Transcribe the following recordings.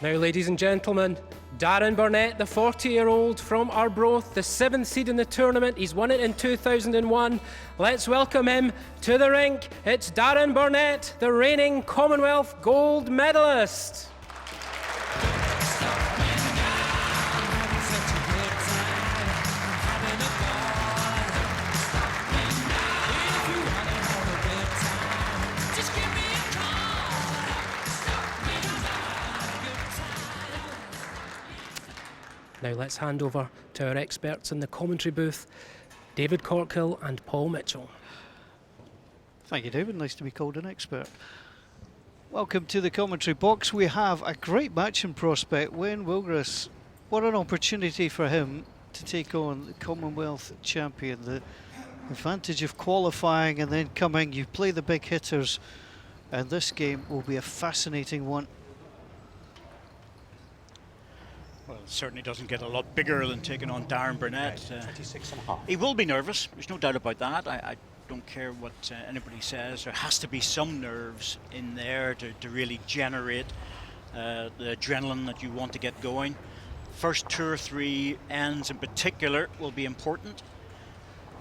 Now, ladies and gentlemen, Darren Burnett, the 40-year-old from Arbroath, the 7th seed in the tournament. He's won it in 2001. Let's welcome him to the rink. It's Darren Burnett, the reigning Commonwealth gold medalist. Now let's hand over to our experts in the commentary booth, David Corkhill and Paul Mitchell. Thank you, David. Nice to be called an expert. Welcome to the commentary box. We have a great match in prospect. Wayne Willgress, what an opportunity for him to take on the Commonwealth champion. The advantage of qualifying and then coming, you play the big hitters, and this game will be a fascinating one. Well, it certainly doesn't get a lot bigger than taking on Darren Burnett. He will be nervous, there's no doubt about that. I don't care what anybody says. There has to be some nerves in there to really generate the adrenaline that you want to get going. First 2 or 3 ends in particular will be important.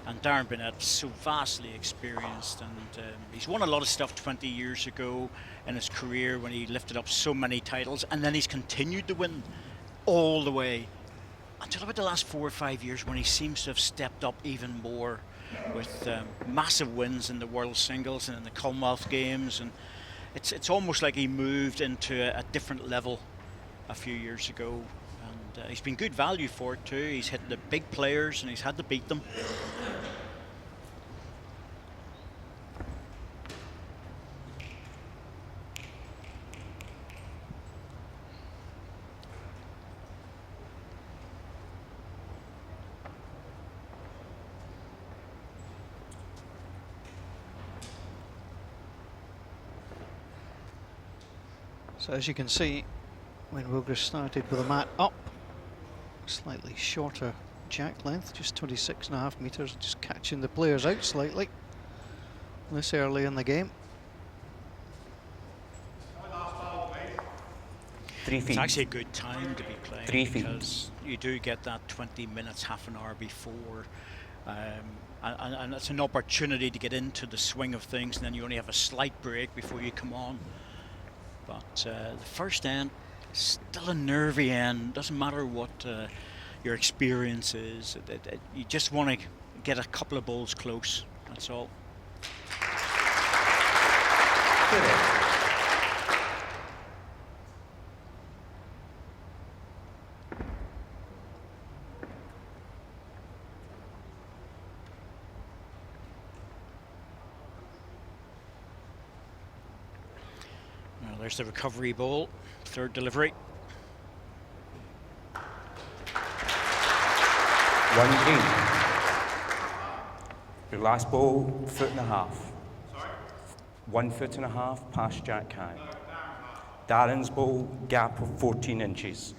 And Darren Burnett's so vastly experienced, and he's won a lot of stuff 20 years ago in his career when he lifted up so many titles, and then he's continued to win all the way until about the last 4 or 5 years, when he seems to have stepped up even more with massive wins in the World Singles and in the Commonwealth Games, and it's almost like he moved into a different level a few years ago, and he's been good value for it too. He's hit the big players and he's had to beat them. So as you can see, when Willgress started with a mat up, slightly shorter jack length, just 26.5 metres, just catching the players out slightly this early in the game. 3 feet. It's actually a good time to be playing 3 feet. because you do get that 20 minutes, half an hour before, and it's an opportunity to get into the swing of things, and then you only have a slight break before you come on. But the first end, still a nervy end. Doesn't matter what your experience is. You just want to get a couple of balls close. That's all. There's the recovery ball, third delivery. 1-3. Your last ball, 1.5 foot. Sorry? 1.5 foot past Jack High. Darren's ball, gap of 14 inches.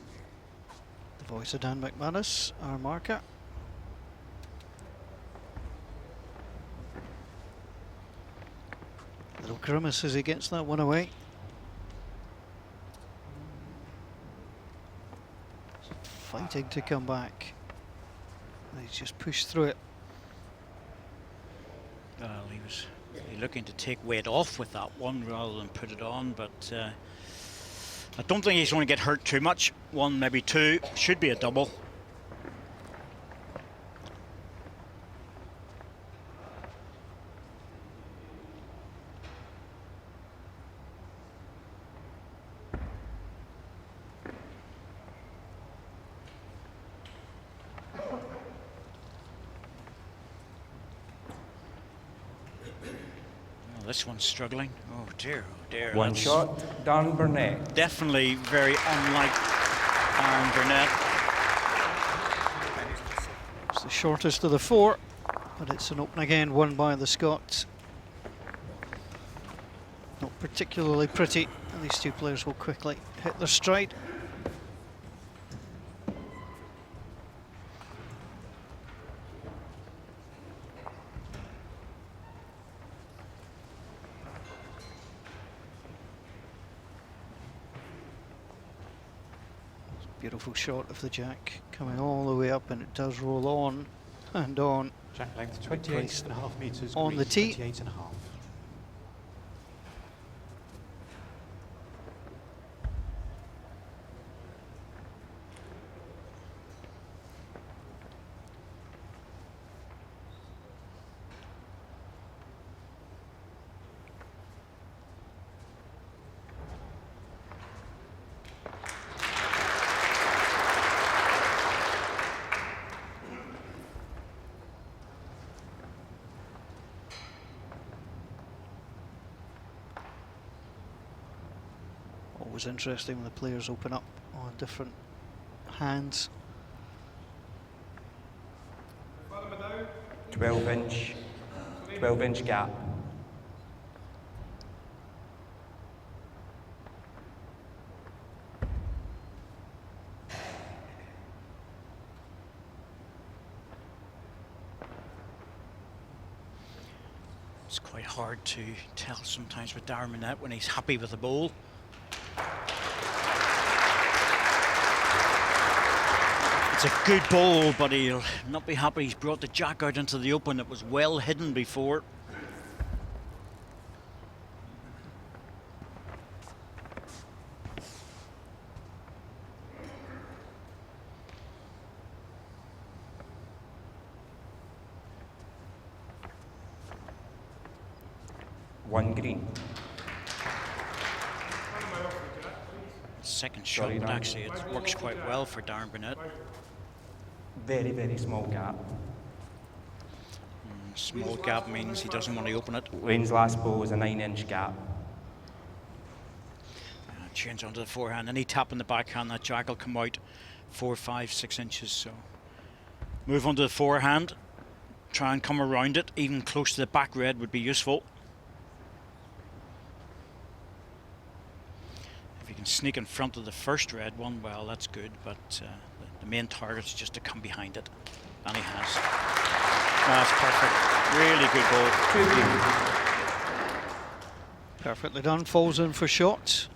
The voice of Dan McManus, our marker. Little grimace as he gets that one away. Fighting to come back. He's just pushed through it. Well, he was looking to take weight off with that one rather than put it on, but I don't think he's going to get hurt too much. 1, maybe 2, should be a double. This one's struggling. Oh dear, oh dear. One That's shot, Darren Burnett. definitely very unlike Darren Burnett. It's the shortest of the 4, but it's an open again, won by the Scots. Not particularly pretty, and these two players will quickly hit their stride. Beautiful shot of the jack coming all the way up, and it does roll on and on. Jack length 28.5 metres. On green, the tee. 28.5. Always interesting when the players open up on different hands. 12 inch gap. It's quite hard to tell sometimes with Darren Burnett when he's happy with the bowl. It's a good bowl, but he'll not be happy. He's brought the jack out into the open. It was well hidden before. One green. Second shot, Sorry, but Darren. actually it works quite well for Darren Burnett. Very, very small gap. Small gap means he doesn't want to open it. Lane's last ball was a 9-inch gap. Change onto the forehand. Any tap in the backhand, that jack will come out 4, 5, 6 inches. So move onto the forehand. Try and come around it. Even close to the back red would be useful. If you can sneak in front of the first red one, well, that's good. But the main target is just to come behind it. And he has. That's perfect. Really good ball. Perfectly done, falls in for shot.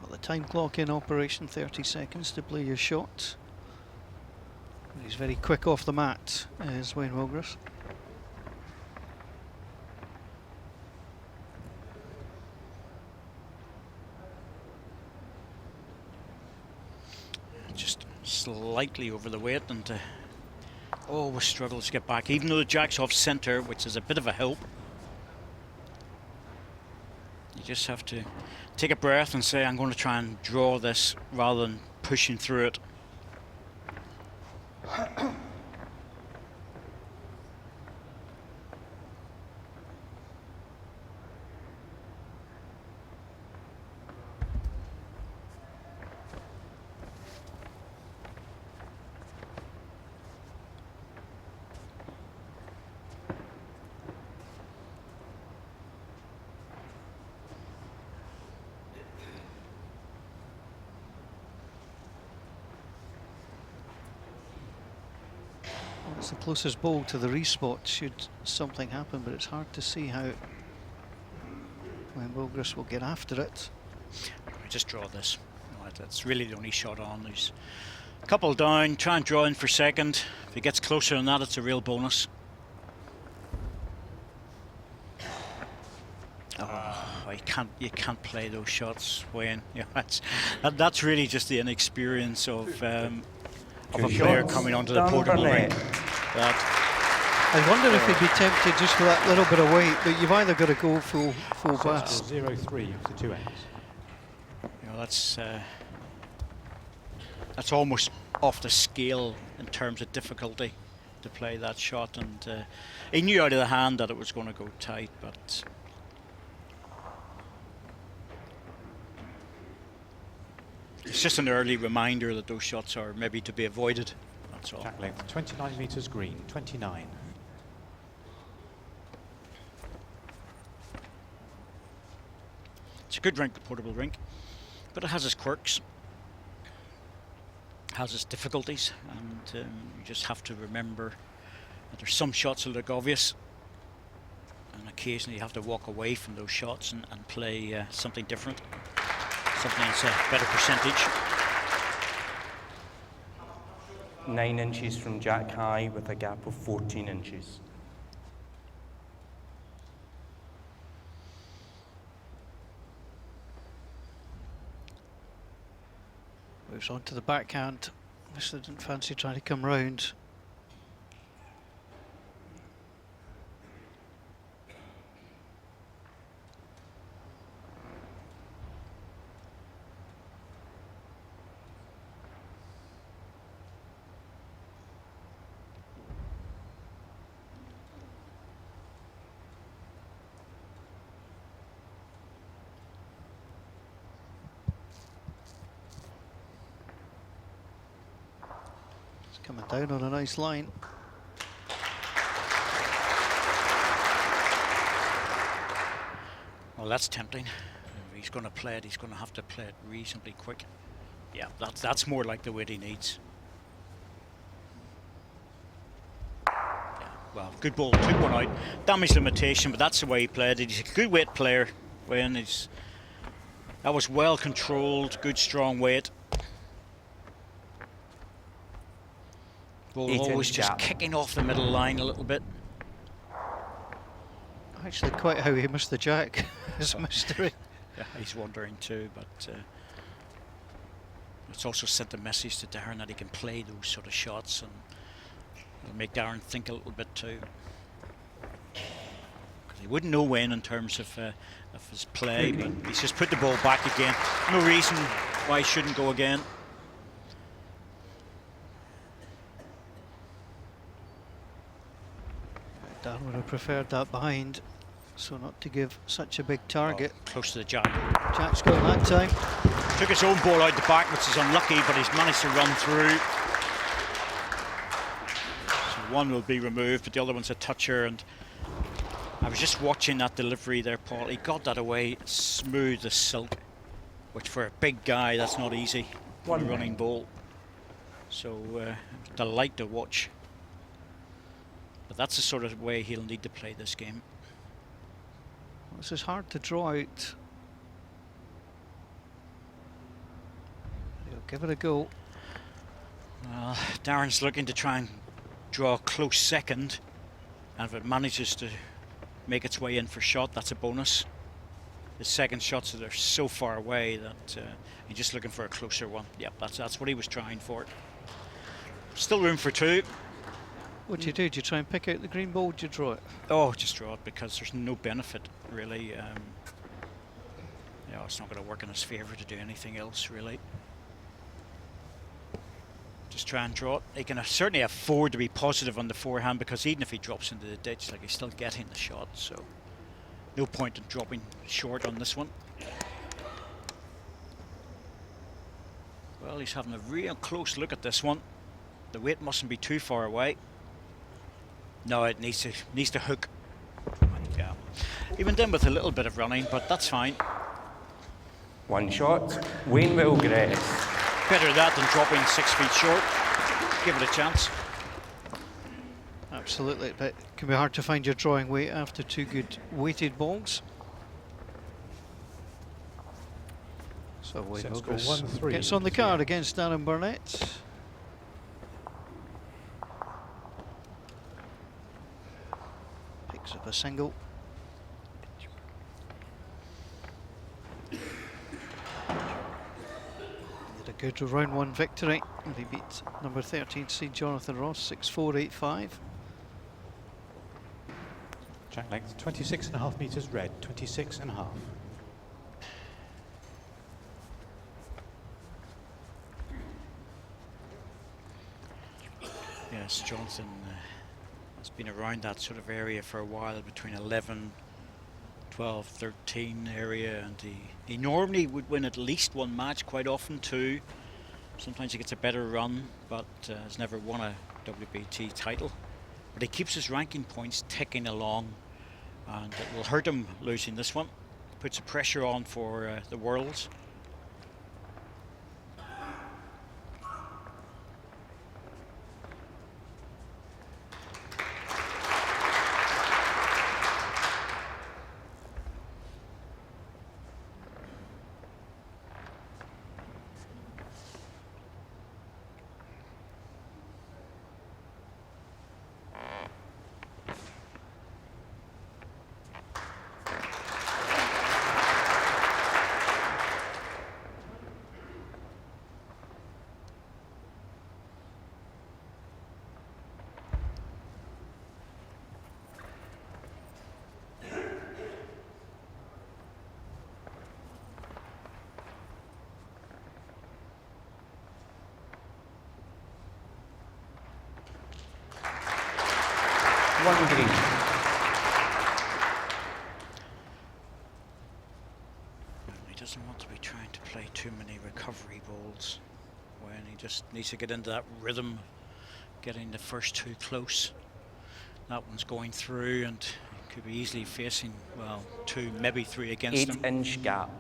Well, the time clock in operation, 30 seconds to play your shot. He's very quick off the mat, is Wayne Willgress. Just slightly over the weight and always struggles to get back, even though the jack's off centre, which is a bit of a help. You just have to take a breath and say, I'm going to try and draw this rather than pushing through it. It's the closest bowl to the respot should something happen, but it's hard to see how Wayne Willgress will get after it. I just draw this. That's really the only shot on. There's a couple down, try and draw in for second. If he gets closer than that, it's a real bonus. Oh, you can't play those shots, Wayne. Yeah, that's really just the inexperience of a player coming onto the portable ring. I wonder if he'd be tempted just for that little bit of weight, but you've either got to go full blast. 0-3 after 2 ends. You know, that's almost off the scale in terms of difficulty to play that shot, and he knew out of the hand that it was going to go tight, but it's just an early reminder that those shots are maybe to be avoided. That's all. Jack length 29 metres green, 29. It's a good rink, the portable rink, but it has its quirks. has its difficulties, and you just have to remember that there's some shots that look obvious, and occasionally you have to walk away from those shots and play something different, something that's a better percentage. 9 inches from jack high with a gap of 14 inches. Moves on to the backhand. Obviously didn't fancy trying to come round. Coming down on a nice line. Well, that's tempting. If he's going to play it, he's going to have to play it reasonably quick. Yeah, that's more like the weight he needs. Yeah, well, good ball, took one out. Damage limitation, but that's the way he played it. He's a good weight player. That was well controlled, good strong weight. Ball always just kicking off the middle line a little bit. Actually, quite how he missed the jack is a mystery. Yeah, he's wondering too, but it's also sent a message to Darren that he can play those sort of shots, and it'll make Darren think a little bit too. Because he wouldn't know when in terms of his play, but he's just put the ball back again. No reason why he shouldn't go again. Dan would have preferred that behind, so not to give such a big target. Oh, close to the jack. Jack's got that time. Took his own ball out the back, which is unlucky, but he's managed to run through. So one will be removed, but the other one's a toucher. And I was just watching that delivery there, Paul. He got that away smooth as silk, which for a big guy, that's not easy. One running ball. So delight to watch. But that's the sort of way he'll need to play this game. This is hard to draw out. He'll give it a go. Well, Darren's looking to try and draw a close second, and if it manages to make its way in for shot, that's a bonus. His second shots are so far away that he's just looking for a closer one. Yep, that's what he was trying for. Still room for two. What do you do? Do you try and pick out the green ball? Do you draw it? Oh, just draw it, because there's no benefit really. It's not going to work in his favour to do anything else really. Just try and draw it. He can certainly afford to be positive on the forehand, because even if he drops into the ditch, like, he's still getting the shot. So no point in dropping short on this one. Well, he's having a real close look at this one. The weight mustn't be too far away. No, it needs to hook. Yeah, he went in with a little bit of running, but that's fine. One shot, Wayne Willgress. Better that than dropping 6 feet short. Give it a chance. Absolutely, but it can be hard to find your drawing weight after two good weighted balls. So Wayne Set score Willgress 1-3 gets on the to card the against Darren Burnett. Picks up a single. Did a good round one victory, and he beat number 13 seed Jonathan Ross 6-4, 8-5. Jack length 26.5 metres red, 26.5. Yes, Jonathan has been around that sort of area for a while, between 11, 12, 13 area, and he normally would win at least one match, quite often two. Sometimes he gets a better run, but has never won a WBT title. But he keeps his ranking points ticking along, and it will hurt him losing this one. Puts the pressure on for the Worlds. 1 green. He doesn't want to be trying to play too many recovery balls when he just needs to get into that rhythm, getting the first 2 close. That one's going through and could be easily facing, well, 2, maybe 3 against him. 8-inch gap.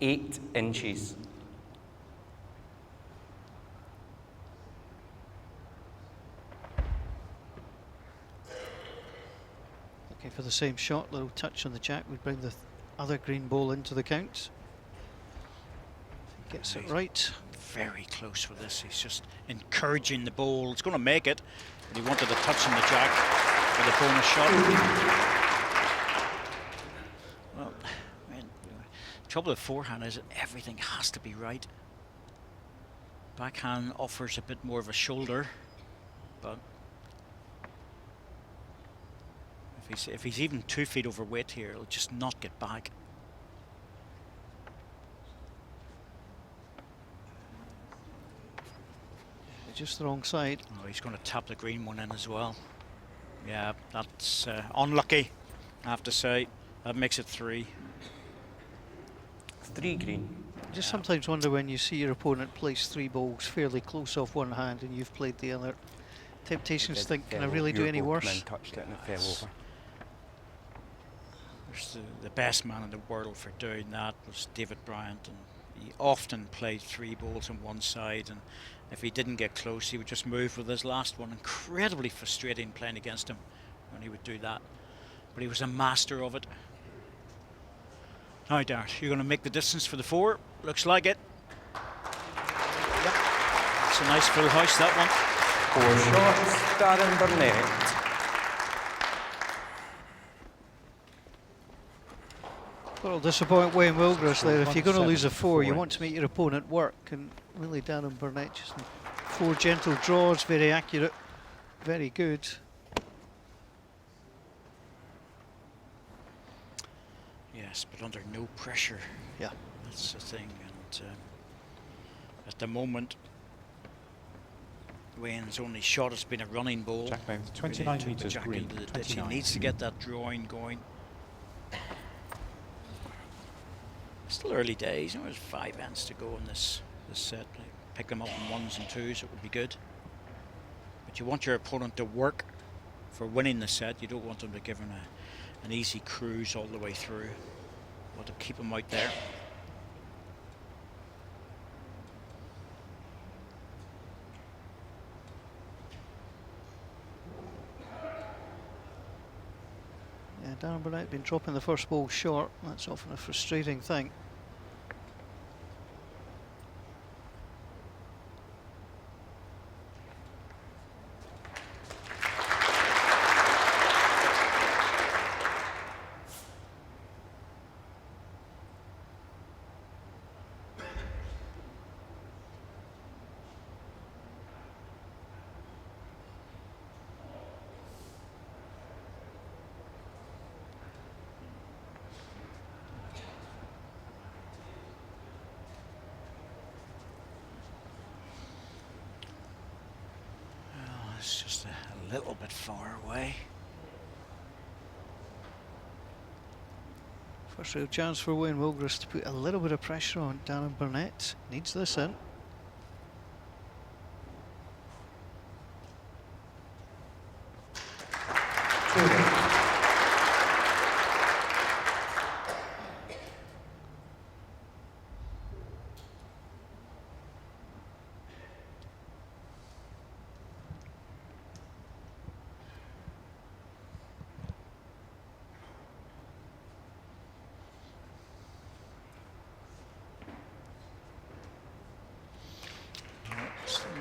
8 inches. Looking for the same shot, little touch on the jack would bring the other green ball into the count. Gets it right. Very close with this. He's just encouraging the ball. It's going to make it, but he wanted a touch on the jack for the bonus shot. Well, I mean, the trouble with forehand is that everything has to be right. Backhand offers a bit more of a shoulder, but if he's even 2 feet overweight here, he'll just not get back. Just the wrong side. Oh, he's going to tap the green one in as well. Yeah, that's unlucky, I have to say. That makes it 3. 3 green. Just sometimes wonder when you see your opponent place 3 balls fairly close off one hand and you've played the other. Temptations to think, can I really do any worse? Touched it and it fell over. There's the best man in the world for doing that was David Bryant, and he often played 3 balls on one side, and if he didn't get close he would just move with his last one. Incredibly frustrating playing against him when he would do that, but he was a master of it. Now Dart, you're going to make the distance for the 4. Looks like it. Yep. It's a nice full house, that one. 4 shots, Darren Burnett. Well, disappoint Wayne Wilgers there. If you're going to lose a 4, you 4 want to make your opponent work, and really Darren Burnett just 4 gentle draws, very accurate, very good. Yes, but under no pressure. Yeah. That's the thing, and at the moment Wayne's only shot has been a running ball. Jack length, Really 29 took the metres jack green. into the ditch. He 29. needs to get that drawing going. Still early days. There's 5 ends to go in this set. Pick them up in 1s and 2s, it would be good. But you want your opponent to work for winning the set. You don't want them to give him an easy cruise all the way through. You want to keep him out there. Yeah, Darren Burnett been dropping the first ball short. That's often a frustrating thing. It's just a little bit far away. First real chance for Wayne Wilgers to put a little bit of pressure on Darren Burnett. Needs this in.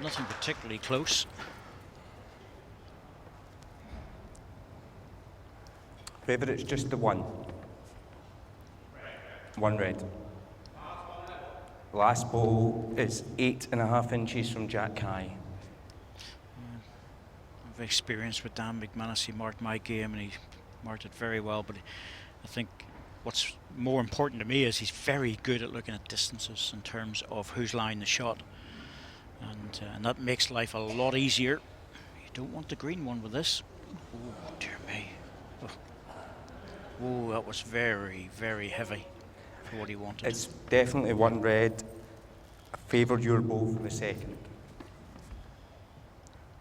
Nothing particularly close. Favourite's just the 1. 1 red. Last ball is 8.5 inches from Jack High. I've experience with Dan McManus. He marked my game and he marked it very well, but I think what's more important to me is he's very good at looking at distances in terms of who's lying the shot. And that makes life a lot easier. You don't want the green one with this. Oh, dear me. Oh, that was very, very heavy for what he wanted. It's definitely one red. I favoured your ball for the second.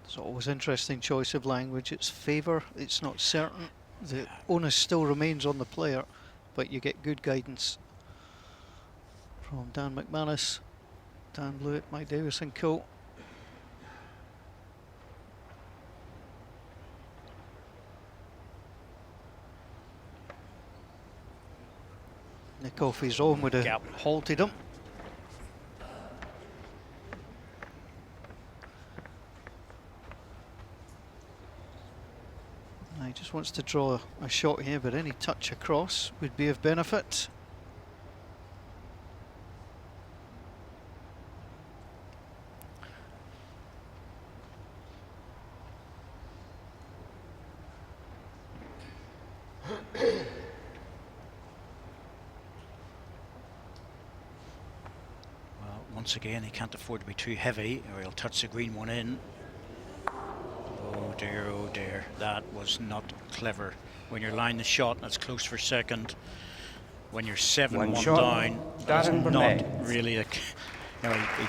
It's always interesting choice of language. It's favour, it's not certain. The onus still remains on the player, but you get good guidance from Dan McManus, Dan Blewett, Mike Davis and co. Nick off his own would have Yep. halted him. He just wants to draw a shot here, but any touch across would be of benefit. Well, once again, he can't afford to be too heavy, or he'll touch the green one in. Oh dear, that was not clever. When you're lying the shot and it's close for second, when you're 7-1 One shot, down, that's Darren not Burnett. really a... You know, he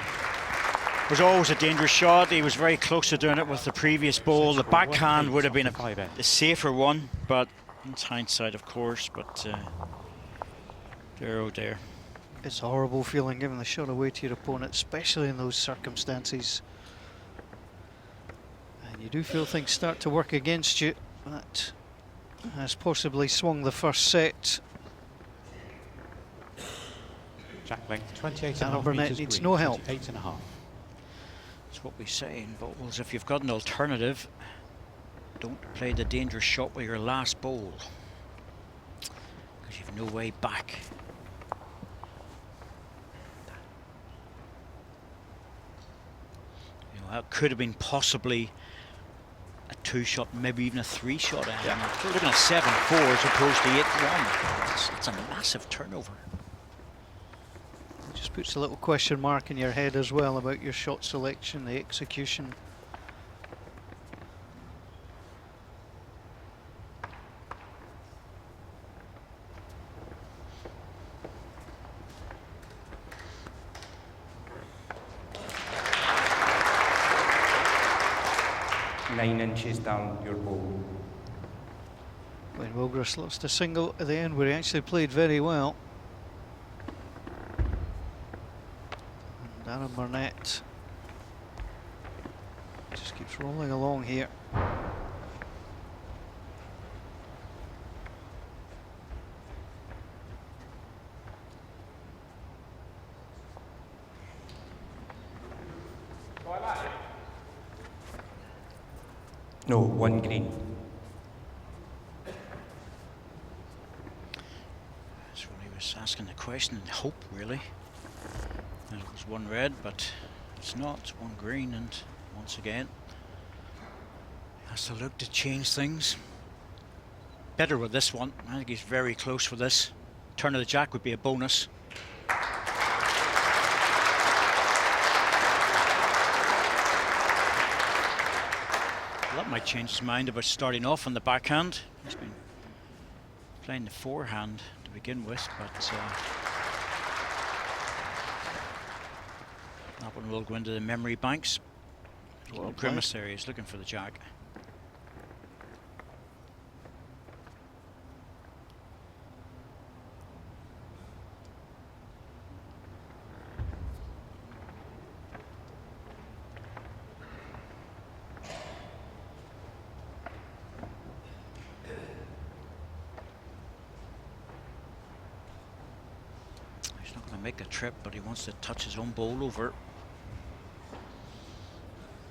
was always a dangerous shot. He was very close to doing it with the previous ball. The backhand would have been a safer one, but it's hindsight, of course. But dear, oh dear. It's a horrible feeling giving the shot away to your opponent, especially in those circumstances. And you do feel things start to work against you. That has possibly swung the first set. Jack length 28 Darren and a half Burnett metres needs green, no help. 28 and a half. That's what we say in bowls. If you've got an alternative, don't play the dangerous shot with your last bowl, because you've no way back. You know, that could have been possibly a 2-shot, maybe even a 3-shot. Yeah. We're looking at 7-4 as opposed to 8-1. It's a massive turnover. It just puts a little question mark in your head as well about your shot selection, the execution. Nine inches down your ball. When Wilgris lost a single at the end where he actually played very well. And Darren Burnett just keeps rolling along here. No, one green. That's what he was asking the question in hope, really. And it was one red, but it's not. It's one green, and once again, he has to look to change things. Better with this one. I think he's very close for this. Turn of the jack would be a bonus. That might change his mind about starting off on the backhand. He's been playing the forehand to begin with, but that one will go into the memory banks. Little grimace there, he's looking for the jack. He's not going to make a trip, but he wants to touch his own bowl over.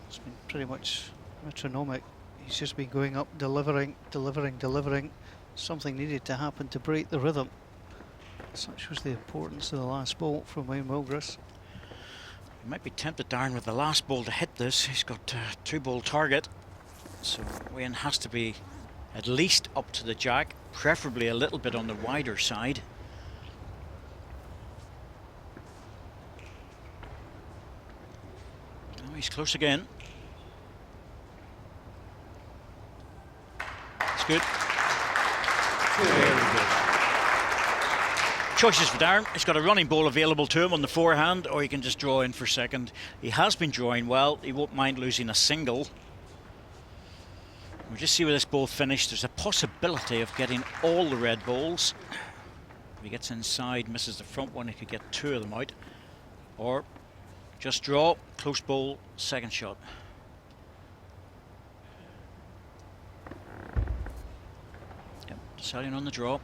It's been pretty much metronomic. He's just been going up, delivering, delivering, delivering. Something needed to happen to break the rhythm. Such was the importance of the last ball from Wayne Wilgris. He might be tempted, Darren, with the last ball to hit this. He's got a 2-ball target, so Wayne has to be at least up to the jack, preferably a little bit on the wider side. Oh, he's close again. It's good. Very good. Choices for Darren. He's got a running ball available to him on the forehand, or he can just draw in for second. He has been drawing well. He won't mind losing a single. We'll just see where this ball finished. There's a possibility of getting all the red balls. If he gets inside, misses the front one, he could get 2 of them out. Or just draw, close ball, second shot. Yep, deciding on the draw.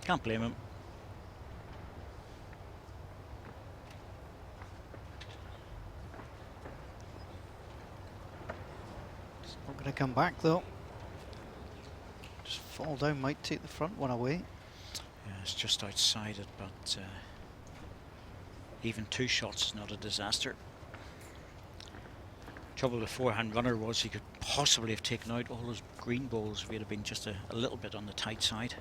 Can't blame him. It's not going to come back though. Just fall down, might take the front one away. Yeah, it's just outside it, but even 2 shots is not a disaster. Trouble with the forehand runner was he could possibly have taken out all those green balls if he had been just a little bit on the tight side.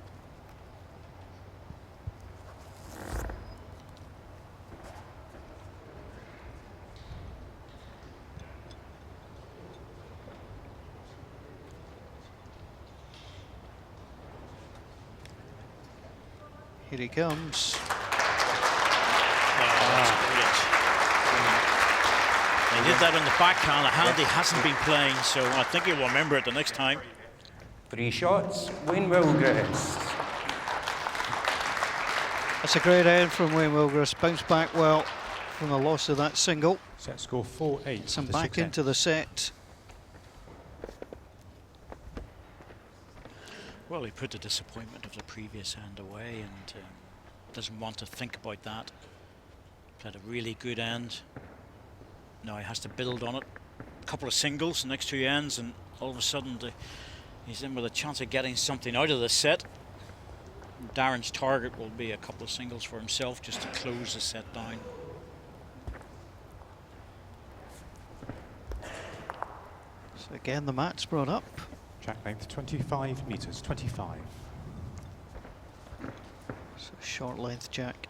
Here he comes. He did that on the backhand, a hand he hasn't been playing, so I think he'll remember it the next time. 3 shots, Wayne Wilgris. That's a great end from Wayne Wilgris. Bounced back well from the loss of that single. Set score 4-8. Some to back 6-8. into the set. Well, he put the disappointment of the previous hand away and doesn't want to think about that. Played a really good end. Now he has to build on it. A couple of singles, the next 2 ends, and all of a sudden he's in with a chance of getting something out of the set. Darren's target will be a couple of singles for himself just to close the set down. So again, the mat's brought up. Jack length 25 metres, 25. So short length jack.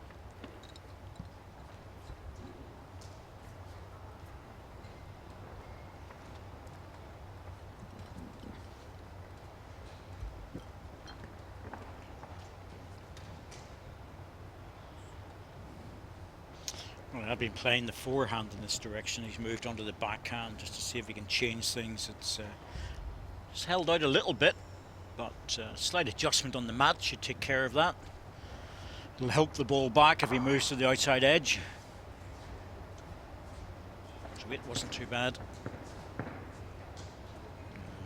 Well, I've been playing the forehand in this direction. He's moved onto the backhand just to see if he can change things. It's held out a little bit, but slight adjustment on the mat should take care of that. It'll help the ball back if he moves to the outside edge. His weight wasn't too bad.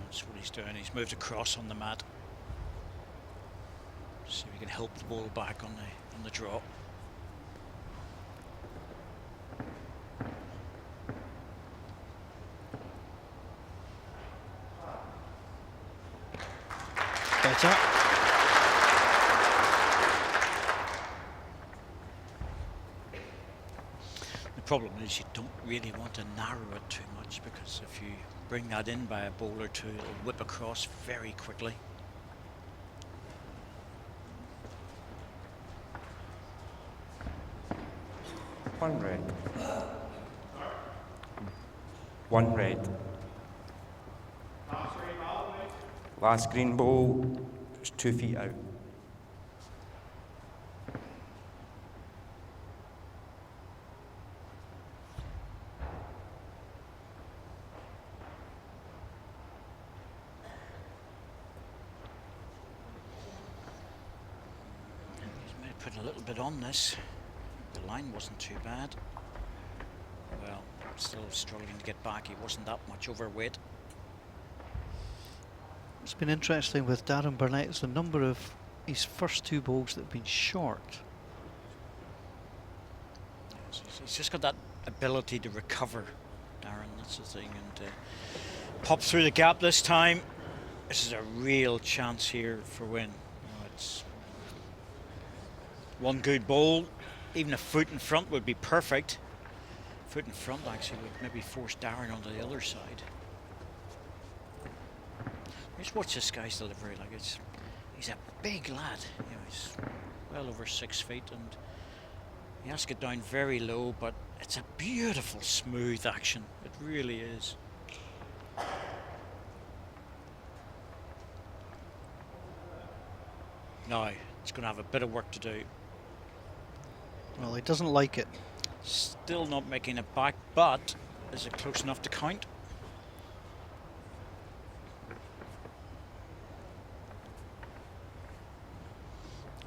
That's what he's doing. He's moved across on the mat. See if he can help the ball back on the draw. Better. The problem is you don't really want to narrow it too much, because if you bring that in by a ball or two, it'll whip across very quickly. One red. 1 red. Last green ball is 2 feet out. He's may have put a little bit on this. The line wasn't too bad. Well, still struggling to get back. He wasn't that much overweight. It's been interesting with Darren Burnett. It's the number of his first 2 balls that have been short. He's just got that ability to recover, Darren, that's the thing. And pop through the gap this time. This is a real chance here for win. It's one good ball. Even a foot in front would be perfect. Foot in front actually would maybe force Darren onto the other side. Just watch this guy's delivery. Like, he's a big lad. You know, he's well over 6 feet, and he has to get down very low, but it's a beautiful smooth action. It really is. Now, it's going to have a bit of work to do. Well, he doesn't like it. Still not making it back, but is it close enough to count?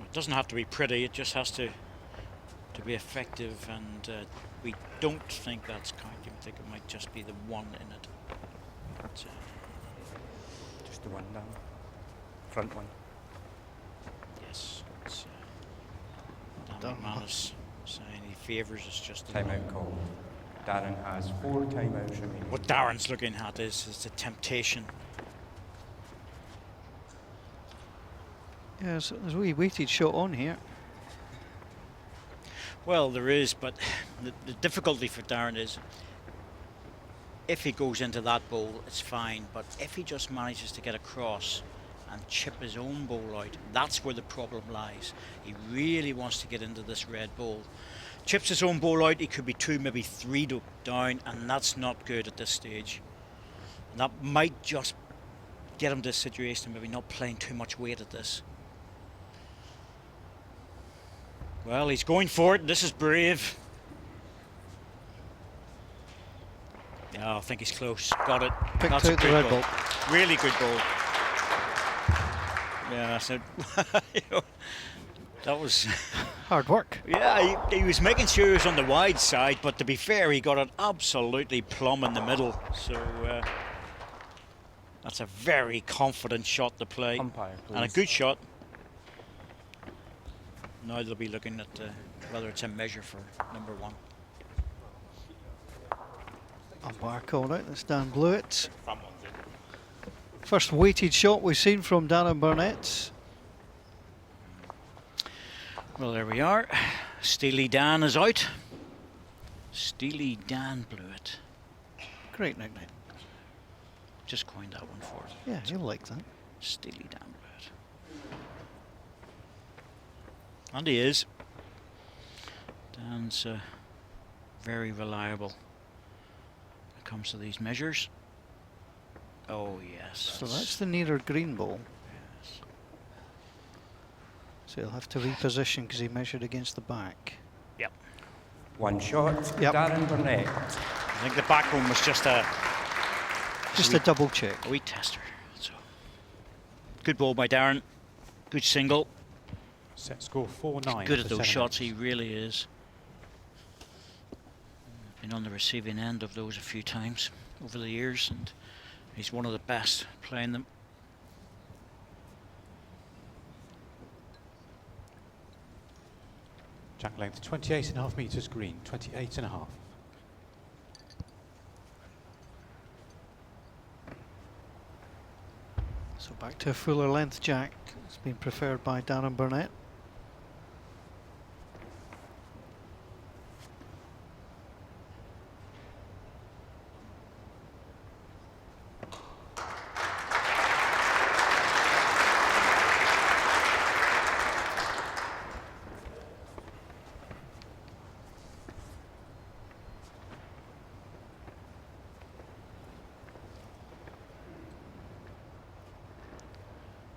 It doesn't have to be pretty, it just has to be effective, and we don't think that's counting. I think it might just be the one in it. But, Just the one down. Front one. yes, it's Dan Done. McManus saying he favours us just the Timeout call. Darren has 4 timeouts remaining. What Darren's looking at is the temptation. Yeah, so there's a wee weighted shot on here. Well, there is, but the difficulty for Darren is if he goes into that bowl, it's fine. But if he just manages to get across and chip his own bowl out, that's where the problem lies. He really wants to get into this red bowl. Chips his own bowl out, he could be 2, maybe 3 down, and that's not good at this stage. And that might just get him to a situation of maybe not playing too much weight at this. Well, he's going for it. This is brave. Yeah, I think he's close. Got it. Picked That's a out the good red ball. ball. Really good ball. Yeah, so you know, that was. Hard work. Yeah, he was making sure he was on the wide side, but to be fair, he got it absolutely plumb in the middle. So that's a very confident shot to play, Umpire, and a please. good shot. Now they'll be looking at whether it's a measure for number 1. Umpire called out. That's Dan Blewett. First weighted shot we've seen from Darren Burnett. Well, there we are. Steely Dan is out. Steely Dan Blewett. Great nickname. Just coined that one for it. Yeah, you'll like that. Steely Dan Blewett. And he is. Dan's very reliable when it comes to these measures. Oh, yes. So that's the nearer green ball. Yes. So he'll have to reposition because he measured against the back. Yep. 1 shot. Yep. Darren Burnett. I think the back one was just a Just a double check. wee tester. So, good ball by Darren. Good single. Set score 4-9. Good at for those 7 shots, minutes. he really is. Been on the receiving end of those a few times over the years, and he's one of the best playing them. Jack length 28.5 metres green, 28.5. So back to a fuller length jack. It's been preferred by Darren Burnett.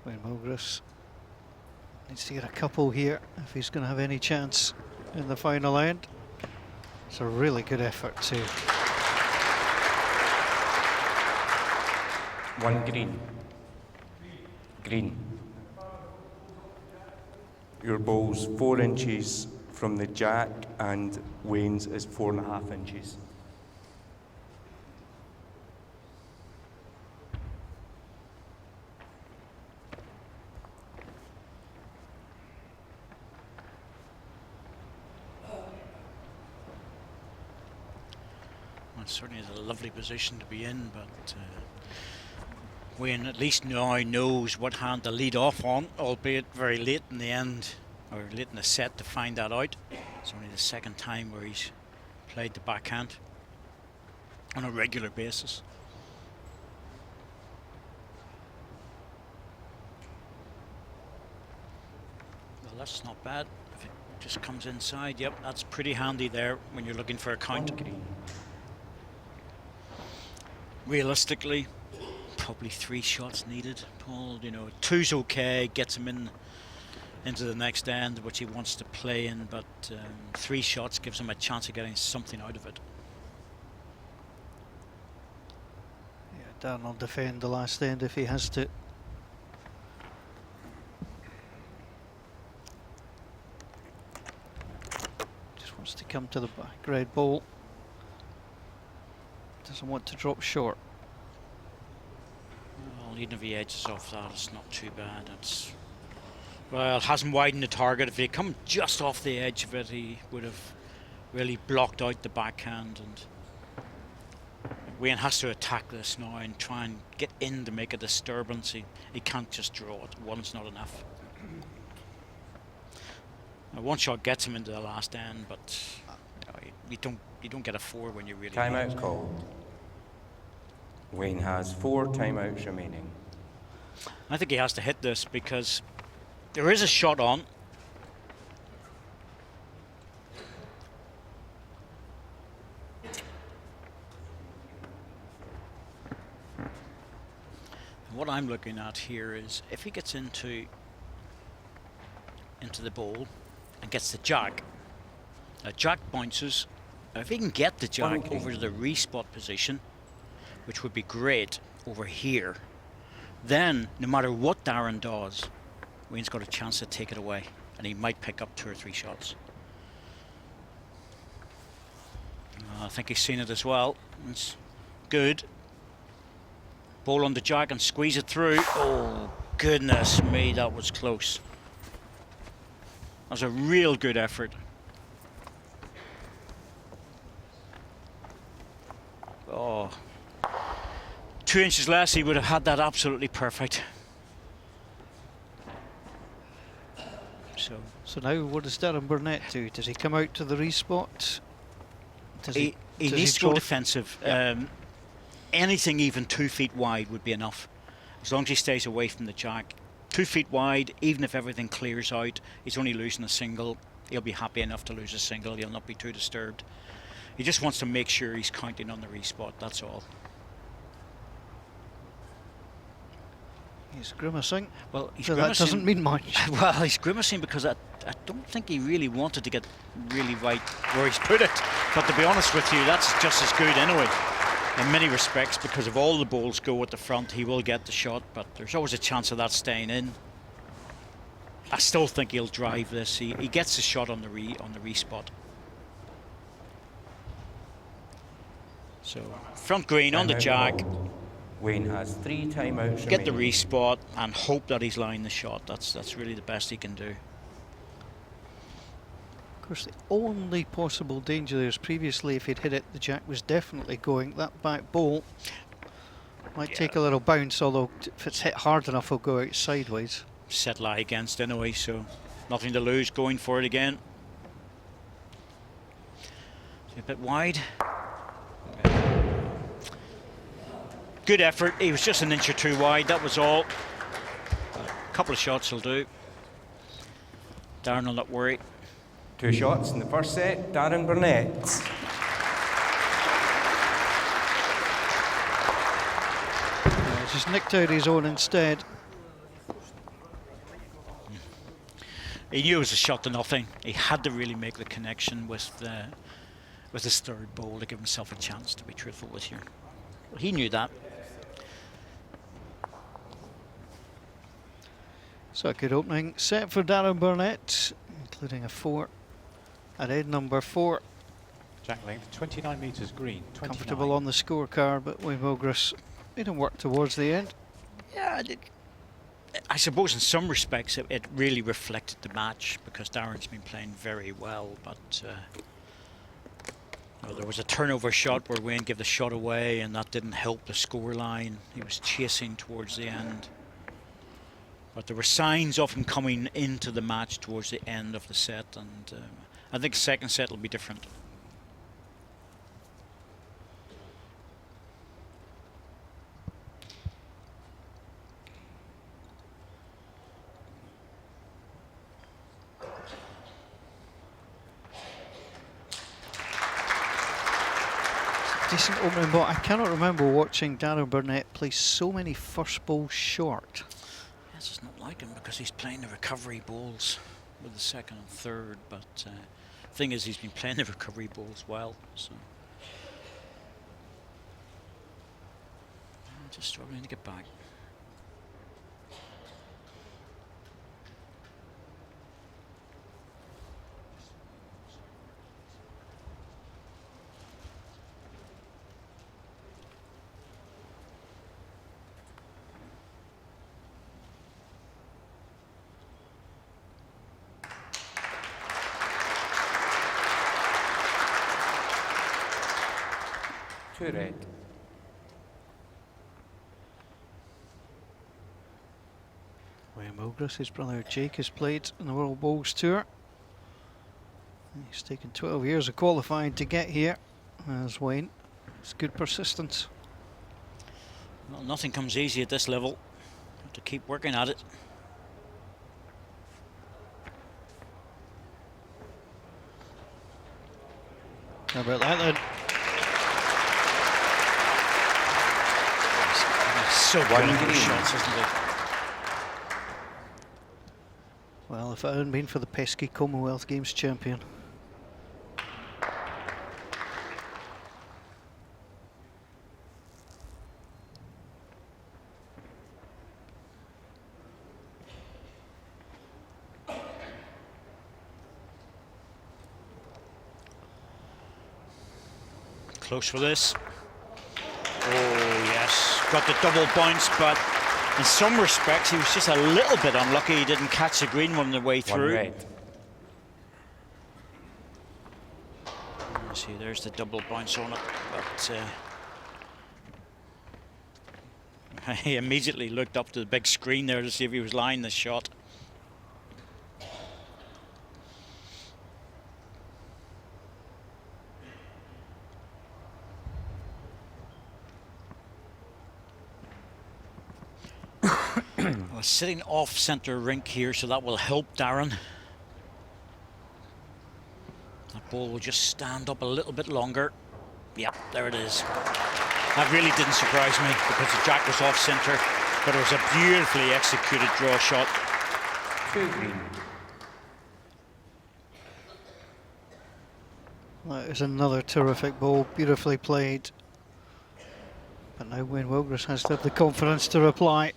Wayne Mulgrews needs to get a couple here if he's going to have any chance in the final end. It's a really good effort too. 1 green. Green. Your bowl's 4 inches from the jack and Wayne's is 4.5 inches. Well, it certainly is a lovely position to be in, but Wayne at least now knows what hand to lead off on, albeit very late in the end, or late in the set to find that out. It's only the second time where he's played the backhand on a regular basis. Well, that's not bad. If it just comes inside, yep, that's pretty handy there when you're looking for a count. 1 green. Realistically, probably 3 shots needed, Paul. You know, 2's okay, gets him in into the next end, which he wants to play in, but 3 shots gives him a chance of getting something out of it. Yeah, Darren will defend the last end if he has to. Just wants to come to the back red ball. Doesn't want to drop short. Well, even if he edges off that, it's not too bad. It's, well, it hasn't widened the target. If he had come just off the edge of it, he would have really blocked out the backhand. And Wayne has to attack this now and try and get in to make a disturbance. He can't just draw it. One's not enough. Now, one shot gets him into the last end, but you don't get a 4 when you really. Timeout called. Wayne has 4 timeouts remaining. I think he has to hit this because there is a shot on. And what I'm looking at here is if he gets into the bowl and gets the jack. Jack bounces. Now if he can get the jack over to the respot position, which would be great over here, then no matter what Darren does, Wayne's got a chance to take it away, and he might pick up 2 or 3 shots. I think he's seen it as well. It's good. Ball on the jack and squeeze it through. Oh, goodness me, that was close. That was a real good effort. Oh. 2 inches less, he would have had that absolutely perfect. So now what does Darren Burnett do? Does he come out to the respot? Does he does needs to draw? go defensive. Yeah. Anything even 2 feet wide would be enough, as long as he stays away from the jack. 2 feet wide, even if everything clears out, he's only losing a single. He'll be happy enough to lose a single. He'll not be too disturbed. He just wants to make sure he's counting on the respot, that's all. He's grimacing. Well, he's So that grimacing. doesn't mean much. Well, he's grimacing because I don't think he really wanted to get really right where he's put it. But to be honest with you, that's just as good anyway. In many respects, because if all the balls go at the front, he will get the shot, but there's always a chance of that staying in. I still think he'll drive this. He gets the shot on the respot. So front green on the Timeout jack. called. Wayne has 3 timeouts Get the remaining. respot and hope that he's lined the shot. That's really the best he can do. Of course, the only possible danger there is previously if he'd hit it, the jack was definitely going. That back ball might take a little bounce, although if it's hit hard enough, it'll go out sideways. Set lie against anyway, so nothing to lose. Going for it again. A bit wide. Good effort. He was just an inch or 2 wide, that was all. A couple of shots will do. Darren will not worry. 2 shots in the first set. Darren Burnett. Just nicked out his own instead. He knew it was a shot to nothing. He had to really make the connection with his third ball to give himself a chance, to be truthful with you. Well, he knew that. So a good opening set for Darren Burnett, including a 4 at end number 4. Jack length 29 metres green. 29. Comfortable on the scorecard, but Wayne Wilgris made him work towards the end. Yeah, I suppose in some respects it really reflected the match because Darren's been playing very well, but well, there was a turnover shot where Wayne gave the shot away and that didn't help the scoreline. He was chasing towards the end. But there were signs of him coming into the match towards the end of the set, and I think the second set will be different. Decent opening ball. I cannot remember watching Darren Burnett play so many first balls short. That's just not like him because he's playing the recovery balls with the second and third, but thing is he's been playing the recovery balls well, so just struggling to get back. Two red. Wayne Wilgris, his brother Jake, has played in the World Bowls Tour. He's taken 12 years of qualifying to get here, as Wayne. It's good persistence. Well, nothing comes easy at this level. Have to keep working at it. How about that then? So good One at green. those shots, isn't he? Well, if it hadn't been for the pesky Commonwealth Games champion. Close for this. Oh yes, got the double bounce, but in some respects he was just a little bit unlucky he didn't catch the green one on the way One through. red. See, there's the double bounce on it, but he immediately looked up to the big screen there to see if he was lying the shot. Well, sitting off centre rink here, so that will help Darren. That ball will just stand up a little bit longer. Yep, there it is. That really didn't surprise me because the jack was off centre, but it was a beautifully executed draw shot. Two green. That is another terrific ball, beautifully played. But now Wayne Wilgris has to have the confidence to reply.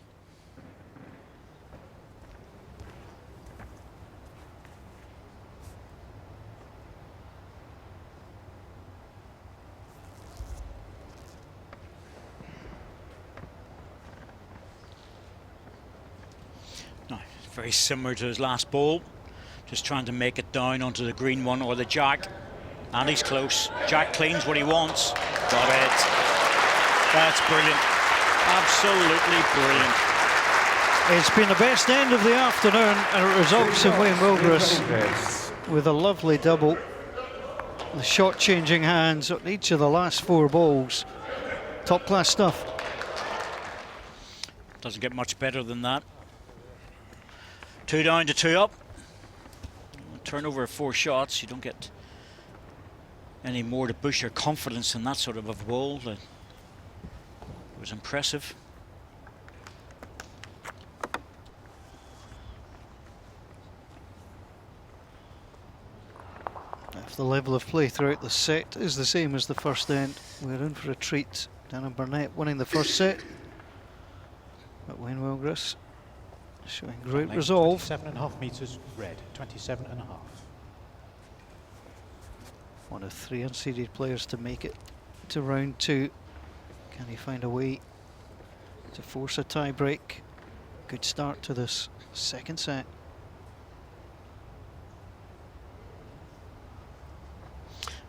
No, very similar to his last ball. Just trying to make it down onto the green one or the jack. And he's close. Jack cleans what he wants. Got it. That's brilliant. Absolutely brilliant. It's been the best end of the afternoon, and it results in Wayne Wilgris Yes. with a lovely double. The shot changing hands on each of the last four balls. Top class stuff. Doesn't get much better than that. 2 down to 2 up. Turnover of 4 shots. You don't get any more to boost your confidence in that sort of a ball. It was impressive. If the level of play throughout the set is the same as the first end, we're in for a treat. Darren Burnett winning the first set. But Wayne Wilgris showing great Length, resolve. 27.5 metres red, 27.5. One of 3 unseeded players to make it to round 2. Can he find a way to force a tie break? Good start to this second set.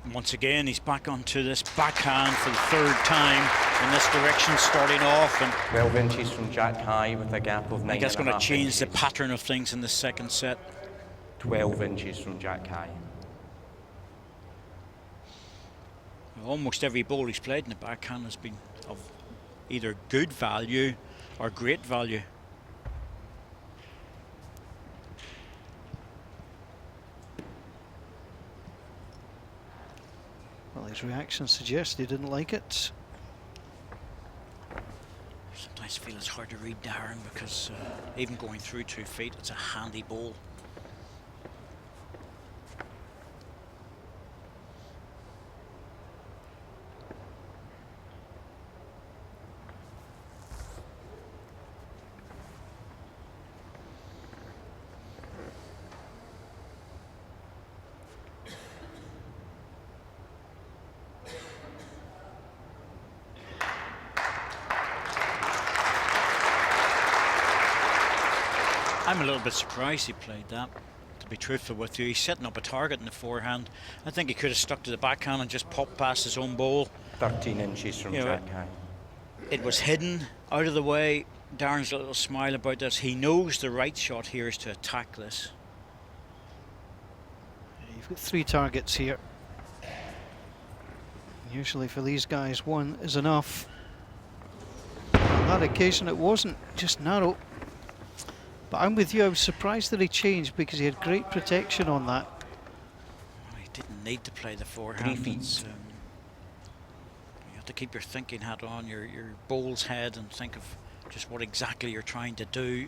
And once again, he's back onto this backhand for the 3rd time in this direction, starting off. And 12 inches from Jack High with a gap of 9.5 I think that's going to change the inches. pattern of things in the second set. 12 inches from Jack High. Almost every ball he's played in the backhand has been of either good value or great value. Well, his reaction suggests he didn't like it. Sometimes feel it's hard to read Darren because even going through 2 feet, it's a handy ball. I'm a little bit surprised he played that, to be truthful with you. He's setting up a target in the forehand. I think he could have stuck to the backhand and just popped past his own ball. 13 inches from You know, jack high. It was hidden, out of the way. Darren's a little smile about this. He knows the right shot here is to attack this. You've got 3 targets here. Usually for these guys, 1 is enough. On that occasion it wasn't, just narrow. But I'm with you, I was surprised that he changed because he had great protection on that. Well, he didn't need to play the forehand. 3 feet. You have to keep your thinking hat on, your bowl's head, and think of just what exactly you're trying to do.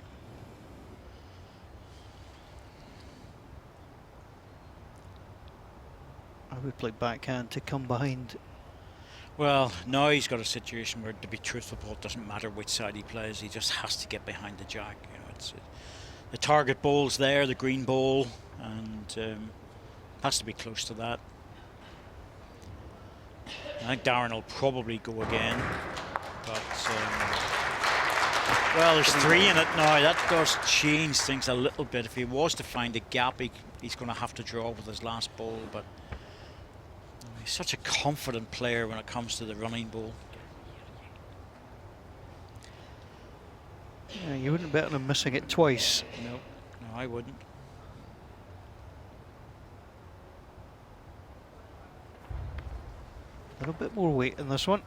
I would play backhand to come behind. Well, now he's got a situation where, to be truthful, it doesn't matter which side he plays. He just has to get behind the jack. You know, the target bowl's there, the green bowl, and has to be close to that. I think Darren will probably go again, but well, there's 3 in it now. That does change things a little bit. If he was to find a gap, he's going to have to draw with his last bowl, but he's such a confident player when it comes to the running ball. Yeah, you wouldn't bet on him missing it twice. No, I wouldn't. A little bit more weight in this one.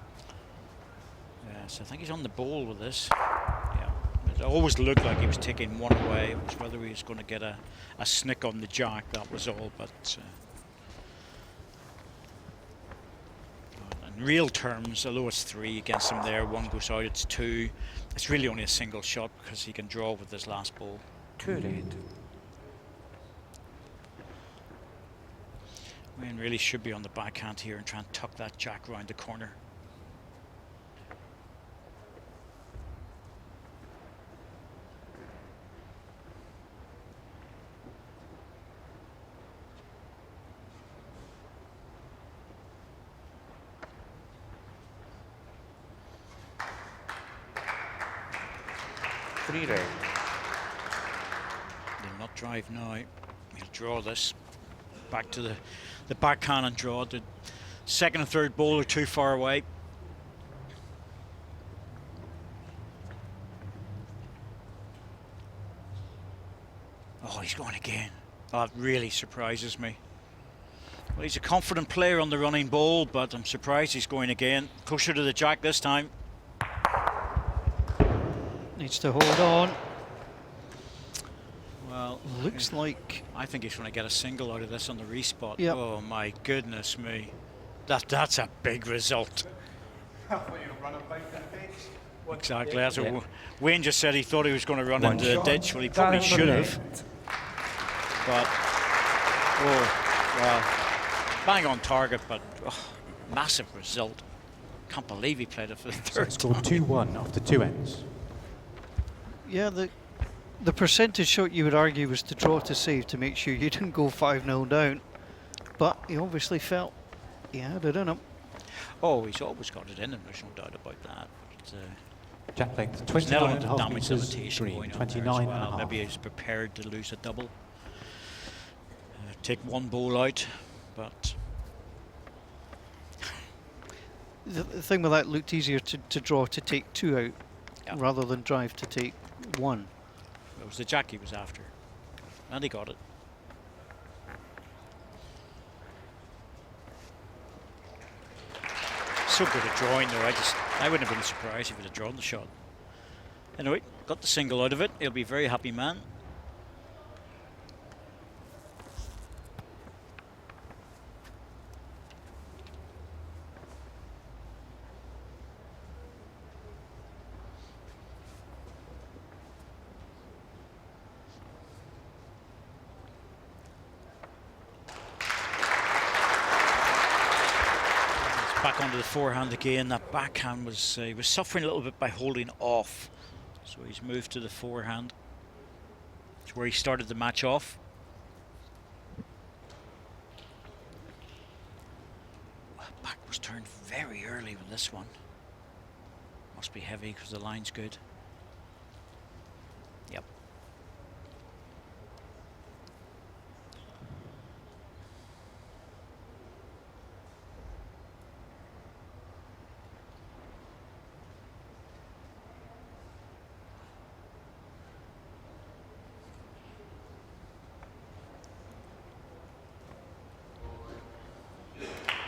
Yes, I think he's on the ball with this. Yeah, it always looked like he was taking 1 away. It was whether he was going to get a snick on the jack, that was all. But in real terms, although it's 3 against him there, 1 goes out, it's 2. It's really only a single shot because he can draw with his last ball. 2 red. Wayne really should be on the backhand here and try and tuck that jack round the corner. Three red. He'll not drive now. He'll draw this. Back to the backhand and draw. The second and third ball are too far away. Oh, he's going again. Oh, it really surprises me. Well, he's a confident player on the running ball, but I'm surprised he's going again. Closer to the jack this time. Needs to hold on. Well, Looks like I think he's going to get a single out of this on the respot. Yep. Oh my goodness me. That's a big result. Exactly. That's what Wayne just said. He thought he was going to run One into the shot. ditch. Well, he probably should have. But oh well, bang on target. But massive result. Can't believe he played it for the So third it's scored time. 2-1 after 2 ends. yeah, the percentage shot you would argue was to draw to save to make sure you didn't go 5-0 down. But he obviously felt he had it in him. Oh, he's always got it in him. There's no doubt about that. But, Jack length there's an element 29.5 of damage metres, limitation green going on there as 29 well. and a Maybe half. he's prepared to lose a double. Take 1 ball out, but The thing with that looked easier to draw to take 2 out Yeah. rather than drive to take 1. it was the jack he was after. And he got it. So good at drawing though, I wouldn't have been surprised if he'd have drawn the shot. Anyway, got the single out of it. He'll be a very happy man. back onto the forehand again. That backhand was he was suffering a little bit by holding off, so he's moved to the forehand. It's where he started the match off. Back was turned very early with this one. Must be heavy because the line's good. Yep.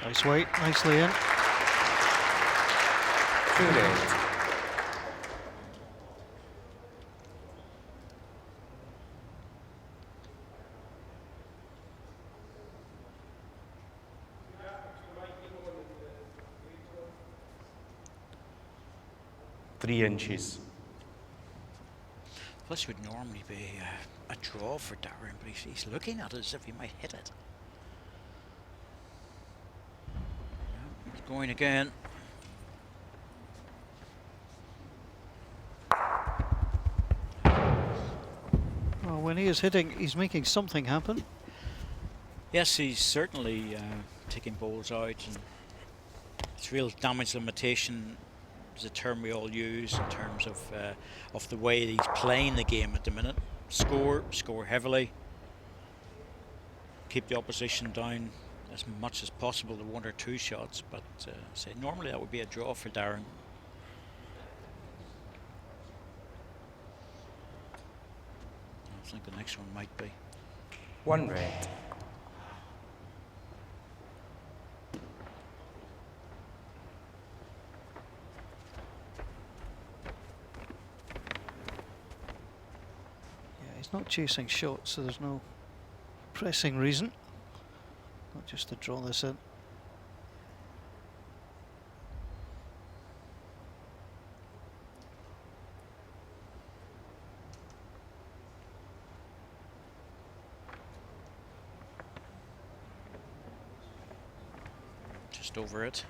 Nice weight, nicely in. 2 red. $3 This would normally be a draw for Darren, but he's looking at it as if he might hit it. Yeah, he's going again. Well, when he is hitting, he's making something happen. Yes, he's certainly taking balls out, and it's real damage limitation is a term we all use in terms of the way he's playing the game at the minute. Score heavily, keep the opposition down as much as possible to 1 or 2 shots, but say normally that would be a draw for Darren. I think the next one might be. 1 red. Yeah, he's not chasing shots, so there's no pressing reason. Not just to draw this in. Just over it.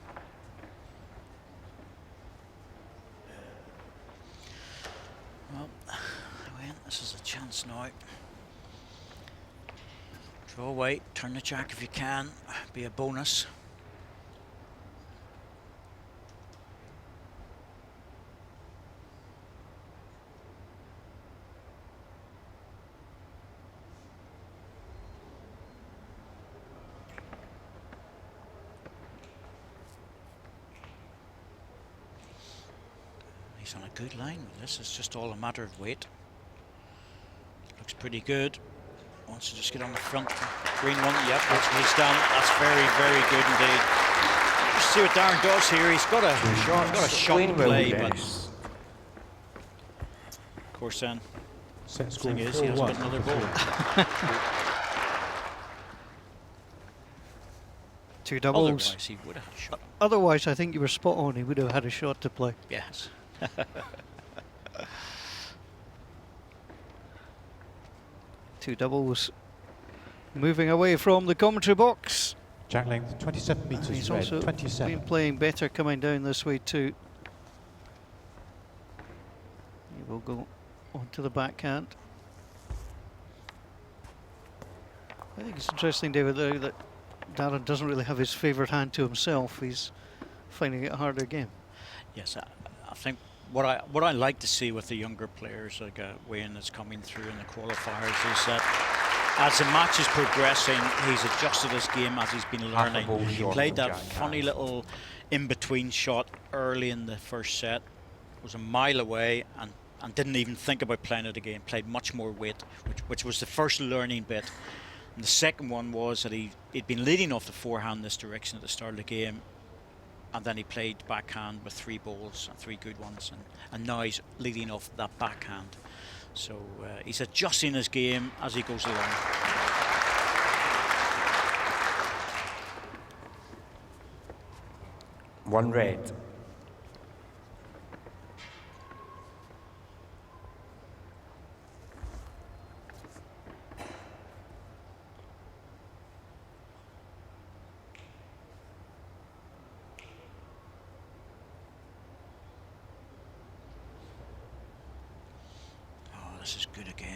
Well, this is a chance now. Draw away, turn the jack if you can, be a bonus. He's on a good line with this, it's just all a matter of weight. Looks pretty good. Wants to just get on the front. Green one, yep, that's what he's done. That's very, very good indeed. Just see what Darren does here. He's got a shot play, but of course then, Set the score thing is, he has 4-1. got another ball. 2 doubles. Otherwise, he would have had a shot. Otherwise, I think you were spot on. He would have had a shot to play. Yes. 2 doubles. Moving away from the commentary box. Jack length 27 And metres he's red, also 27. been playing better coming down this way too. He will go onto the backhand. I think it's interesting, David, though, that Darren doesn't really have his favourite hand to himself. He's finding it a harder game. Yes, I think what I like to see with the younger players like Wayne that's coming through in the qualifiers is that as the match is progressing, he's adjusted his game as he's been Half a learning. ball He short played of that Jack funny Cass. little in-between shot early in the first set. Was a mile away and didn't even think about playing it again. Played much more weight, which was the first learning bit. And the second one was that he'd been leading off the forehand this direction at the start of the game, and then he played backhand with 3 balls and 3 good ones, and now he's leading off that backhand. So he's adjusting his game as he goes along. One red. this is good again.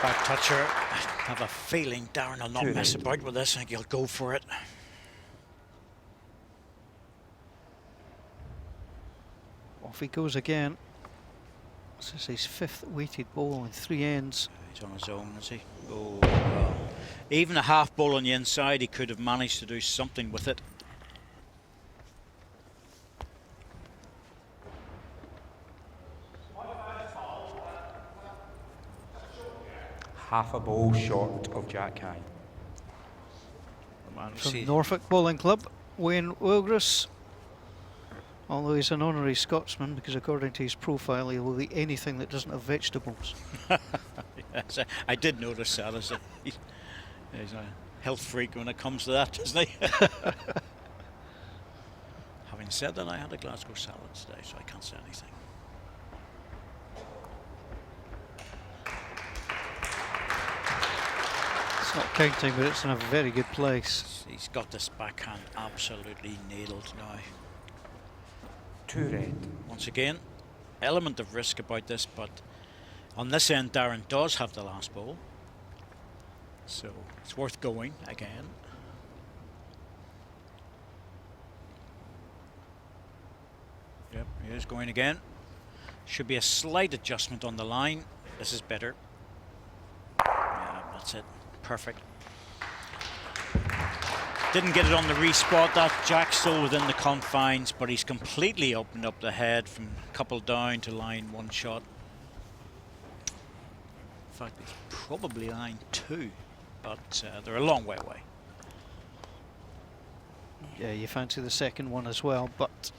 Back toucher. I have a feeling Darren will not mess about with this. I think he'll go for it. Off he goes again. This is his 5th weighted ball in 3 ends. He's on his own, is he? Oh, well. Even a half ball on the inside, he could have managed to do something with it. Half a ball short of Jack High. From Norfolk Bowling Club, Wayne Wilgris. Although he's an honorary Scotsman, because according to his profile, he will eat anything that doesn't have vegetables. Yes, I did notice that. He's a health freak when it comes to that, isn't he? Having said that, I had a Glasgow salad today, so I can't say anything. It's not counting, but it's in a very good place. He's got this backhand absolutely nailed now. 2 red. Once again, element of risk about this, but on this end Darren does have the last ball, so it's worth going again. Yep, he is going again. Should be a slight adjustment on the line. This is better. Yeah, that's it. Perfect. Didn't get it on the respot. That Jack's still within the confines, but he's completely opened up the head from couple down to line 1 shot. In fact, it's probably line 2, but they're a long way away. Yeah, you fancy the second one as well, but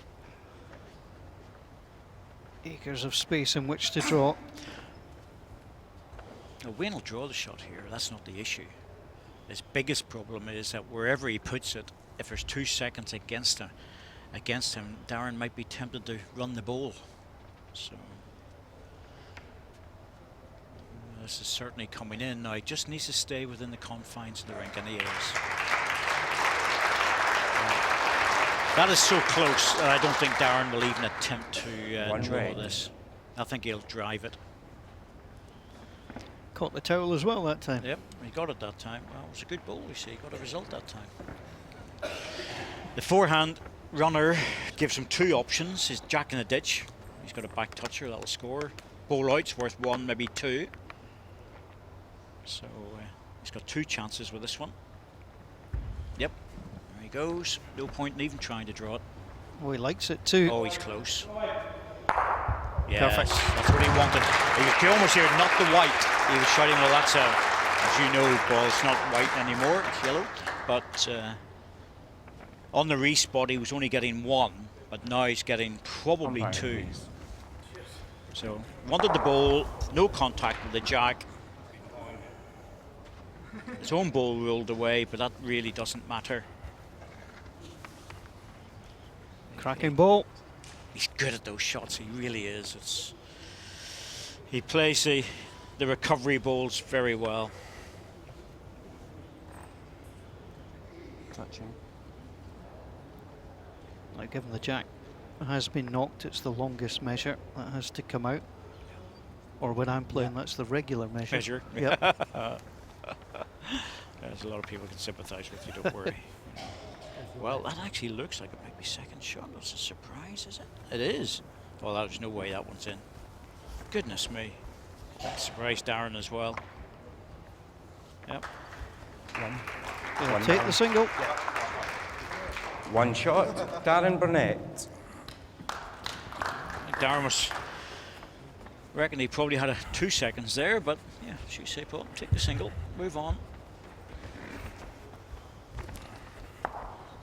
acres of space in which to draw. Now, Wayne will draw the shot here. That's not the issue. His biggest problem is that wherever he puts it, if there's 2 seconds against him, Darren might be tempted to run the ball. So this is certainly coming in now. He just needs to stay within the confines of the rink, and he is. That is so close that I don't think Darren will even attempt to draw this. I think he'll drive it. Caught the towel as well that time. Yep, he got it that time. Well, it was a good ball, you see. He got a result that time. The forehand runner gives him 2 options. He's Jack in the ditch. He's got a back toucher, that'll score. Ball out's worth 1, maybe 2. So he's got 2 chances with this one. Yep, there he goes. No point in even trying to draw it. Oh, he likes it too. Oh, he's close. Yes, Perfect. That's what he wanted. You could almost hear not the white. He was shouting, well, that's as you know, ball's not white anymore, it's yellow. But on the respot, he was only getting 1, but now he's getting probably 2. So, wanted the ball, no contact with the jack. His own ball rolled away, but that really doesn't matter. Cracking ball. He's good at those shots, he really is. He plays the recovery balls very well. Touching. Like given the jack has been knocked, it's the longest measure that has to come out. Or when I'm playing, that's the regular measure. Yep. There's a lot of people can sympathise with you, don't worry. Well, that actually looks like it might be second shot. That's a surprise, is it? It is. Well, there's no way that one's in. Goodness me. Surprised Darren as well. Yep. He'll take the single. 1 shot, Darren Burnett. Darren was... reckon he probably had 2 seconds there, but yeah, should say, Paul, take the single, move on.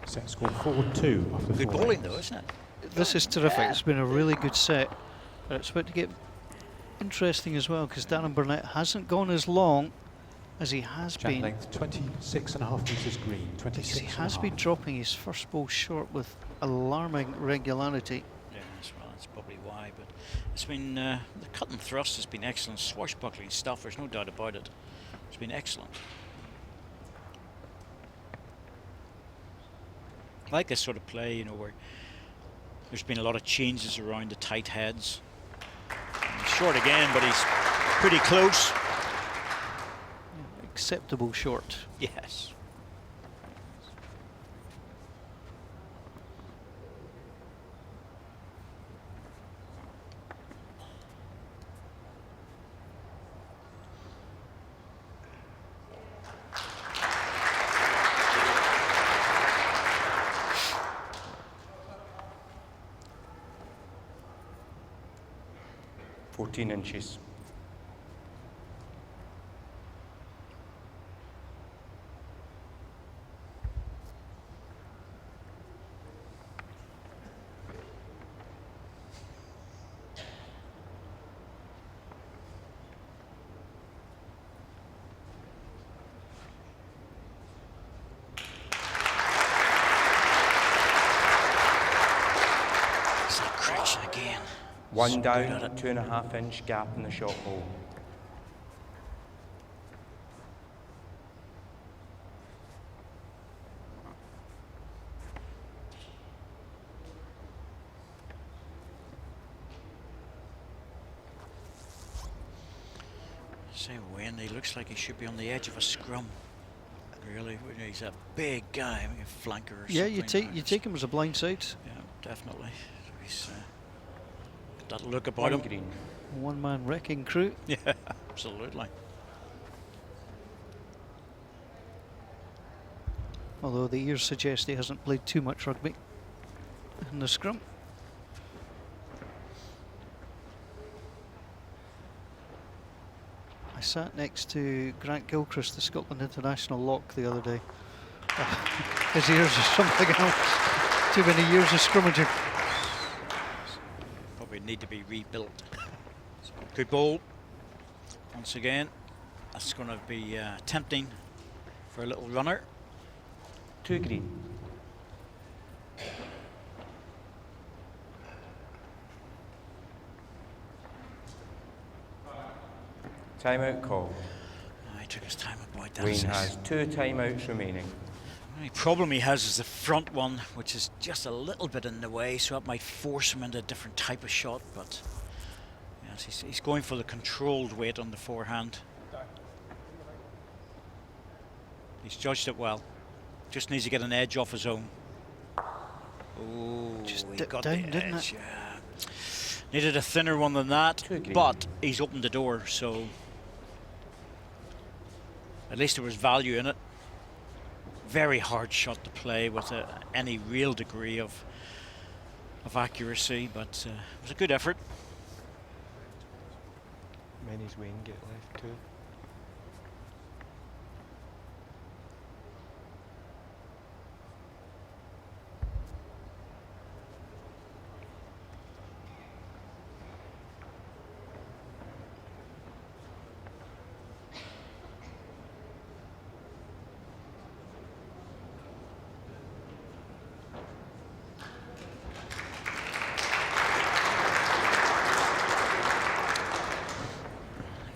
Set score 4-2 after Good 4 bowling ends. though, isn't it? This is terrific. It's been a really good set. But it's about to get interesting as well, because Darren Burnett hasn't gone as long as he has Jack been. length 26.5 metres green. Because he 26 has been dropping his first ball short with alarming regularity. Yes, well, that's probably why, but it's been, the cut and thrust has been excellent, swashbuckling stuff, there's no doubt about it. It's been excellent. I like this sort of play, you know, where There's been a lot of changes around the tight heads. And he's short again, but he's pretty close. Acceptable short. Yes. inches. Again. One down, 2.5 inch gap in the shot hole. Say when he looks like he should be on the edge of a scrum. Really, he's a big guy, maybe a flanker or Yeah, something. you take him as a blind side. Yeah, definitely. So he's got that look about him. Green. One-man wrecking crew. Yeah, absolutely. Although the ears suggest he hasn't played too much rugby in the scrum. I sat next to Grant Gilchrist, the Scotland international lock, the other day. His ears are something else. Too many years of scrummaging. Probably need to be rebuilt. Good ball. Once again, that's going to be tempting for a little runner. 2 green. Timeout call. He took his time about that. Wayne has 2 timeouts remaining. The problem he has is the front one, which is just a little bit in the way, so it might force him into a different type of shot, but yes, he's going for the controlled weight on the forehand. He's judged it well. Just needs to get an edge off his own. Oh, Just he dipped got down, the didn't edge, it? yeah. Needed a thinner one than that, but he's opened the door, so at least there was value in it. Very hard shot to play with any real degree of accuracy, but it was a good effort. Many's Wayne get left too.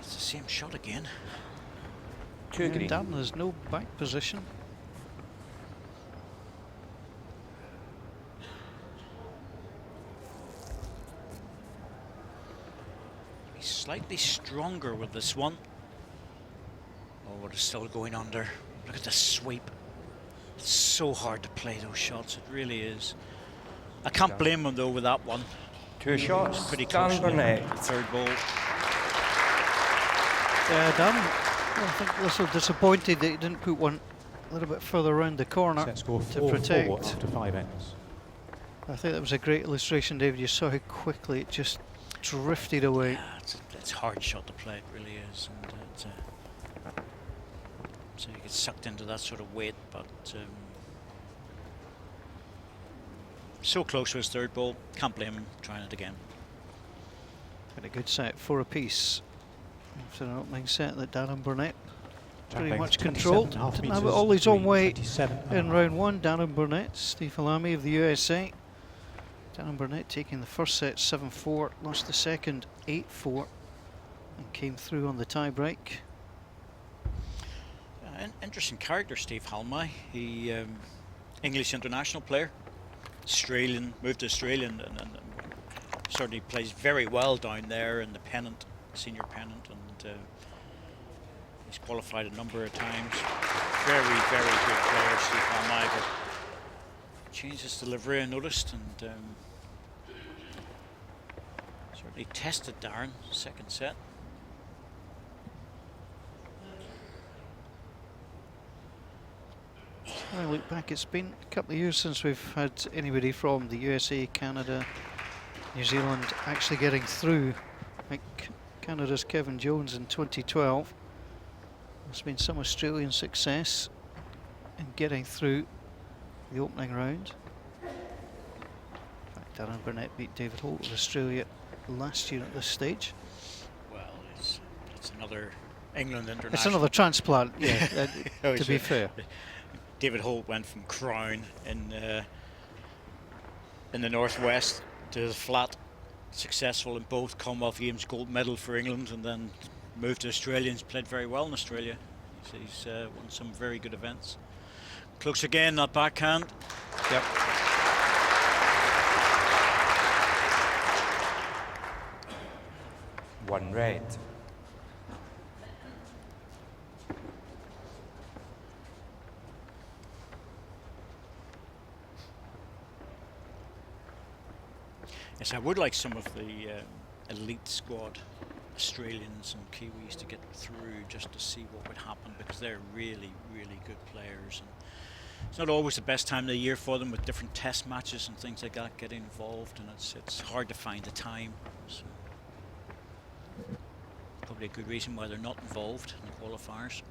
Same shot again. 2 green. Dan, there's no back position. He's slightly stronger with this one. Oh, but it's still going under. Look at the sweep. It's so hard to play those shots, it really is. I can't blame him though with that one. 2 shots. Pretty close Dan to the Burnett. third ball. Dan, I think a little disappointed that he didn't put one a little bit further around the corner Set score to 4-4 protect. after 5 ends. I think that was a great illustration, David. You saw how quickly it just drifted away. Yeah, it's a hard shot to play, it really is. And so you get sucked into that sort of weight, but so close to his third ball, can't blame him trying it again. Been a good set, 4 apiece. After an opening set that Darren Burnett pretty Jumping much 27.5 controlled. Didn't have it metres, all his own green, way 27.5. in round 1. Darren Burnett, Steve Alami of the USA. Darren Burnett taking the first set 7-4, lost the second 8-4, and came through on the tie break. An interesting character, Steve Halmy. He English international player. Australian, moved to Australian, and certainly plays very well down there in the pennant, senior pennant, and he's qualified a number of times. Very, very good player, Stefan Mai, but changed his delivery, I noticed, and certainly tested Darren, second set. When I look back, it's been a couple of years since we've had anybody from the USA, Canada, New Zealand actually getting through. Like Canada's Kevin Jones in 2012. There's been some Australian success in getting through the opening round. In fact, Darren Burnett beat David Holt of Australia last year at this stage. Well, it's another England international. It's another transplant, yeah, to be fair. David Holt went from Crown in the northwest to the flat, successful in both Commonwealth Games, gold medal for England, and then moved to Australia and played very well in Australia. So he's won some very good events. Close again, that backhand. Yep. One red. Yes, I would like some of the elite squad, Australians and Kiwis, to get through just to see what would happen, because they're really, really good players. And it's not always the best time of the year for them, with different test matches and things like that getting involved, and it's hard to find the time. So probably a good reason why they're not involved in the qualifiers.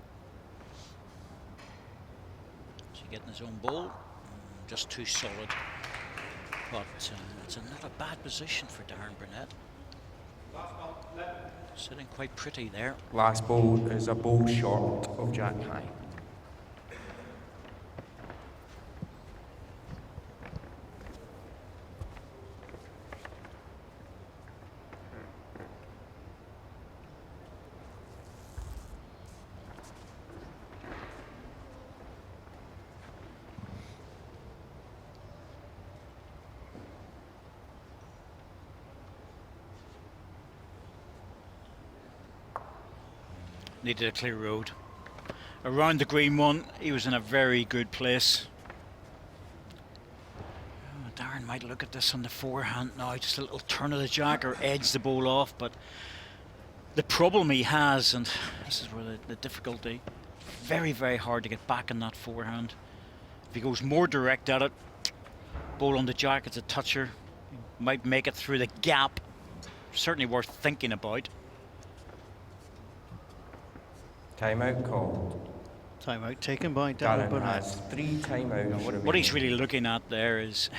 So getting his own ball, just too solid. But it's not a bad position for Darren Burnett. Sitting quite pretty there. Last ball is a ball short of Jack High. Needed a clear road. Around the green one, he was in a very good place. Oh, Darren might look at this on the forehand now, just a little turn of the jack or edge the ball off, but the problem he has, and this is where the difficulty, very, very hard to get back in that forehand. If he goes more direct at it, ball on the jack, it's a toucher, might make it through the gap. Certainly worth thinking about. Timeout called. Timeout taken by Darren Darren Burnett. has 3 timeouts. What he's really looking at there is,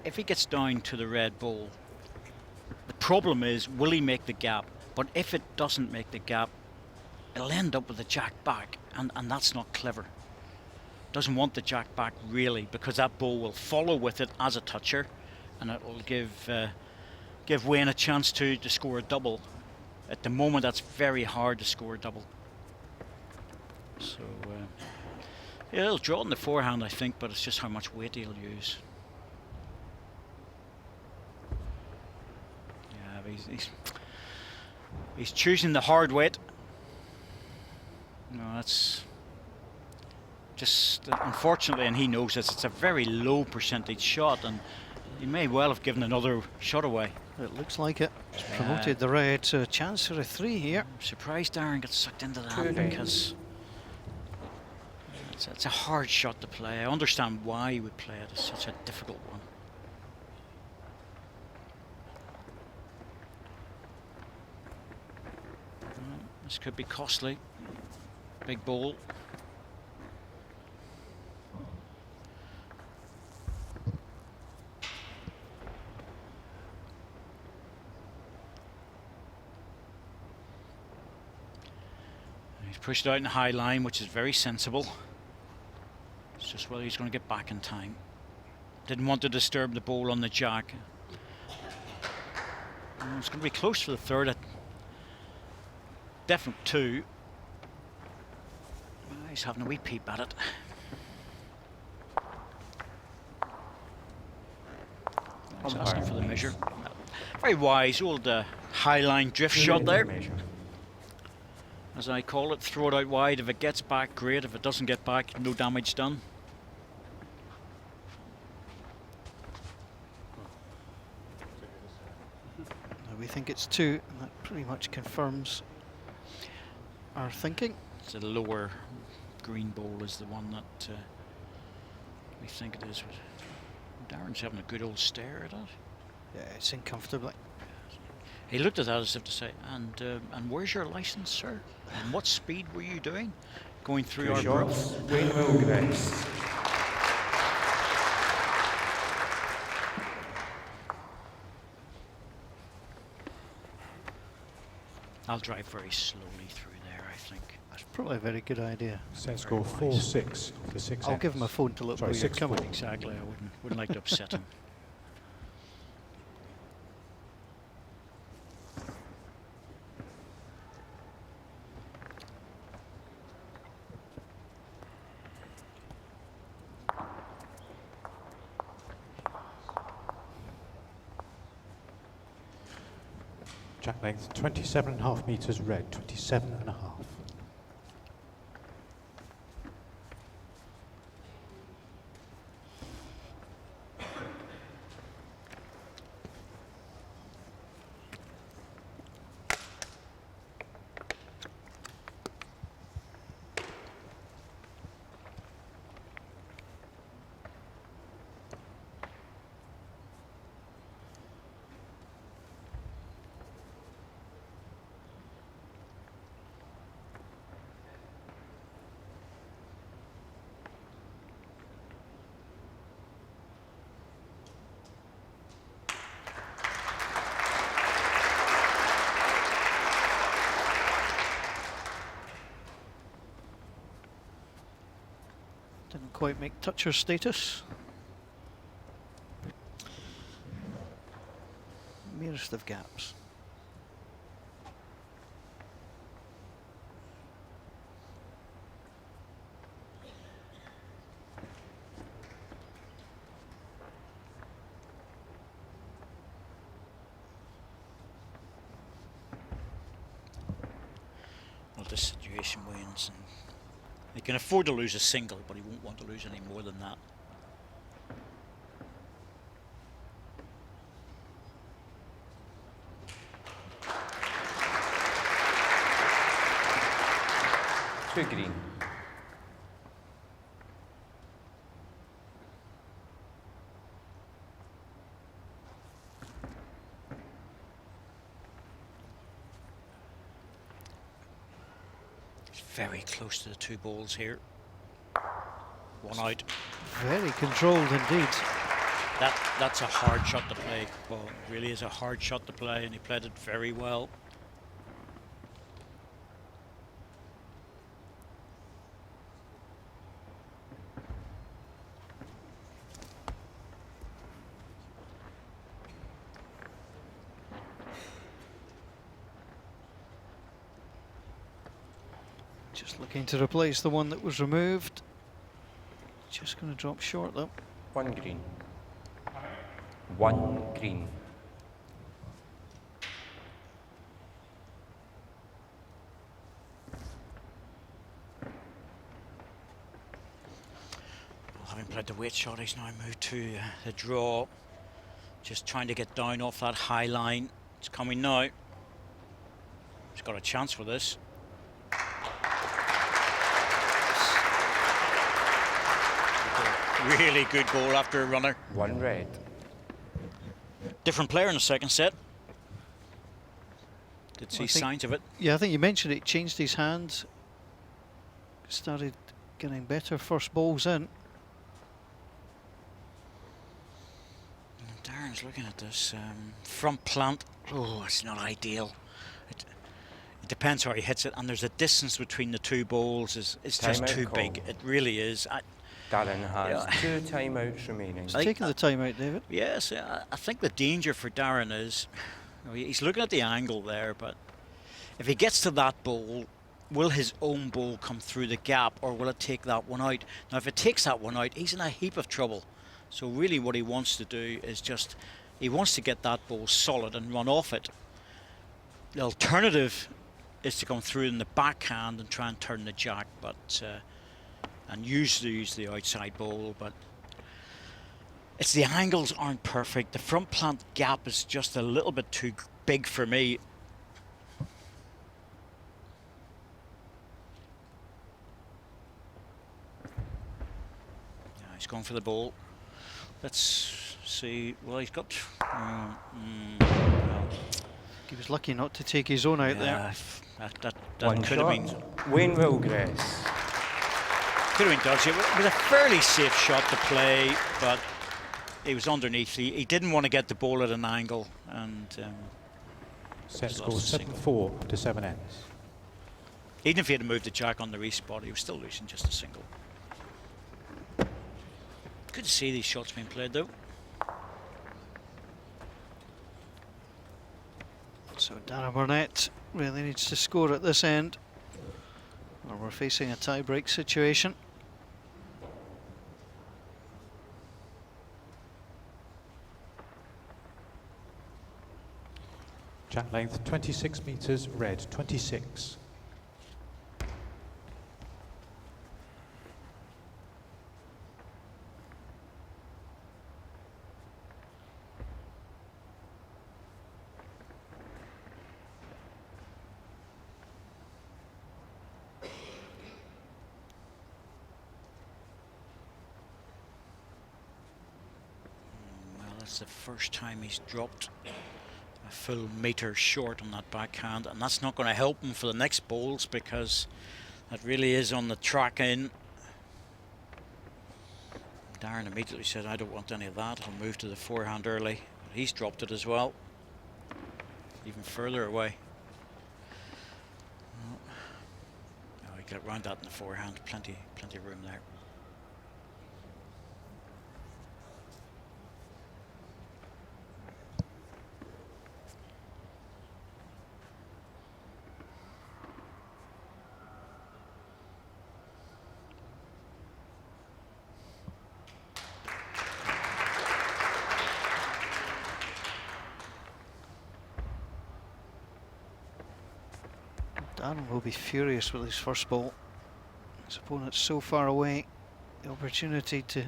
if he gets down to the red ball, the problem is, will he make the gap? But if it doesn't make the gap, it'll end up with the jack back, and that's not clever. Doesn't want the jack back really, because that ball will follow with it as a toucher, and it will give Wayne a chance to score a double. At the moment, that's very hard to score a double. So, yeah, he'll draw in the forehand, I think, but it's just how much weight he'll use. Yeah, but he's choosing the hard weight. No, that's just unfortunately, and he knows this. It's a very low percentage shot, and he may well have given another shot away. It looks like it. It's promoted the red to a chance for a 3 here. I'm surprised Darren gets sucked into that, because it's a hard shot to play. I understand why he would play it. It's such a difficult one. This could be costly. Big ball. Pushed out in the high line, which is very sensible. It's just whether he's going to get back in time. Didn't want to disturb the ball on the jack. It's going to be close for the third. Definite 2. He's having a wee peep at it. He's asking for the measure. Very wise, old high line drift shot there, as I call it. Throw it out wide. If it gets back, great. If it doesn't get back, no damage done. We think it's 2, and that pretty much confirms our thinking. The lower green ball is the one that we think it is. Darren's having a good old stare at it. Yeah, it's in comfortably. He looked at that as if to say, and where's your license, sir? And what speed were you doing going through Two our shots. growth? Wayne Wilgres. I'll drive very slowly through there, I think. That's probably a very good idea. Set score 4-6 for 6 I'll give him a phone to look Sorry, where you're 6-4. coming. Exactly, I wouldn't like to upset him. Jack length 27.5 metres red, 27.5. Didn't quite make toucher status. Merest of gaps. Well, this situation wins, and he can afford to lose a single, but he won't want to lose any more than that. Two green. He's very close to the 2 balls here. One out. Very controlled indeed. That's a hard shot to play. Well, it really is a hard shot to play, and he played it very well. Just looking to replace the one that was removed. Just going to drop short though. One green. One green. Well, having played the weight shot, he's now moved to the draw. Just trying to get down off that high line. It's coming now. He's got a chance for this. Really good goal after a runner. One red. Different player in the second set. Did see I think- signs of it. Yeah, I think you mentioned it changed his hands. Started getting better first balls in. Darren's looking at this. Front plant. Oh, it's not ideal. It depends how he hits it, and there's a distance between the 2 balls. It's just Timeout too call. big. It really is. Darren has Yeah. 2 timeouts remaining. He's I- taking the time out, David. Yes, I think the danger for Darren is, you know, he's looking at the angle there, but if he gets to that ball, will his own ball come through the gap, or will it take that one out? Now, if it takes that one out, he's in a heap of trouble. So really what he wants to do is just, He wants to get that ball solid and run off it. The alternative is to come through in the backhand and try and turn the jack, but and use the outside bowl, but it's the angles aren't perfect. The front plant gap is just a little bit too big for me. Yeah, he's going for the ball. Let's see. Well, he's got. Well, He was lucky not to take his own out there. That One could have shot. been. Wayne Willgress. Could have been dodgy. It was a fairly safe shot to play, but he was underneath. He didn't want to get the ball at an angle, and Set Just score lost a single. 7-4 to 7 ends. even if he had moved the jack on the respot, he was still losing just a single. Good to see these shots being played, though. So Darren Burnett really needs to score at this end, or we're facing a tie-break situation. Jack length 26 metres, red 26. Well, that's the first time he's dropped a full metre short on that backhand, and that's not going to help him for the next bowls because that really is on the track in. Darren immediately said, I don't want any of that, I'll move to the forehand early. But he's dropped it as well, even further away. Oh, he got round that in the forehand, plenty of room there. Darren will be furious with his first ball. His opponent's so far away. The opportunity to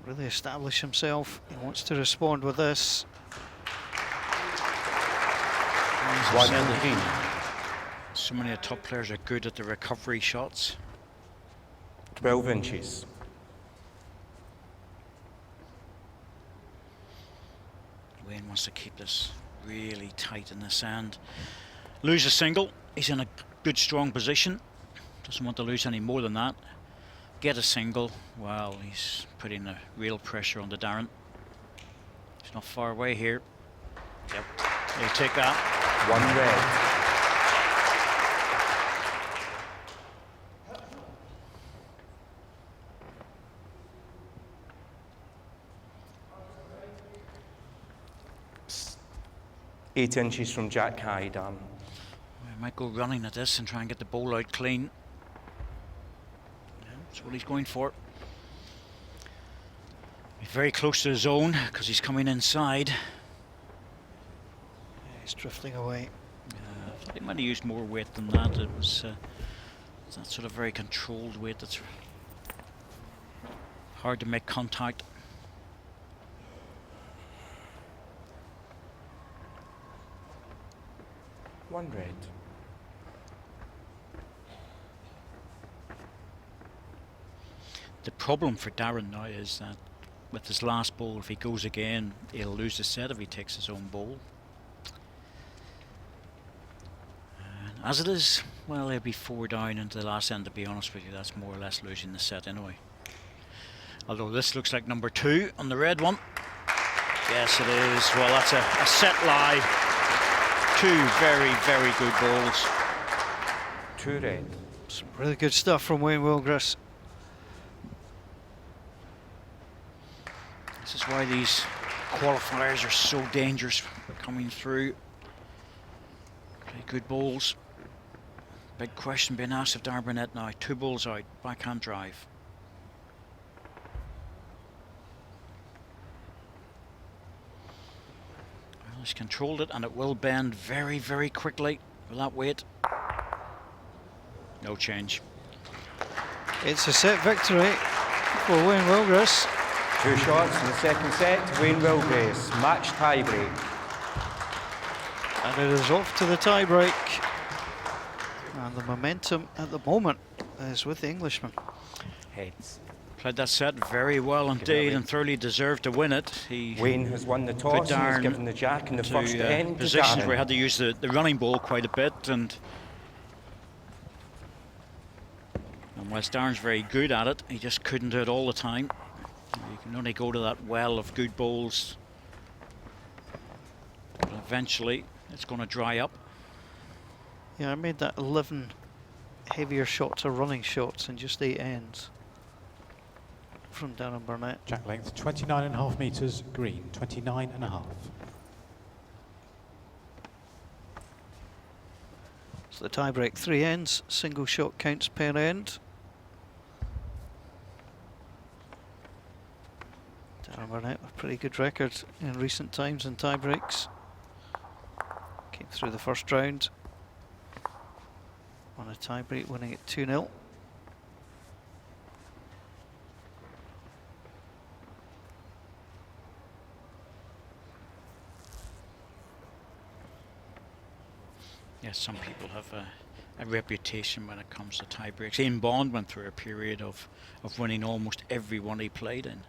really establish himself. He wants to respond with this. As I said, so many of the top players are good at the recovery shots. 12 inches. Wayne wants to keep this really tight in this end. Lose a single, he's in a good strong position. Doesn't want to lose any more than that. Get a single, well, he's putting a real pressure on the Darren. He's not far away here. Yep, he'll take that. One red. Eight inches from Jack high, Dan. We might go running at this and try and get the ball out clean. Yeah, that's what he's going for. He's very close to his zone because he's coming inside. Yeah, he's drifting away. I thought he might have used more weight than that. It was it's that sort of very controlled weight that's hard to make contact. One red. The problem for Darren now is that with his last ball, if he goes again, he'll lose the set if he takes his own ball. And as it is, well, he'll be 4 down into the last end, to be honest with you. That's more or less losing the set anyway. Although this looks like number 2 on the red one. Yes, it is. Well, that's a set lie. 2 very, very good balls. 2 red. Some really good stuff from Wayne Willgress. This is why these qualifiers are so dangerous coming through. Very good balls. Big question being asked of Darren Burnett now. 2 balls out, backhand drive. He's controlled it, and it will bend very, very quickly with that weight. No change. It's a set victory for Wayne Willgrass. 2 shots in the second set to Wayne Willgrass. Match tiebreak. And it is off to the tie-break. And the momentum at the moment is with the Englishman. Heads. Played that set very well indeed, and thoroughly deserved to win it. He Wayne has won the toss and has given the jack in the first end to positions Darren. where he had to use the running ball quite a bit, and whilst Darren's very good at it, he just couldn't do it all the time. You can only go to that well of good bowls, but eventually it's going to dry up. Yeah, I made that 11 heavier shots or running shots in just 8 ends from Darren Burnett. Jack length 29.5 metres, green 29.5. So the tie-break, 3 ends, single shot counts per end. Darren Burnett with a pretty good record in recent times in tie-breaks. Came through the first round on a tie-break, winning it 2-0. Yes, some people have a reputation when it comes to tie breaks. Ian Bond went through a period of winning almost every one he played in.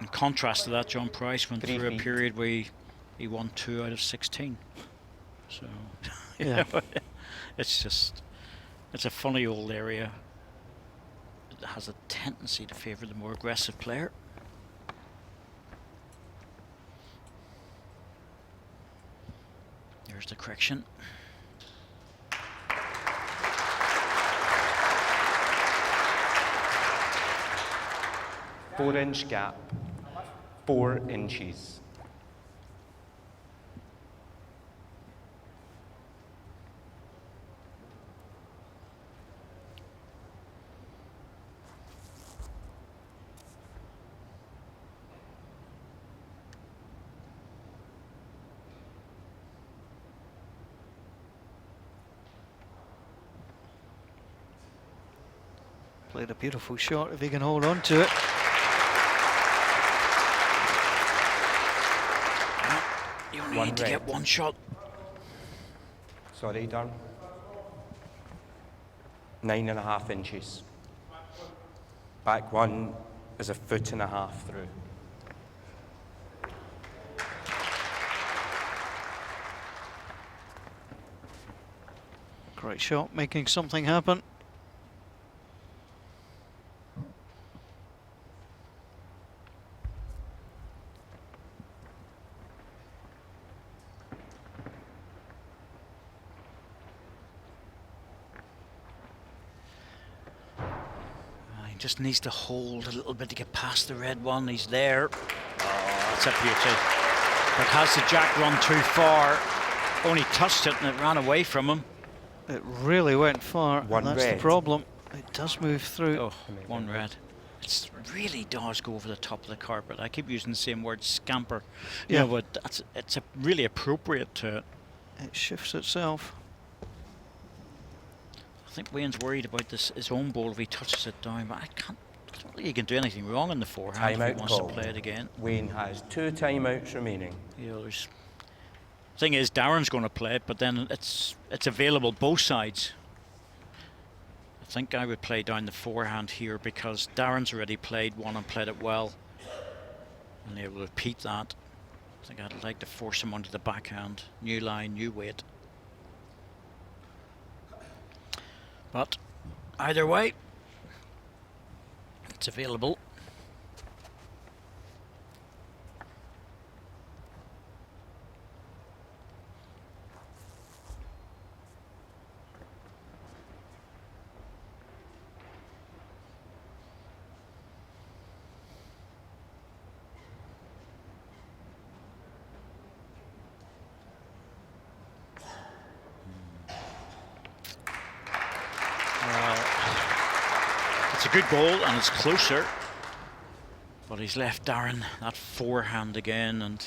In contrast to that, John Price went through a period where he won 2 out of 16. So, Yeah. it's a funny old area. It has a tendency to favour the more aggressive player. There's the correction. 4-inch gap. 4 inches. Played a beautiful shot if he can hold on to it. You only One need to get red. one shot. Sorry, Darren. 9.5 inches. Back one is 1.5 foot through. Great shot, making something happen. He just needs to hold a little bit to get past the red one. He's there. Oh, that's a beauty. But has the jack run too far? Only touched it and it ran away from him. It really went far, One and that's red. the problem. It does move through. Oh, one red. It really does go over the top of the carpet. I keep using the same word, scamper. You Yeah. know, but it's really appropriate to it. It shifts itself. I think Wayne's worried about his own ball if he touches it down, but I don't think he can do anything wrong in the forehand if he Timeout wants call. to play it again. Wayne has 2 timeouts remaining. You know, thing is, Darren's going to play it, but then it's available both sides. I think I would play down the forehand here because Darren's already played one and played it well, and they will repeat that. I think I'd like to force him onto the backhand. New line, new weight. But either way, it's available. It's a good ball and it's closer, but he's left Darren that forehand again, and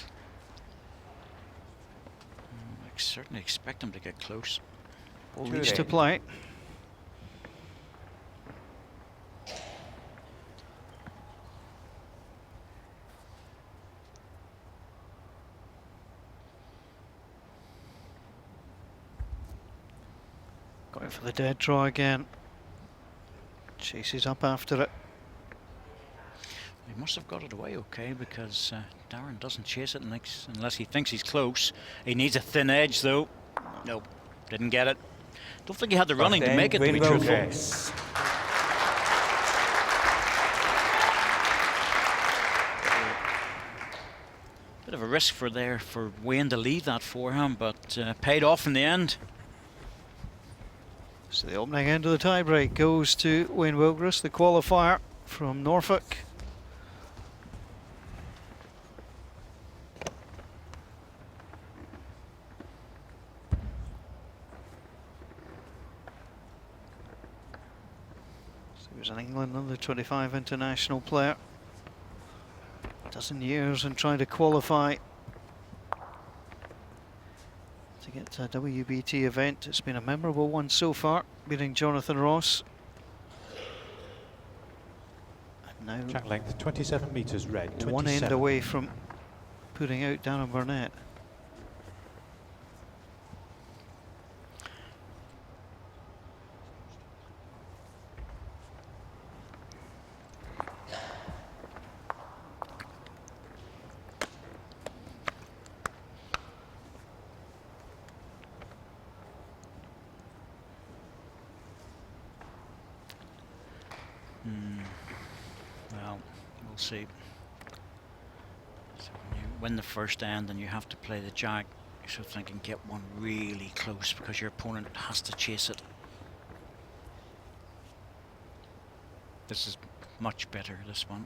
I certainly expect him to get close. Ball Two needs to red. play. Going for the dead draw again. Chases up after it. He must have got it away okay, because Darren doesn't chase it unless he thinks he's close. He needs a thin edge though. Nope, didn't get it. Don't think he had the running to make it, to be truthful. Wilgress. Bit of a risk for Wayne to leave that forehand, but paid off in the end. So the opening end of the tiebreak goes to Wayne Wilgress, the qualifier from Norfolk. So he was an England under 25 international player. A dozen years and trying to qualify to get to a WBT event. It's been a memorable one so far, beating Jonathan Ross. And now Track length 27 metres red. 27. one end away from putting out Darren Burnett. Well, we'll see. So when you win the first end and you have to play the jack, you're sort of thinking get one really close because your opponent has to chase it. This is much better, this one.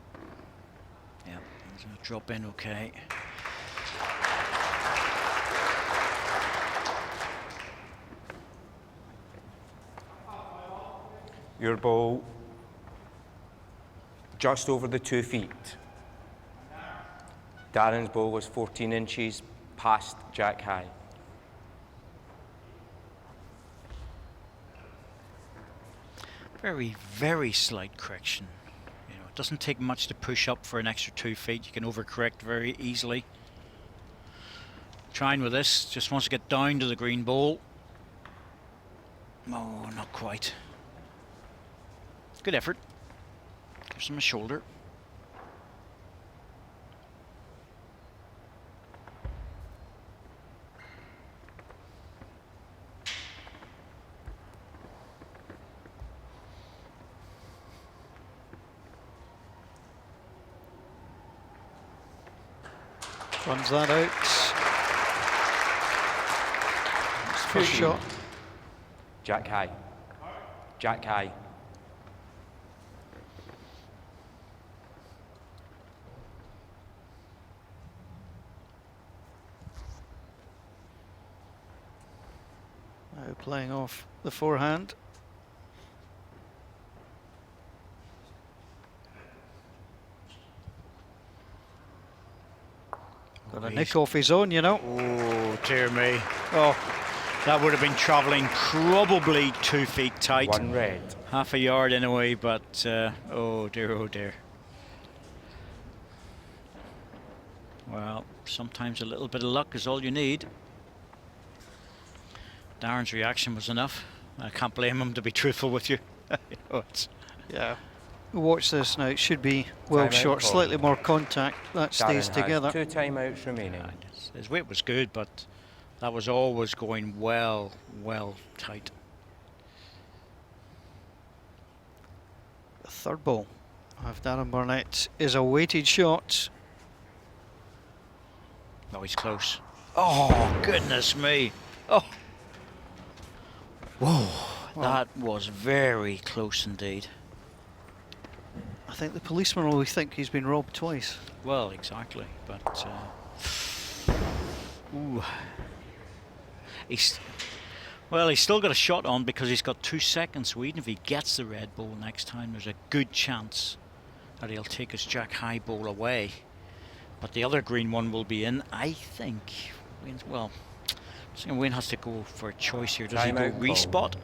Yeah, he's going to drop in okay. Your ball just over the 2 feet. Darren's ball was 14 inches past jack high. Very, very slight correction. You know, it doesn't take much to push up for an extra 2 feet. You can overcorrect very easily. Trying with this, just wants to get down to the green ball. Oh, not quite. Good effort. Gives him a shoulder. Runs that out. First shot. Jack high. Jack high. Now playing off the forehand. Got a nick off his own, you know. Oh, dear me. Oh, That would have been travelling probably 2 feet tight. One red. Half a yard anyway, but oh dear, oh dear. Well, sometimes a little bit of luck is all you need. Darren's reaction was enough. I can't blame him, to be truthful with you. You know, yeah. Watch this now. It should be well Timeout short. call. Slightly more contact. That stays Darren together. has 2 timeouts remaining. his weight was good, but that was always going well tight. The third ball of Darren Burnett is a weighted shot. Oh, he's close. Oh, goodness me. Oh. Whoa. Well, That was very close indeed. I think the policeman will think he's been robbed twice. Well, exactly, but ooh. He's still got a shot on because he's got 2 seconds. So even if he gets the red ball next time, there's a good chance that he'll take his jack high bowl away. But the other green one will be in, I think. Well, Wayne has to go for a choice here. Does he go respot?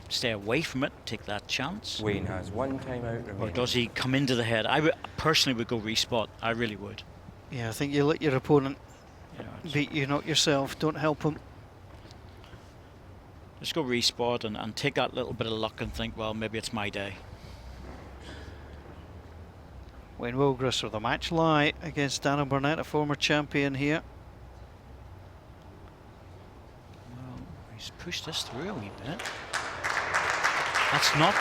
Stay away from it, take that chance? Wayne has one timeout remaining. Or does he come into the head? I personally would go respot. I really would. Yeah, I think you let your opponent You know, beat you, not yourself. Don't help him. just go respot and take that little bit of luck and think, well, maybe it's my day. Wayne Wilgris with the match lie against Darren Burnett, a former champion here. Well, he's pushed this through a wee bit. That's not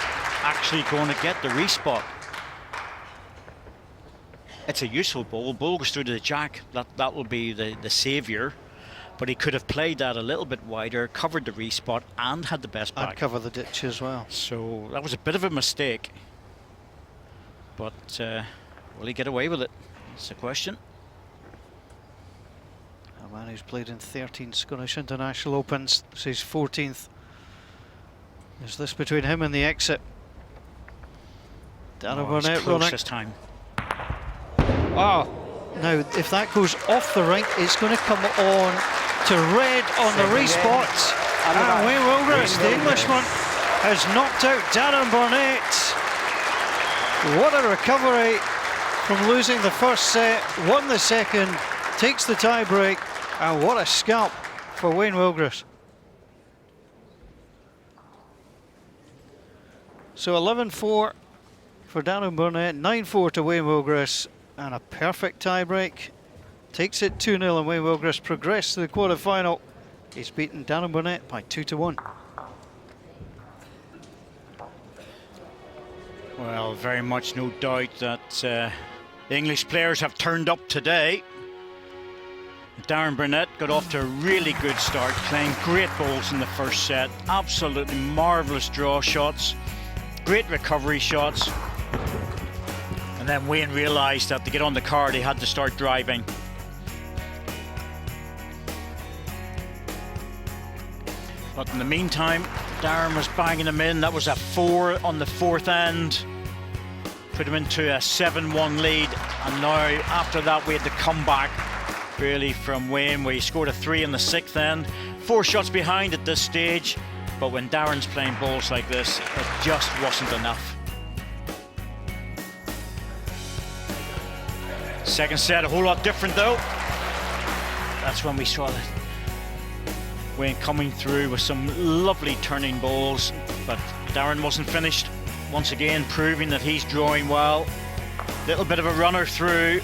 actually going to get the respot. It's a useful ball. Ball goes through to the jack. That will be the saviour. But he could have played that a little bit wider, covered the respot, and had the best back. And cover the ditch as well. So that was a bit of a mistake. But will he get away with it? That's the question. A man who's played in 13 Scottish International Opens. This is his 14th. Is this between him and the exit? Darren Oh, it's Burnett close running. this time. Oh, now if that goes off the rink, it's going to come on to red on the respot. And Wayne Wilgris, the Englishman, has knocked out Darren Burnett. What a recovery from losing the first set, won the second, takes the tie break, and what a scalp for Wayne Wilgris. So 11-4 for Darren Burnett, 9-4 to Wayne Wilgris, and a perfect tie break. Takes it 2-0, and Wayne Wilgris progressed to the quarter-final. He's beaten Darren Burnett by 2-1. Well, very much no doubt that the English players have turned up today. Darren Burnett got off to a really good start, playing great balls in the first set. Absolutely marvellous draw shots, great recovery shots. And then Wayne realised that to get on the card, he had to start driving. But in the meantime, Darren was banging him in. That was a 4 on the fourth end. Put him into a 7-1 lead. And now, after that, we had the comeback, really, from Wayne, where he scored a 3 in the sixth end. 4 shots behind at this stage. But when Darren's playing balls like this, it just wasn't enough. Second set, a whole lot different, though. That's when we saw that Wayne coming through with some lovely turning balls, but Darren wasn't finished. Once again, proving that he's drawing well. Little bit of a runner through.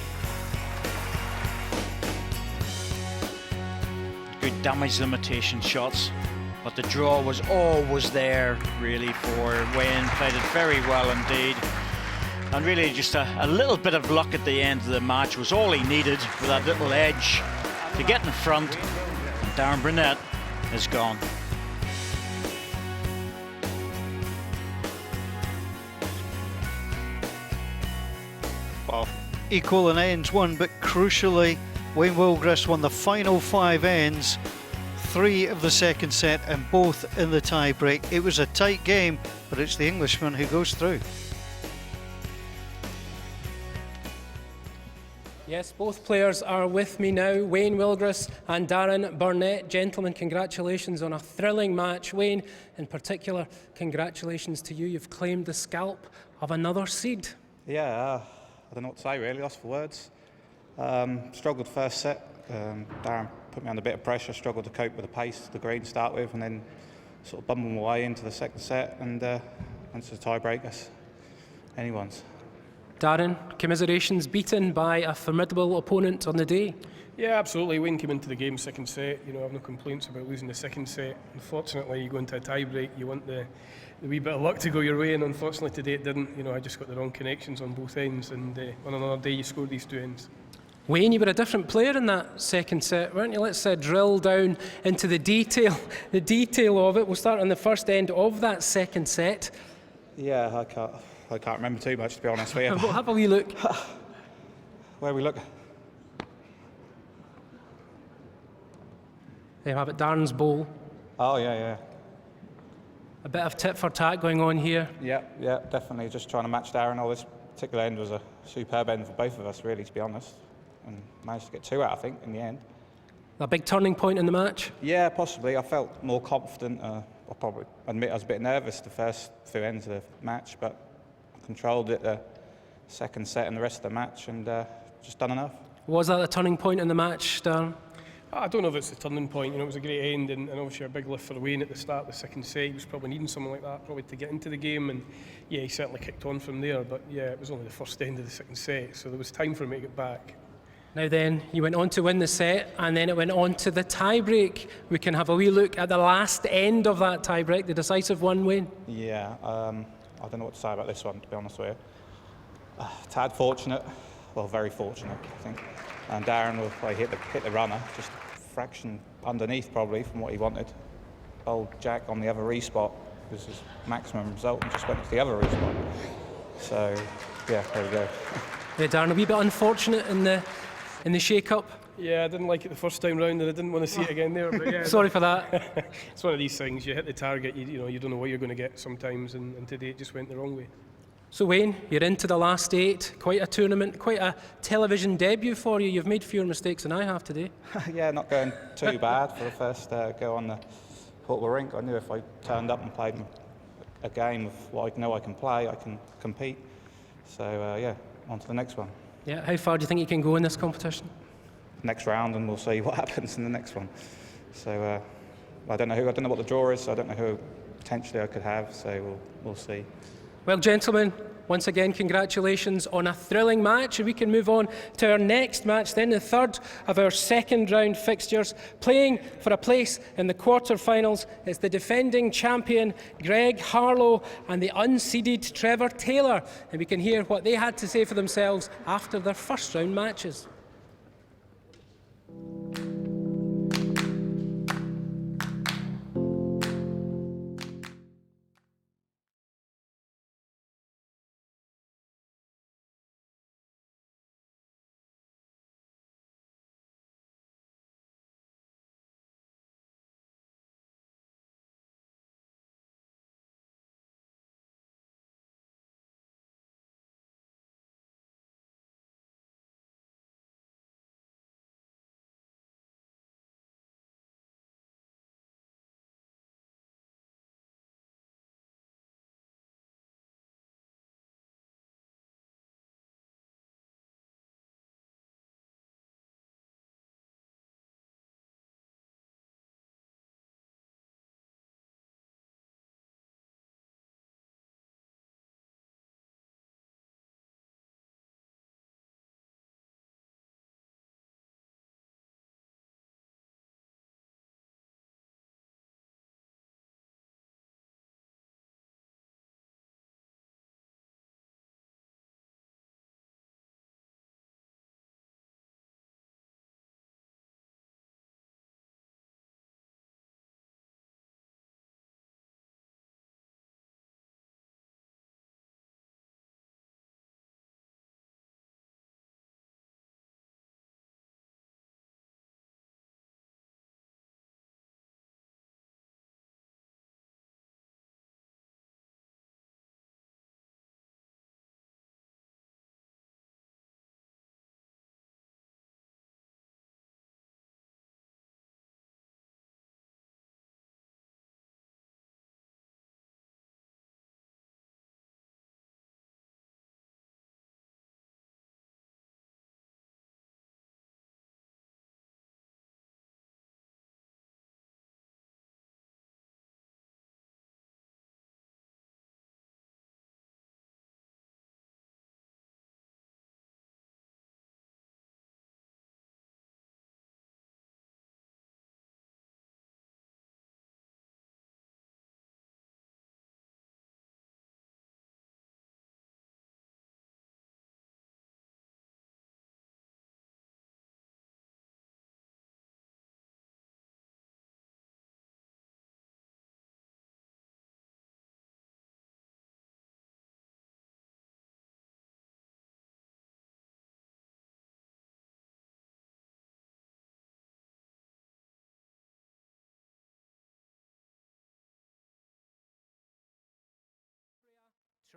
Good damage limitation shots, but the draw was always there, really, for Wayne. Played it very well indeed. And really just a little bit of luck at the end of the match was all he needed, with that little edge to get in front. And Darren Burnett is gone. Well, equal in ends won, but crucially, Wayne Wilgris won the final 5 ends, 3 of the second set, and both in the tie break. It was a tight game, but it's the Englishman who goes through. Yes, both players are with me now, Wayne Wilgris and Darren Burnett. Gentlemen, congratulations on a thrilling match. Wayne, in particular, congratulations to you. You've claimed the scalp of another seed. Yeah, I don't know what to say really, lost for words. Struggled first set. Darren put me under a bit of pressure, struggled to cope with the pace of the green to start with, and then sort of bumbled my way into the second set, and onto the tie-break, that's anyone's. Darren, commiserations, beaten by a formidable opponent on the day. Yeah, absolutely. Wayne came into the game second set. You know, I have no complaints about losing the second set. Unfortunately, you go into a tie break, you want the wee bit of luck to go your way, and unfortunately today it didn't. You know, I just got the wrong connections on both ends, and on another day you scored these 2 ends. Wayne, you were a different player in that second set, weren't you? Let's drill down into the detail of it. We'll start on the first end of that second set. Yeah, I can't remember too much, to be honest with you. We'll have a wee look. Where we look? There you have it, Darren's bowl. Oh, yeah. A bit of tit for tat going on here. Yeah, definitely. Just trying to match Darren. I was particular end was a superb end for both of us, really, to be honest. And managed to get 2 out, I think, in the end. A big turning point in the match. Yeah, possibly. I felt more confident. I'll probably admit I was a bit nervous the first few ends of the match, but I controlled it the second set and the rest of the match, and just done enough. Was that a turning point in the match, Darren? I don't know if it's a turning point. You know, it was a great end, and obviously a big lift for Wayne at the start of the second set. He was probably needing something like that, probably to get into the game, and yeah, he certainly kicked on from there. But yeah, it was only the first end of the second set, so there was time for him to get back. Now then, you went on to win the set, and then it went on to the tie-break. We can have a wee look at the last end of that tie-break, the decisive one, Wayne. Yeah, I don't know what to say about this one, to be honest with you. Tad fortunate, well, very fortunate, I think. And Darren will probably hit the runner, just a fraction underneath probably from what he wanted. Old Jack on the other respot was his maximum result and just went to the other respot. So, yeah, there we go. Yeah, Darren, a wee bit unfortunate in the shake-up. Yeah, I didn't like it the first time round, and I didn't want to see it again there. But yeah, Sorry for that. it's one of these things. You hit the target, you know, you don't know what you're going to get sometimes, and today it just went the wrong way. So Wayne, you're into the last 8. Quite a tournament, quite a television debut for you. You've made fewer mistakes than I have today. Yeah, not going too bad for the first go on the Portable Rink. I knew if I turned up and played a game of what I know I can play, I can compete. So yeah, on to the next one. Yeah, how far do you think you can go in this competition? Next round, and we'll see what happens in the next one. So I don't know what the draw is. So I don't know who potentially I could have. So we'll see. Well, gentlemen, once again, congratulations on a thrilling match. And we can move on to our next match, then the third of our second round fixtures. Playing for a place in the quarter-finals is the defending champion, Greg Harlow, and the unseeded Trevor Taylor. And we can hear what they had to say for themselves after their first round matches.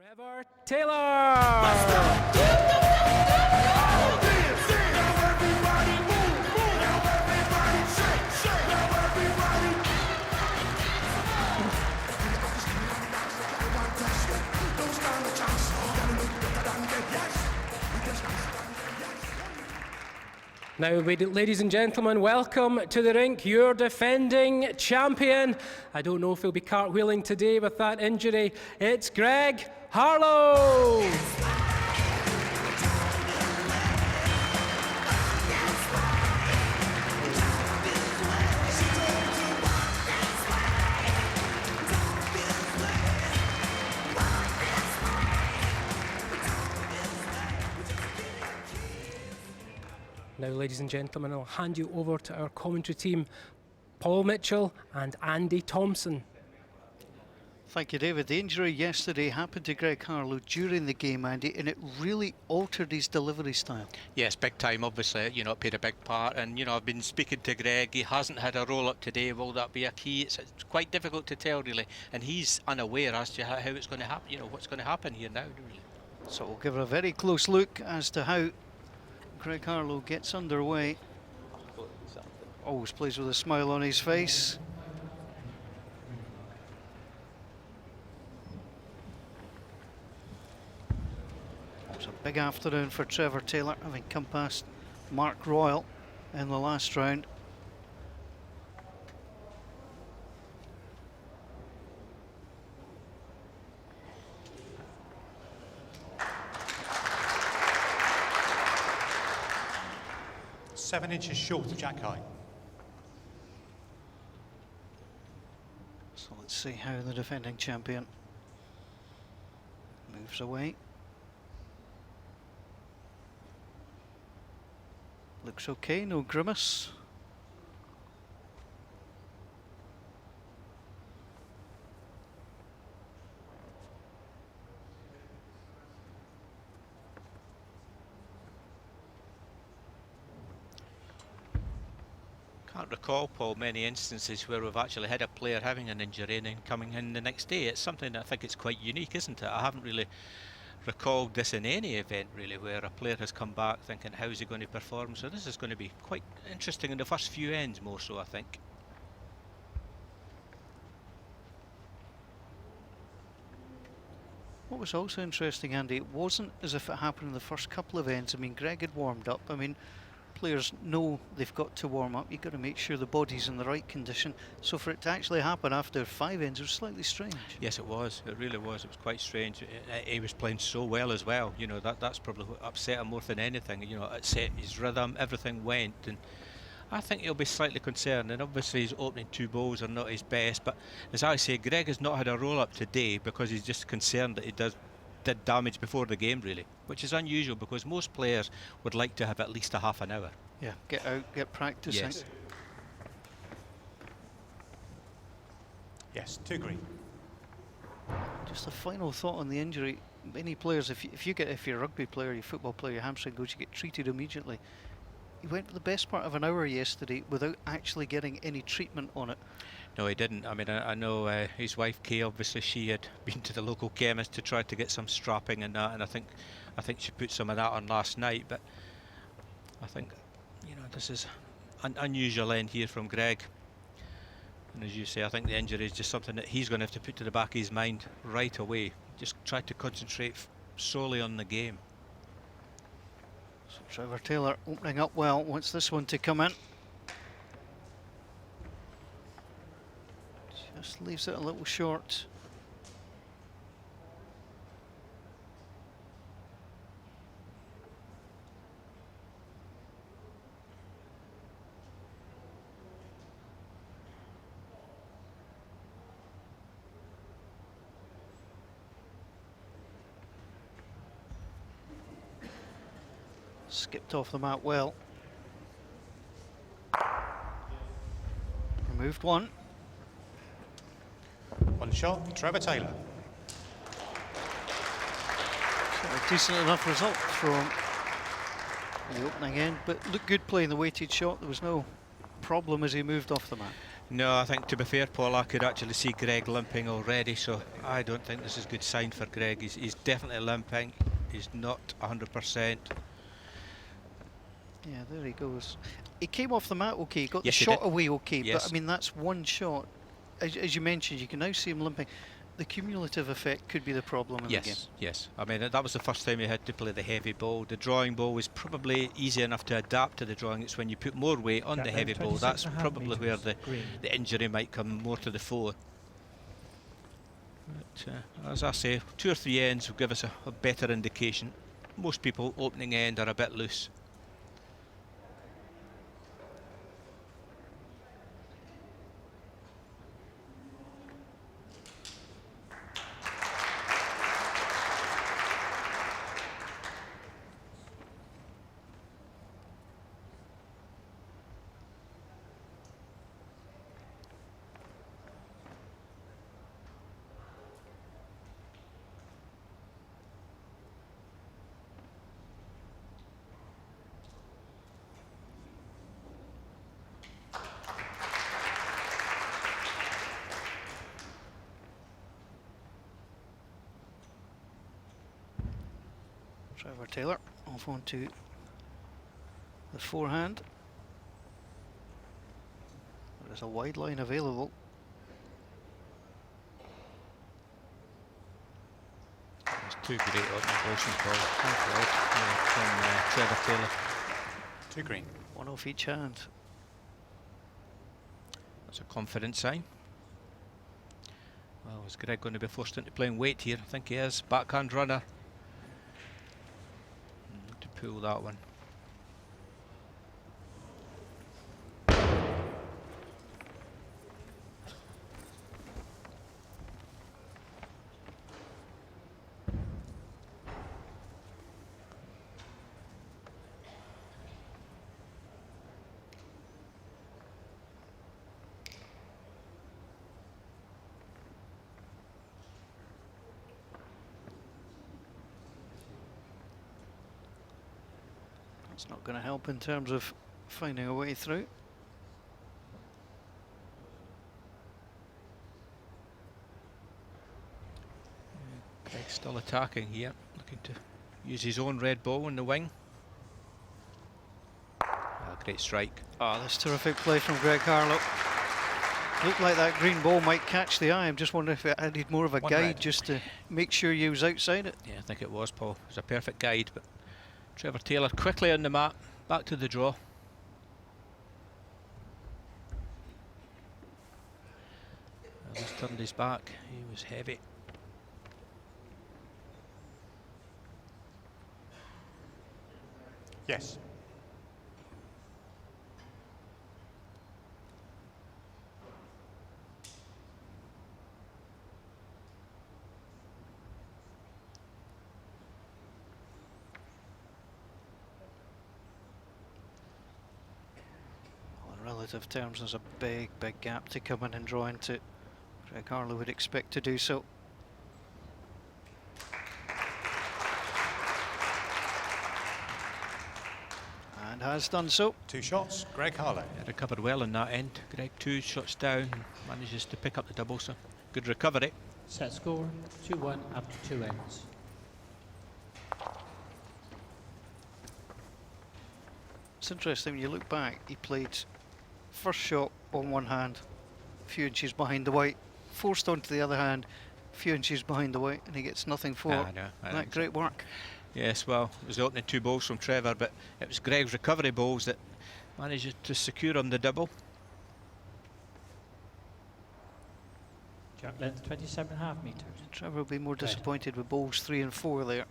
Trevor Taylor. Now, ladies and gentlemen, welcome to the rink, your defending champion. I don't know if he'll be cartwheeling today with that injury. It's Greg Harlow. Now, ladies and gentlemen, I'll hand you over to our commentary team, Paul Mitchell and Andy Thompson. Thank you, David. The injury yesterday happened to Greg Harlow during the game, Andy, and it really altered his delivery style. Yes, big time, obviously, you know, it played a big part. And, you know, I've been speaking to Greg. He hasn't had a roll-up today. Will that be a key? It's quite difficult to tell, really. And he's unaware as to how it's going to happen, you know, what's going to happen here now, really. So we'll give it a very close look as to how Greg Harlow gets underway. Always plays with a smile on his face. It was a big afternoon for Trevor Taylor, having come past Mark Royal in the last round. Seven inches short of Jack High. So let's see how the defending champion moves away. Looks okay, no grimace. Can't recall, Paul, many instances where we've actually had a player having an injury and then coming in the next day. It's something that I think it's quite unique, isn't it? I haven't really recalled this in any event, really, where a player has come back thinking, how's he going to perform? So this is going to be quite interesting in the first few ends, more so, I think. What was also interesting, Andy, it wasn't as if it happened in the first couple of ends. I mean, Greg had warmed up. I mean, players know they've got to warm up. You've got to make sure the body's in the right condition. So for it to actually happen after 5 ends was slightly strange. Yes, it was. It really was. It was quite strange. He was playing so well as well. You know, that's probably what upset him more than anything. You know, it set his rhythm, everything went, and I think he'll be slightly concerned. And obviously his opening 2 balls are not his best. But as I say, Greg has not had a roll-up today because he's just concerned that he did damage before the game, really, which is unusual because most players would like to have at least a half an hour. Yeah, get out, get practicing. Yes. Yes, 2 green. Just a final thought on the injury. Many players, if you're a rugby player, your football player, your hamstring goes, you get treated immediately. He went for the best part of an hour yesterday without actually getting any treatment on it. No, he didn't. I mean, I know his wife Kay, obviously she had been to the local chemist to try to get some strapping and that, and I think she put some of that on last night. But I think, you know, this is an unusual end here from Greg. And as you say, I think the injury is just something that he's going to have to put to the back of his mind right away. Just try to concentrate solely on the game. So Trevor Taylor opening up well, wants this one to come in. Just leaves it a little short. Skipped off the mat well. Removed one. One shot, Trevor Taylor. So a decent enough result from the opening end, but looked good playing the weighted shot. There was no problem as he moved off the mat. No, I think to be fair, Paul, I could actually see Greg limping already, so I don't think this is a good sign for Greg. He's definitely limping. He's not 100%. Yeah, there he goes. He came off the mat okay, got Yes, the he shot did. away okay, Yes. but I mean, that's one shot. As you mentioned, you can now see him limping. The cumulative effect could be the problem in the game. Yes, yes. I mean, that was the first time he had to play the heavy ball. The drawing ball was probably easy enough to adapt to the drawing. It's when you put more weight on Jack the length, heavy ball, that's 26.5 probably where metres, green. the injury might come more to the fore. But, as I say, 2 or 3 ends will give us a better indication. Most people opening end are a bit loose. Trevor Taylor off onto the forehand. There's a wide line available. There's 2 great opening motions, Paul. From Trevor Taylor. 2 green. One off each hand. That's a confident sign. Well, is Greg going to be forced into playing weight here? I think he is. Backhand runner. To pull that one. It's not going to help in terms of finding a way through. Greg's still attacking here, looking to use his own red ball in the wing. Great strike. Oh, that's terrific play from Greg Harlow. Looked like that green ball might catch the eye. I'm just wondering if it added more of a One guide red. just to make sure you was outside it. Yeah, I think it was, Paul. It was a perfect guide, but Trevor Taylor quickly on the mat, back to the draw. He's turned his back, he was heavy. Yes. Well, in relative terms, there's a big gap to come in and draw into. Greg Harlow would expect to do so. And has done so. 2 shots. Greg Harlow. He recovered well in that end. Greg 2 shots down, manages to pick up the double, so good recovery. Set score 2-1 after 2 ends. It's interesting when you look back, he played first shot on one hand, a few inches behind the white, forced onto the other hand, a few inches behind the white, and he gets nothing for I know, I that think so. great work. Yes, well, it was the opening 2 balls from Trevor, but it was Greg's recovery balls that managed to secure on the double. Jack length 27.5 metres. Trevor will be more Red. disappointed with balls 3 and 4 there.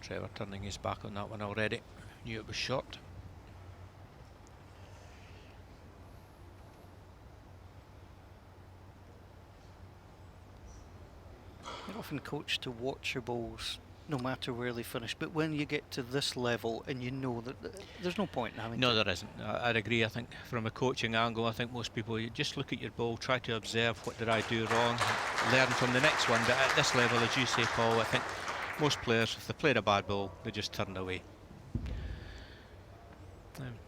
Trevor turning his back on that one already. Knew it was short. often coached to watch your bowls no matter where they finish, but when you get to this level and you know that there's no point in having No, there isn't. I'd agree. I think from a coaching angle, I think most people, you just look at your ball, try to observe what did I do wrong, learn from the next one. But at this level, as you say, Paul, I think most players, if they played a bad ball, they just turn away.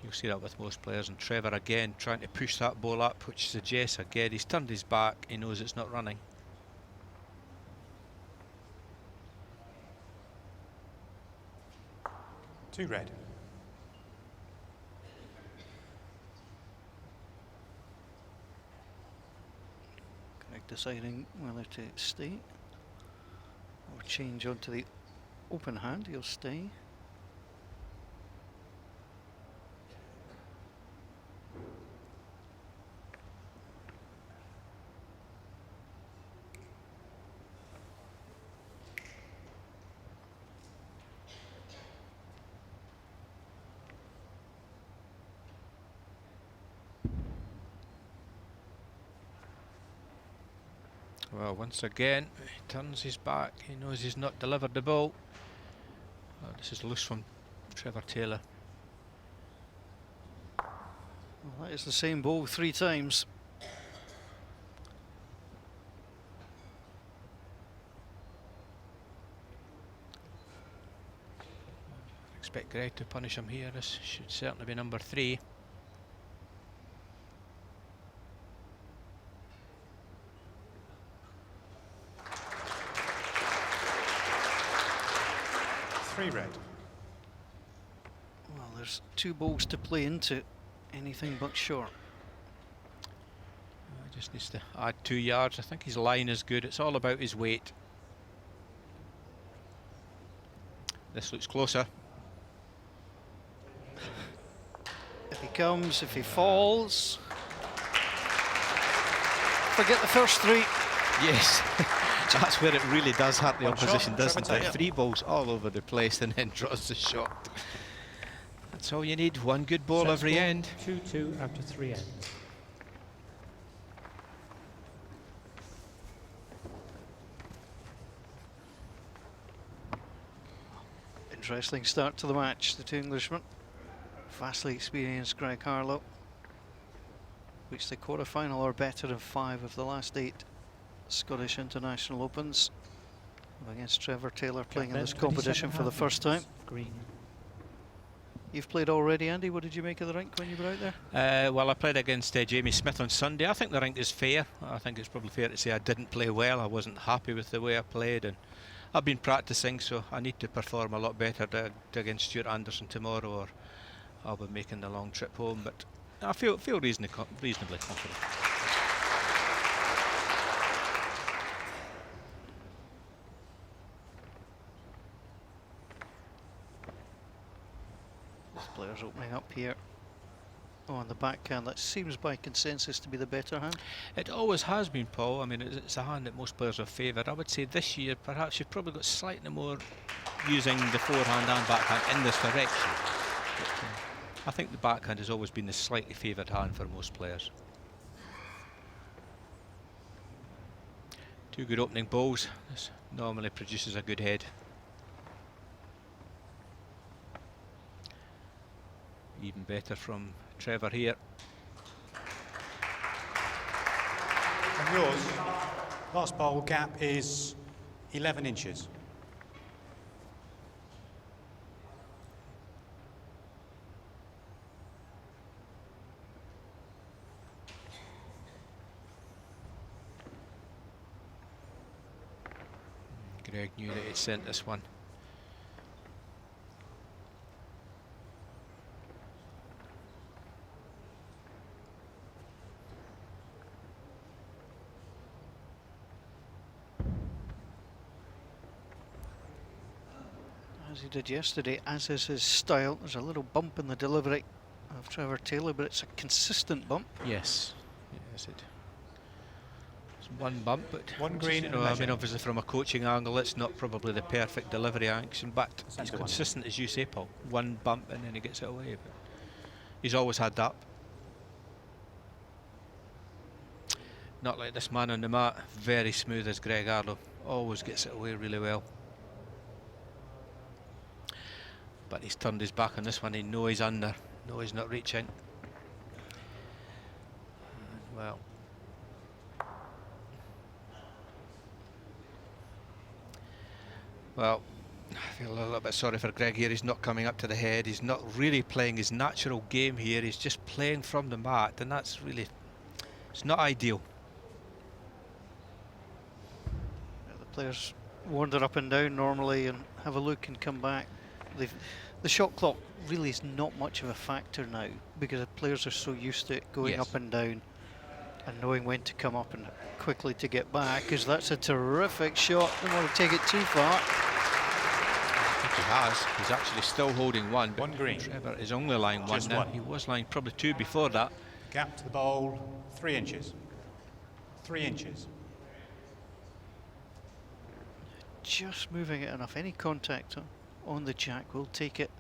You'll see that with most players. And Trevor again trying to push that ball up, which suggests again he's turned his back, he knows it's not running. Two red. Correct, deciding whether to stay or change onto the open hand. He'll stay. Well, once again, he turns his back. He knows he's not delivered the ball. Oh, this is loose from Trevor Taylor. Well, that is the same ball 3 times. Expect Greg to punish him here. This should certainly be number 3. Red. Well, there's 2 balls to play into, anything but short. Just needs to add 2 yards. I think his line is good. It's all about his weight. This looks closer. If he comes, if he falls, forget the first 3. Yes. That's where it really does hurt the One opposition, shot, doesn't Trevor it? Taylor. 3 balls all over the place and then draws the shot. That's all you need. 1 good ball Set every score, end. 2-2 after 3 ends. Interesting start to the match. The 2 Englishmen, vastly experienced Greg Harlow, reached the quarter-final or better in 5 of the last 8 Scottish International Opens. Against Trevor Taylor playing in this competition for the first time. Green. You've played already, Andy. What did you make of the rink when you were out there? Well, I played against Jamie Smith on Sunday. I think the rink is fair. I think it's probably fair to say I didn't play well. I wasn't happy with the way I played, and I've been practicing, so I need to perform a lot better against Stuart Anderson tomorrow, or I'll be making the long trip home. But I feel reasonably confident. This player's opening up here. Oh, on the backhand, that seems by consensus to be the better hand. It always has been, Paul. I mean, it's a hand that most players have favoured. I would say this year, perhaps you've probably got slightly more using the forehand and backhand in this direction. But, I think the backhand has always been the slightly favoured hand for most players. 2 good opening balls. This normally produces a good head. Even better from Trevor here. And yours, last bowl gap is 11 inches. Greg knew that he'd sent this one. As he did yesterday, as is his style. There's a little bump in the delivery of Trevor Taylor, but it's a consistent bump. Yes, it's one bump, but One green and a I measure. mean, obviously from a coaching angle, it's not probably the perfect delivery action, but he's Centre one. consistent, as you say, Paul. One bump and then he gets it away. But he's always had that. Not like this man on the mat. Very smooth as Greg Harlow. always gets it away really well. But he's turned his back on this one. He knows he's under. No, he's not reaching. Well, I feel a little bit sorry for Greg here. He's not coming up to the head. He's not really playing his natural game here. He's just playing from the mat, and that's really, it's not ideal. The players wander up and down normally and have a look and come back. The shot clock really is not much of a factor now because the players are so used to it going Yes. up and down and knowing when to come up and quickly to get back, because that's a terrific shot. Don't want to take it too far. I think he has. He's actually still holding one. But One green. Trevor is only lying one Just now. one. He was lying probably two before that. Gap to the bowl, 3 inches. 3 inches. Just moving it enough. Any contact on the jack will take it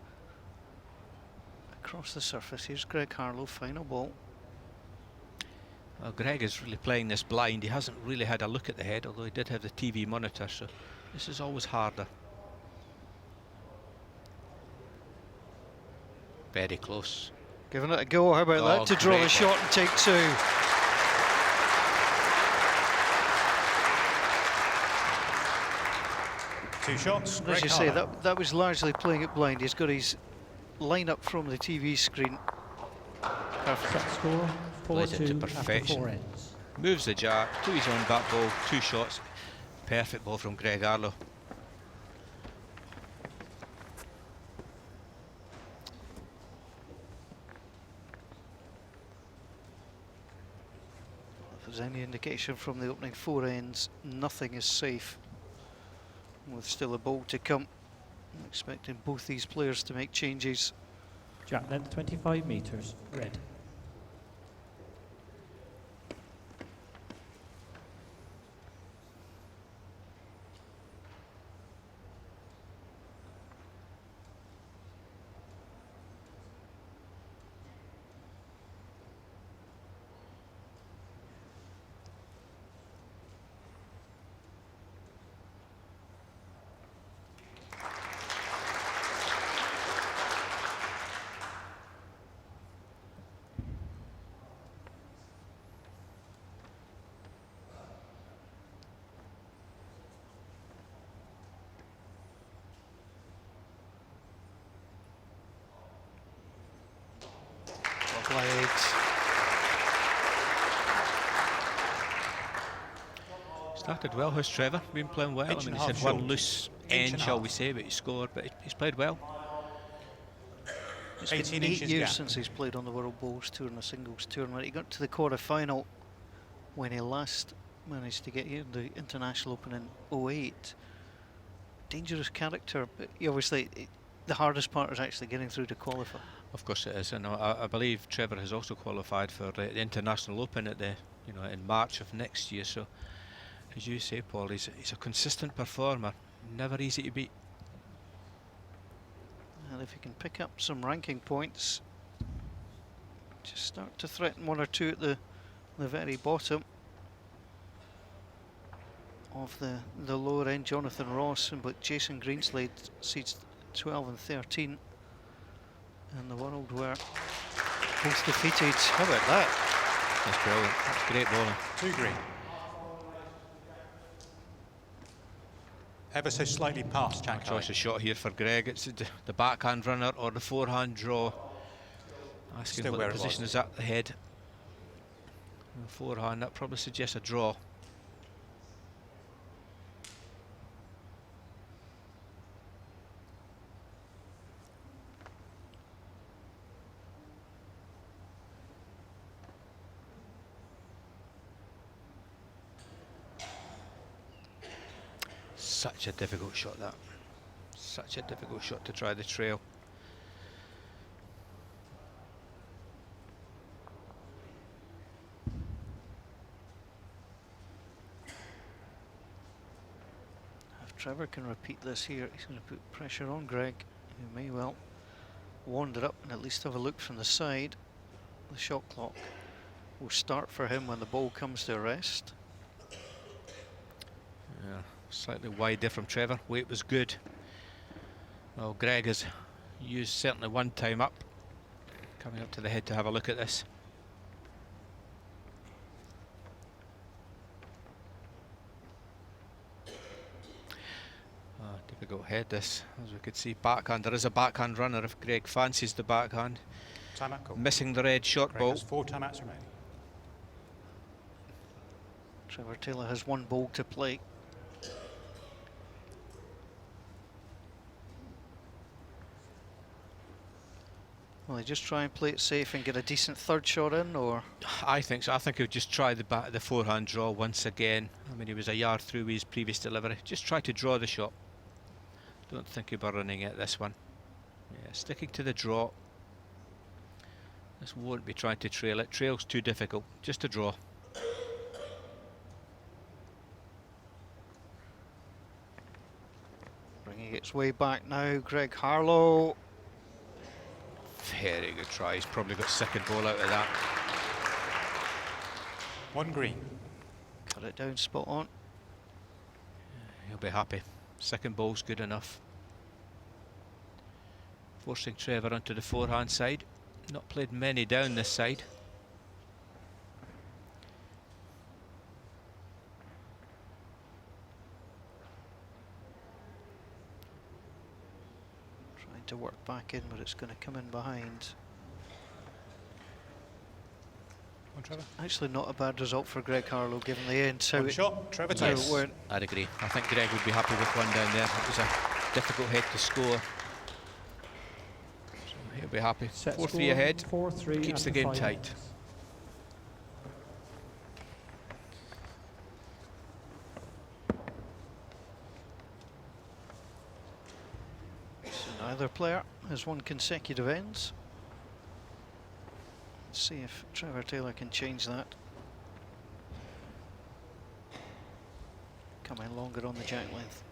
across the surface. Here's Greg Harlow, final ball. Well, Greg is really playing this blind. He hasn't really had a look at the head, although he did have the TV monitor, so this is always harder. Very close. Giving it a go. How about that to draw the great shot and take two? Two shots. As Greg you say, Harlow. that was largely playing it blind. He's got his line up from the TV screen. Perfect. Set score Plays it to 4-2 after perfection. 4 ends. Moves the jack to his own back ball, 2 shots. Perfect ball from Greg Harlow. If there's any indication from the opening 4 ends, nothing is safe. With still a ball to come. I'm expecting both these players to make changes. Jack length 25 metres, red. Started well, who's Trevor? Been playing well. Inch I mean, and a he's half had one short. loose Inch end, and a shall half. we say, but he scored. But he's played well. It's been 18 8 inches years gap. since he's played on the World Bowls Tour in a singles tournament. He got to the quarter-final when he last managed to get here in the International Open in 08. Dangerous character, but the hardest part is actually getting through to qualify. Of course it is, and I believe Trevor has also qualified for the International Open at the, in March of next year. So, as you say, Paul, he's a consistent performer, never easy to beat. And if he can pick up some ranking points, just start to threaten 1 or 2 at the very bottom of the lower end. Jonathan Ross, but Jason Greenslade seeds 12 and 13 in the world, where both defeated. How about that? That's brilliant. That's great bowling. 2 green. Ever so slightly past Jack High. Choice of shot here for Greg. It's the backhand runner or the forehand draw. Asking Still what where the it position was. is at the head. The forehand, that probably suggests a draw. Such a difficult shot, that. Such a difficult shot to try the trail. If Trevor can repeat this here, he's going to put pressure on Greg, who may well wander up and at least have a look from the side. The shot clock will start for him when the ball comes to rest. Yeah, Slightly wide there from Trevor. Weight was good. Well, Greg has used certainly one time up. Coming up to the head to have a look at this. Difficult head this, as we could see. Backhand, there is a backhand runner if Greg fancies the backhand. Timeout call. Missing the red short Greg ball. has 4 timeouts remaining. Trevor Taylor has 1 ball to play. Will he just try and play it safe and get a decent third shot in, or? I think so. I think he'll just try the forehand draw once again. I mean, he was a yard through with his previous delivery. Just try to draw the shot. Don't think he'll be running it this one. Yeah, sticking to the draw. This won't be trying to trail it. Trail's too difficult. Just a draw. Bringing its way back now, Greg Harlow. Very good try. He's probably got second ball out of that. 1 green. Cut it down spot on. He'll be happy. Second ball's good enough. Forcing Trevor onto the forehand side. Not played many down this side. Trying to work back in, but it's going to come in behind. On Trevor. Actually, not a bad result for Greg Harlow, given the end. So One shot. Trevor how it takes. went. I'd agree. I think Greg would be happy with one down there. It was a difficult head to score. So he'll be happy. Set 4-3 score, ahead. 4-3 Keeps the after game 5 tight. minutes. So neither player has won consecutive ends. Let's see if Trevor Taylor can change that. Coming longer on the jack length.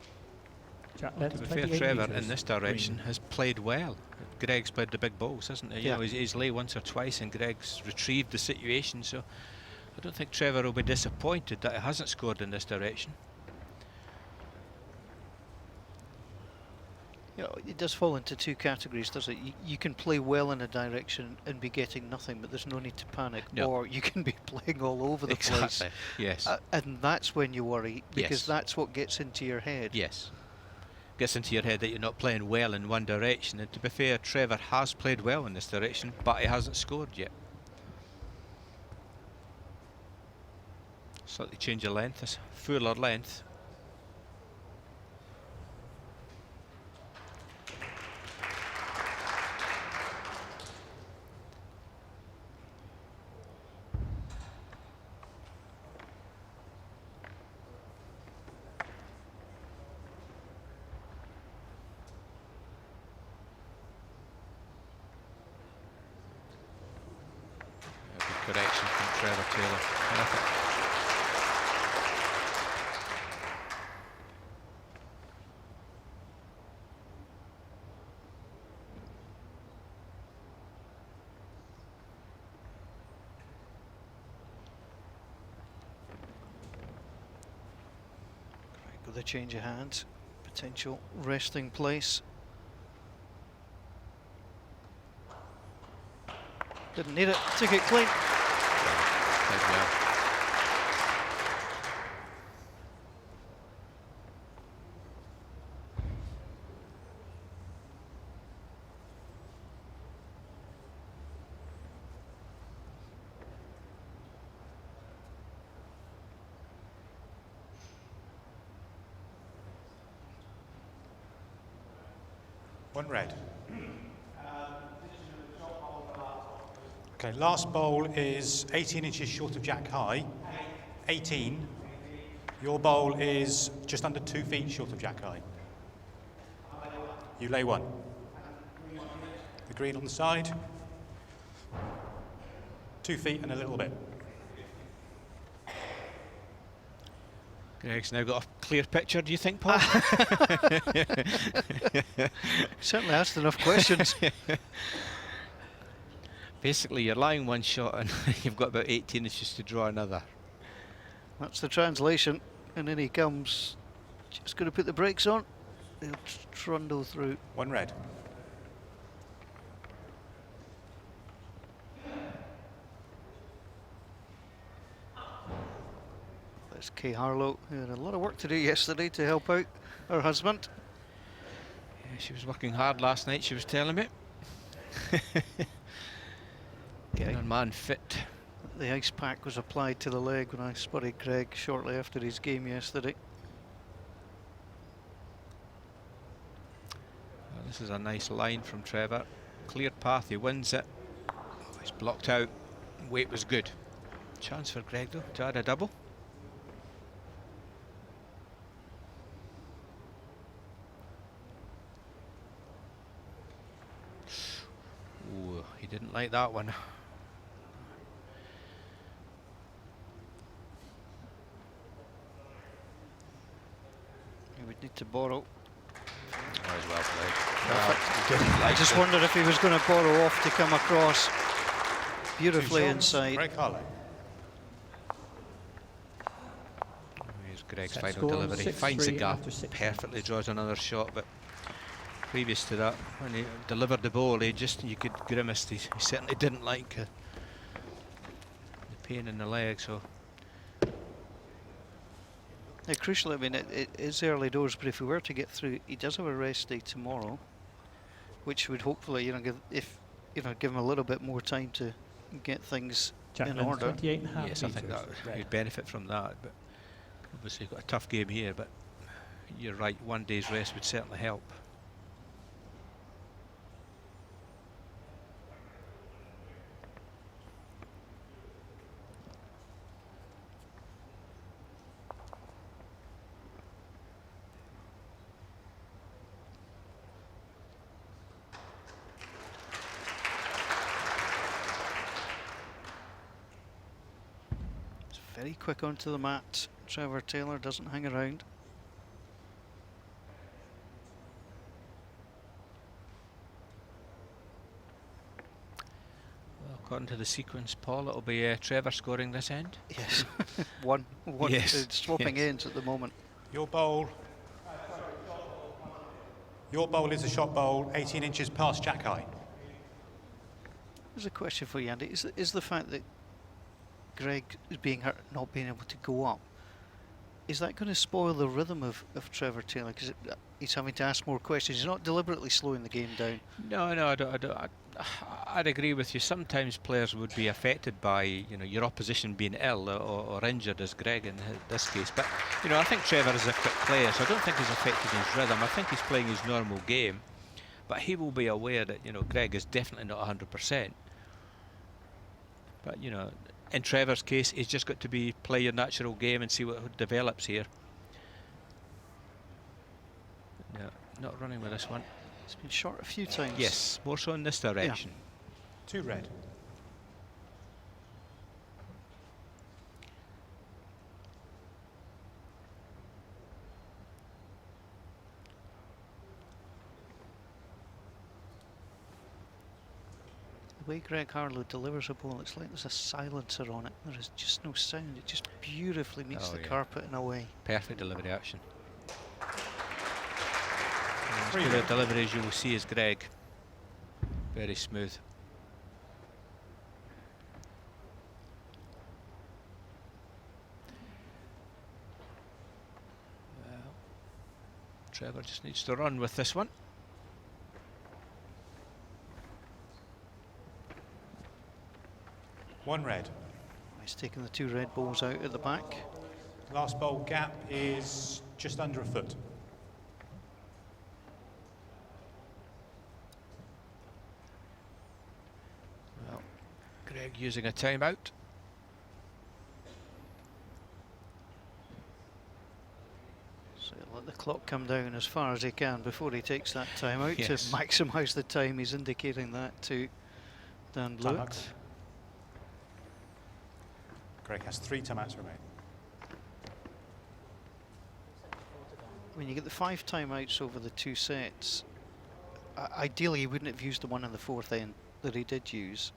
Jack To length, be fair, 28 Trevor metres, in this direction green. has played well. Greg's played the big balls, hasn't he? You Yeah. know, he's lay once or twice and Greg's retrieved the situation, so I don't think Trevor will be disappointed that he hasn't scored in this direction. You know, it does fall into 2 categories, does it? You can play well in a direction and be getting nothing, but there's no need to panic. No. Or you can be playing all over the place. Exactly. Yes. And that's when you worry, because Yes. that's what gets into your head. Yes. Gets into your head that you're not playing well in one direction, and to be fair, Trevor has played well in this direction, but he hasn't scored yet. Slightly change of length, this fuller length. Good correction from Trevor Taylor. Perfect. Right, with a change of hands, potential resting place. Didn't need it, took it clean. Played well. One red. Okay, last bowl is 18 inches short of jack high. 18. Your bowl is just under 2 feet short of jack high. You lay 1. The green on the side. 2 feet and a little bit. Greg's now got a clear picture, do you think, Paul? Certainly asked enough questions. Basically, you're lying one shot and you've got about 18 inches to draw another. That's the translation, and then he comes Just going to put the brakes on. They'll trundle through. 1 red. There's Kay Harlow, who had a lot of work to do yesterday to help out her husband. Yeah, she was working hard last night, she was telling me. Getting her man fit. The ice pack was applied to the leg when I spotted Greg shortly after his game yesterday. Well, this is a nice line from Trevor. Clear path, he wins it. Oh, he's blocked out. Weight was good. Chance for Greg though to add a double. Ooh, he didn't like that one. He would need to borrow. That was well played. I just wondered if he was going to borrow off to come across beautifully 2 shots. inside. Greg Harlow. Here's Greg's Set final score, delivery. Finds the 6-3 gap after 6 perfectly, minutes. draws another shot, but previous to that, when he delivered the ball, you could grimace. He certainly didn't like the pain in the leg, so Yeah, crucially, I mean, it is early doors, but if we were to get through, he does have a rest day tomorrow, which would hopefully, give him a little bit more time to get things Jack in Lynch, order. 28.5 yes, I think that metres. he'd benefit from that. But obviously, got a tough game here. But you're right, 1 day's rest would certainly help. It's very quick onto the mat. Trevor Taylor doesn't hang around. Well, according to the sequence, Paul, it'll be Trevor scoring this end. Yes, one Yes, swapping yes. ends at the moment. Your bowl is a shot bowl 18 inches past jack high. There's a question for you, Andy. Is the fact that Greg is being hurt, not being able to go up, is that going to spoil the rhythm of Trevor Taylor? Because he's having to ask more questions. He's not deliberately slowing the game down. No, I don't. I'd agree with you. Sometimes players would be affected by your opposition being ill or injured, as Greg in this case. But I think Trevor is a quick player, so I don't think he's affected his rhythm. I think he's playing his normal game, but he will be aware that Greg is definitely not 100%. But in Trevor's case, he's just got to play your natural game and see what develops here. No, not running with this one. It's been short a few times. Yes, more so in this direction. 2 red. The way Greg Harlow delivers a ball, it's like there's a silencer on it. There is just no sound. It just beautifully meets Oh, the yeah. carpet in a way. Perfect delivery action. As Three good a red. delivery as you will see is Greg. Very smooth. Well, Trevor just needs to run with this one. One red. He's taking the 2 red balls out at the back. Last bowl gap is just under a foot. Well, Greg using a timeout. So let the clock come down as far as he can before he takes that time out Yes. to maximise the time. He's indicating that to Dan Time Blewett. out. Greg has 3 timeouts remaining. When you get the 5 timeouts over the 2 sets, ideally he wouldn't have used the one in the 4th end that he did use.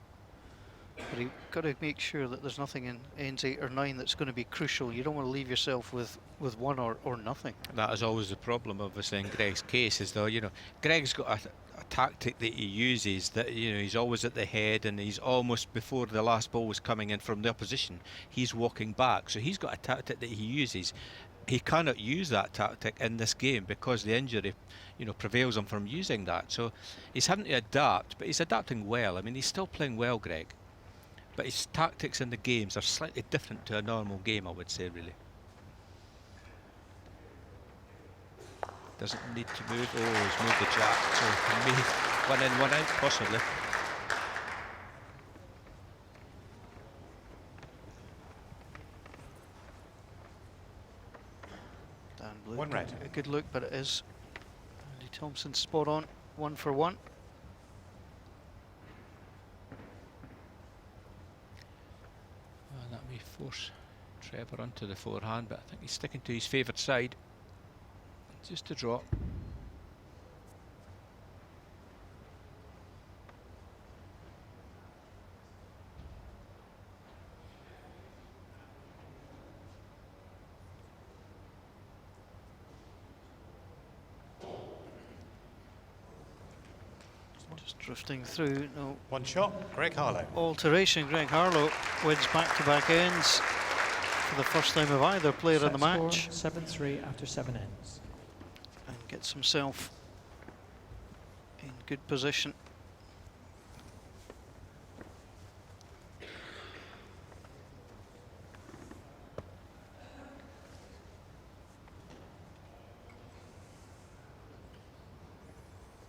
But you've got to make sure that there's nothing in ends 8 or 9 that's going to be crucial. You don't want to leave yourself with one or nothing. That is always the problem, obviously, in Greg's case, is though, you know, Greg's got a tactic that he uses that, you know, he's always at the head and he's almost before the last ball was coming in from the opposition, he's walking back. So he's got a tactic that he uses. He cannot use that tactic in this game because the injury, you know, prevails him from using that. So he's having to adapt, but he's adapting well. I mean, he's still playing well, Greg. But his tactics in the games are slightly different to a normal game, I would say, really. Doesn't need to move. Oh, he's moved the jack. So he can move one in, one out, possibly. Dan Blue, One red. a good look, but it is Andy Thompson spot on, 1 for 1. Well, that may force Trevor onto the forehand, but I think he's sticking to his favoured side. Just a draw. Just drifting through, no One shot, Greg Harlow. alteration. Greg Harlow wins back-to-back ends for the first time of either player in the match. 7-3 after 7 ends. And gets himself in good position.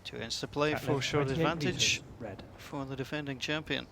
Two ends to play, Jack 4 left, short 28 advantage meters, red. for the defending champion.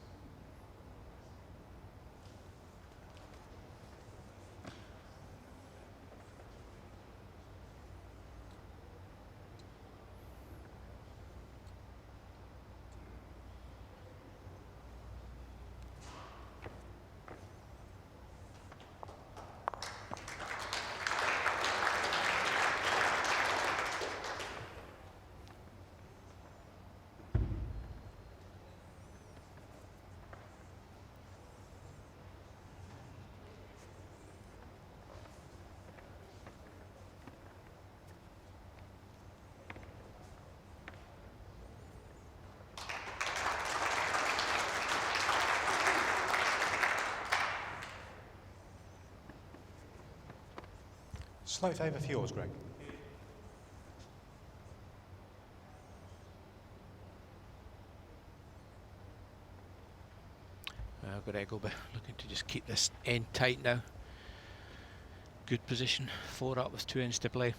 Slow favour for yours, Greg. Greg will be looking to just keep this end tight now. Good position, 4 up with 2 ends to play.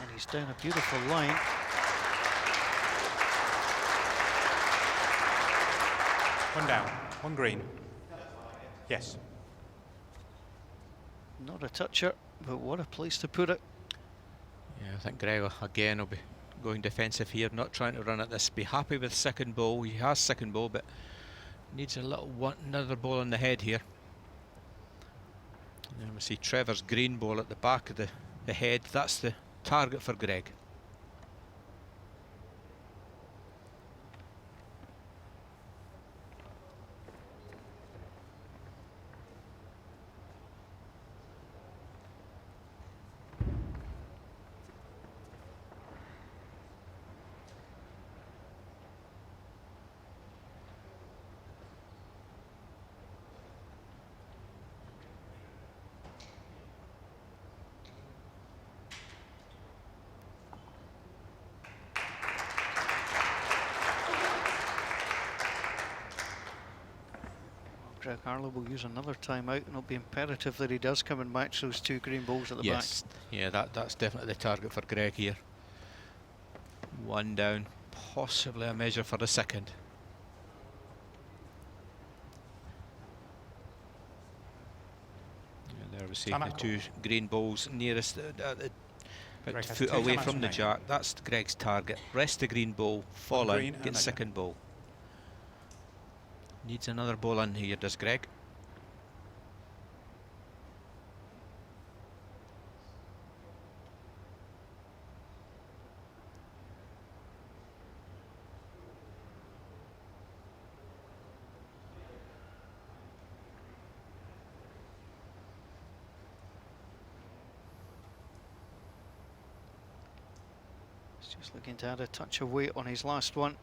And he's down a beautiful line. One down, one green. Yes. Not a toucher, but what a place to put it. Yeah, I think Greg again will be going defensive here, not trying to run at this. Be happy with second ball. He has second ball, but needs a little another ball on the head here. And then we see Trevor's green ball at the back of the head. That's the target for Greg. Greg Harlow will use another timeout, and it'll be imperative that he does come and match those 2 green balls at the Yes, yeah, that's definitely the target for Greg here. 1 down, possibly a measure for the second. There we see Time the out. two green balls nearest, about Greg a has foot 2 away timeouts from the remaining. jack. That's Greg's target. Rest the green ball, fall green in, and get no. second ball. Needs another ball in here, does Greg? He's just looking to add a touch of weight on his last one.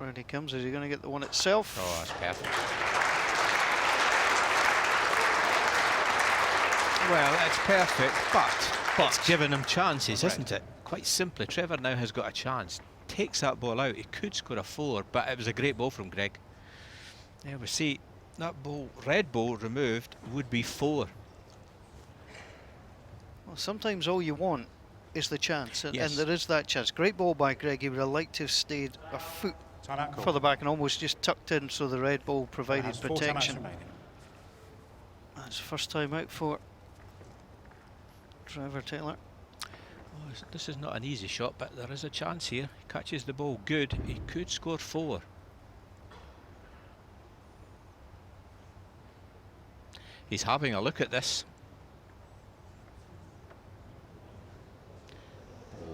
Round he comes. Is he going to get the one itself? Oh, that's perfect. Well, it's perfect, but it's giving him chances, isn't it? Quite simply, Trevor now has got a chance. Takes that ball out, he could score a 4, but it was a great ball from Greg. There we see that ball, red ball removed, would be 4. Well, sometimes all you want is the chance, and, Yes. and there is that chance. Great ball by Greg. He would have liked to have stayed a foot Timeout call. further back and almost just tucked in, so the red ball provided Has 4 timeouts protection. remaining. That's first time out for Trevor Taylor. Oh, this is not an easy shot, but there is a chance here. He catches the ball good, he could score 4. He's having a look at this.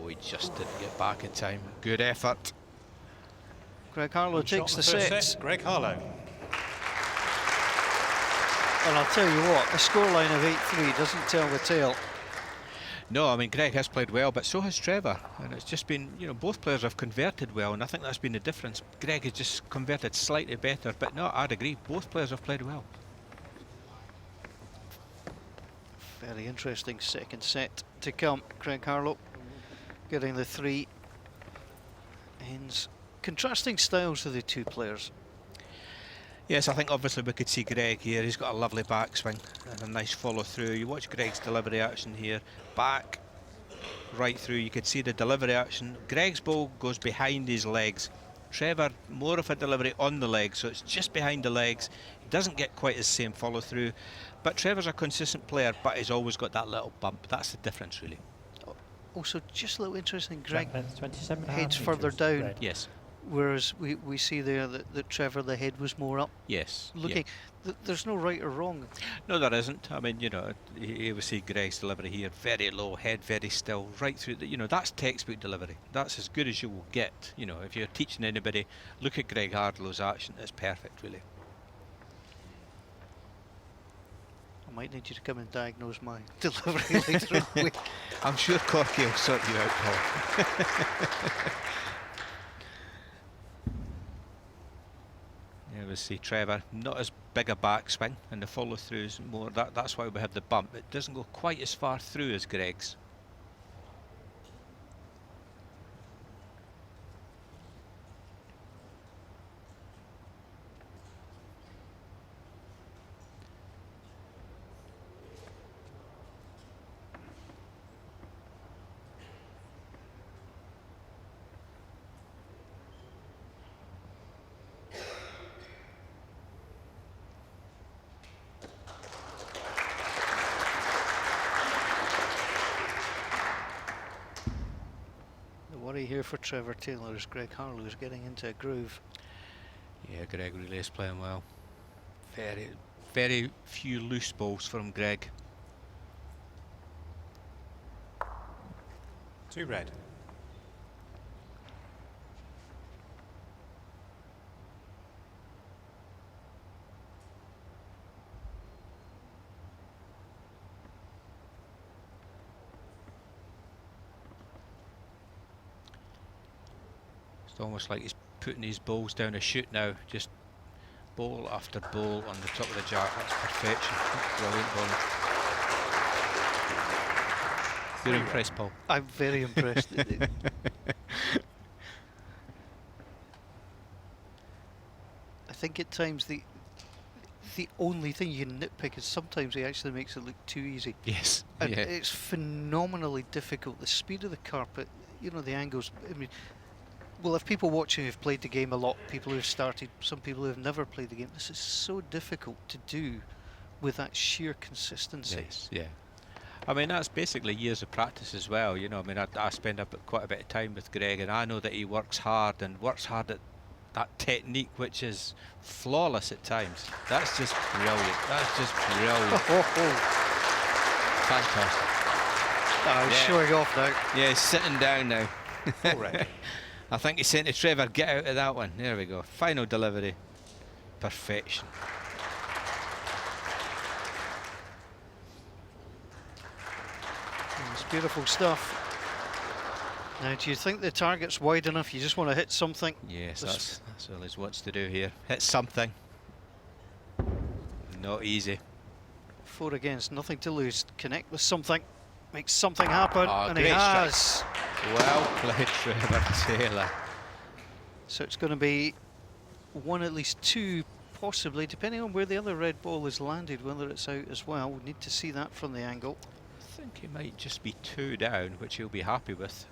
Oh, he just didn't get back in time. Good effort. Greg Harlow One shot takes on the first set. set. Greg Harlow. And I'll tell you what, a scoreline of 8-3 doesn't tell the tale. No, I mean, Greg has played well, but so has Trevor. And it's just been, you know, both players have converted well, and I think that's been the difference. Greg has just converted slightly better, but no, I'd agree. Both players have played well. Very interesting second set to come. Greg Harlow getting the 3 ends. Contrasting styles of the two players. Yes, I think obviously we could see Greg here. He's got a lovely backswing and a nice follow through. You watch Greg's delivery action here. Back, right through. You could see the delivery action. Greg's ball goes behind his legs. Trevor, more of a delivery on the legs, so it's just behind the legs. He doesn't get quite his same follow through. But Trevor's a consistent player, but he's always got that little bump. That's the difference, really. Also, just a little interesting, Greg Jack length 27 heads further down, red. Yes. whereas we see there that Trevor, the head was more up. Yes. yeah. Looking, there's no right or wrong. No, there isn't. I mean, you know, you will see Greg's delivery here, very low, head very still, right through. You know, that's textbook delivery. That's as good as you will get. You know, if you're teaching anybody, look at Greg Hardlow's action. It's perfect, really. I might need you to come and diagnose my delivery later in the week. I'm sure Corky will sort you out, Paul. Yeah, we see Trevor, not as big a backswing, and the follow through is more. That's why we have the bump. It doesn't go quite as far through as Greg's. The worry here for Trevor Taylor is Greg Harlow is getting into a groove. Yeah, Greg really is playing well. Very few loose balls from Greg. 2 red. It's almost like he's putting his balls down a chute now, just ball after ball on the top of the jack. That's perfection. Brilliant ball. You're impressed, Paul? I'm very impressed. I think at times the only thing you can nitpick is sometimes he actually makes it look too easy. Yes. And yeah. it's phenomenally difficult. The speed of the carpet, you know, the angles. I mean, well, if people watching have played the game a lot, people who've started, some people who have never played the game, this is so difficult to do with that sheer consistency. Yes, yeah. I mean, that's basically years of practice as well. You know, I mean, I spend quite a bit of time with Greg, and I know that he works hard at that technique, which is flawless at times. That's just brilliant. That's just brilliant. Fantastic. He's showing off now. Yeah, he's sitting down now. Already. I think he's saying to Trevor, get out of that one. There we go. Final delivery. Perfection. It's beautiful stuff. Now, do you think the target's wide enough? You just want to hit something? Yes, that's all he wants to do here. Hit something. Not easy. 4 against, nothing to lose. Connect with something, make something happen, and he great has. strike. Well played, Trevor Taylor. So it's going to be 1, at least 2, possibly, depending on where the other red ball is landed, whether it's out as well. We need to see that from the angle. I think he might just be 2 down, which he'll be happy with.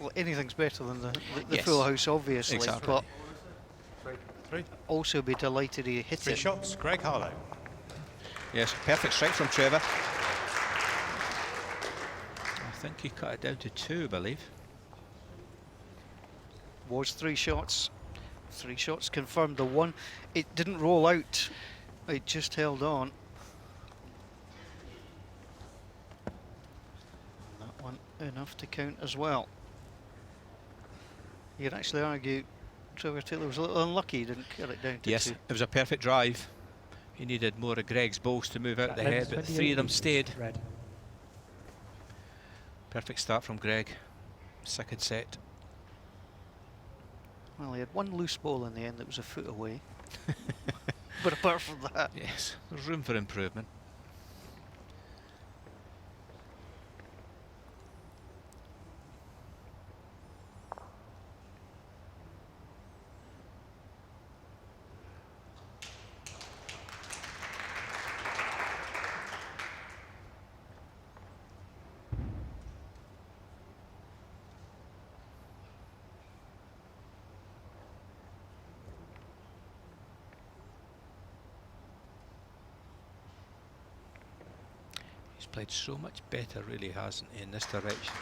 Well, anything's better than the Yes. full house, obviously, Exactly. but Three. also be delighted he hit 3 it. shots, Greg Harlow. Yes, perfect strike from Trevor. I think he cut it down to 2, I believe. Was 3 shots. 3 shots confirmed. The 1, it didn't roll out. It just held on. And that one enough to count as well. You could actually argue Trevor Taylor was a little unlucky. He didn't cut it down to Yes, 2. it was a perfect drive. He needed more of Greg's balls to move out the head, but 3 of them stayed. Red. Perfect start from Greg. Second set. Well, he had 1 loose ball in the end that was a foot away. But apart from that, Yes, there's room for improvement. He's played so much better, really hasn't he, in this direction.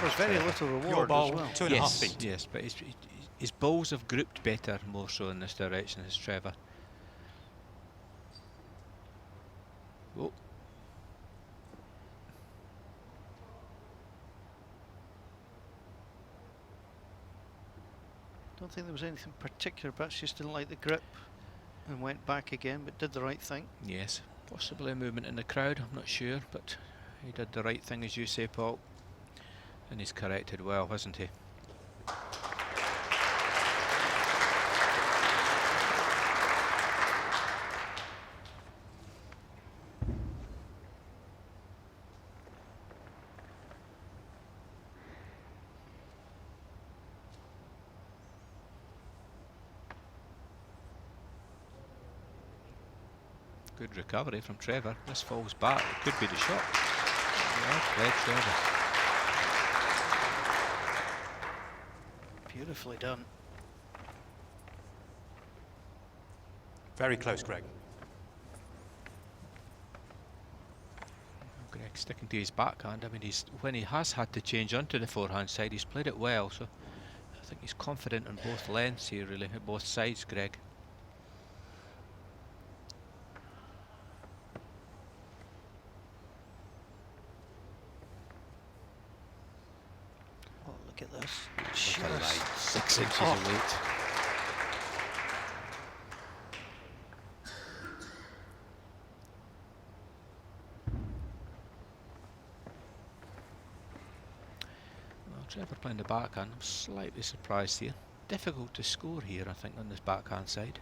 there's very little reward Your ball, as well. 2.5 yes, feet. yes, but his balls have grouped better, more so in this direction as Trevor. Oh, Don't think there was anything particular, perhaps just didn't like the grip and went back again, but did the right thing. yes, possibly a movement in the crowd, I'm not sure, but he did the right thing, as you say, Paul. And he's corrected well, hasn't he? Good recovery from Trevor. This falls back. It could be the shot. Well played, Trevor. Beautifully done. Very close, Greg. Greg sticking to his backhand. I mean, when he has had to change onto the forehand side, he's played it well. So I think he's confident on both lengths here, really, at both sides, Greg. Oh, look at this. What a line. Just 6 inches Oh. of weight. Well, Trevor playing the backhand. I'm slightly surprised here. Difficult to score here, I think, on this backhand side.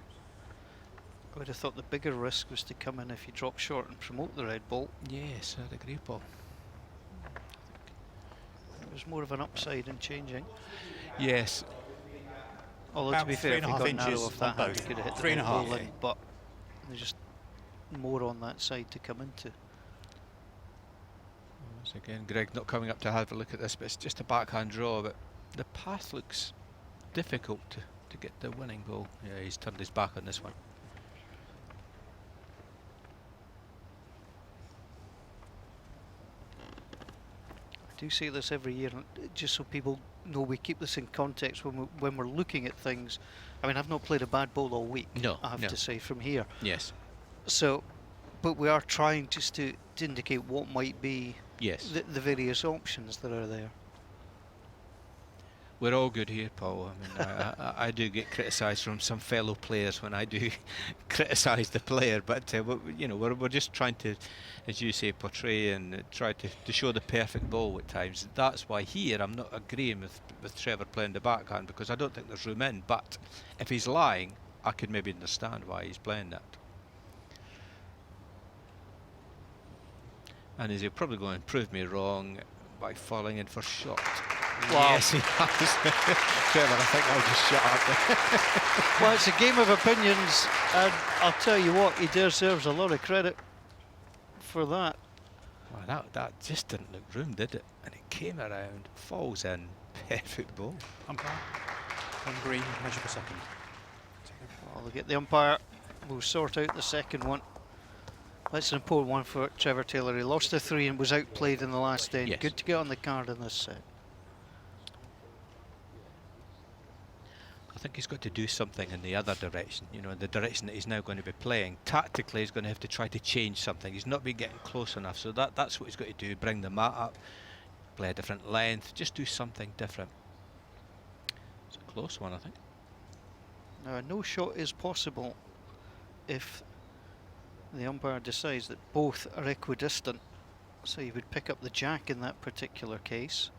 I would have thought the bigger risk was to come in if you drop short and promote the red ball. Yes, I'd agree, Paul. It was more of an upside in changing. Yes, Although to About be fair, if he 3.5 got narrow inches off that on hand, he both. could have hit the 3.5. red ball in, but there's just more on that side to come into. once again, Greg not coming up to have a look at this, but it's just a backhand draw. But the path looks difficult to get the winning goal. Yeah, he's turned his back on this one. I do say this every year, just so people know we keep this in context when we're looking at things. I mean, I've not played a bad ball all week, No, I have no. to say, from here. Yes. So, but we are trying just to indicate what might be Yes. the various options that are there. We're all good here, Paul. I mean, I do get criticised from some fellow players when I do criticise the player, but you know, we're just trying to, as you say, portray and try to show the perfect ball at times. That's why here I'm not agreeing with Trevor playing the backhand, because I don't think there's room in. But if he's lying, I could maybe understand why he's playing that. And he'll probably going to prove me wrong by falling in for shot. Wow. Yes, he has. Trevor, I think I'll just shut up. Well, it's a game of opinions, and I'll tell you what, he deserves a lot of credit for that. Well, that just didn't look room, did it? And it came around, falls in, perfect ball. Umpire. On green, measure per second. Well, they'll get the umpire. We'll sort out the second one. That's an important one for Trevor Taylor. He lost a 3 and was outplayed in the last end. Yes. Good to get on the card in this set. I think he's got to do something in the other direction, you know, in the direction that he's now going to be playing. Tactically, he's going to have to try to change something. He's not been getting close enough, so that's what he's got to do. Bring the mat up, play a different length, just do something different. It's a close one, I think. Now, a no shot is possible if the umpire decides that both are equidistant. So you would pick up the jack in that particular case.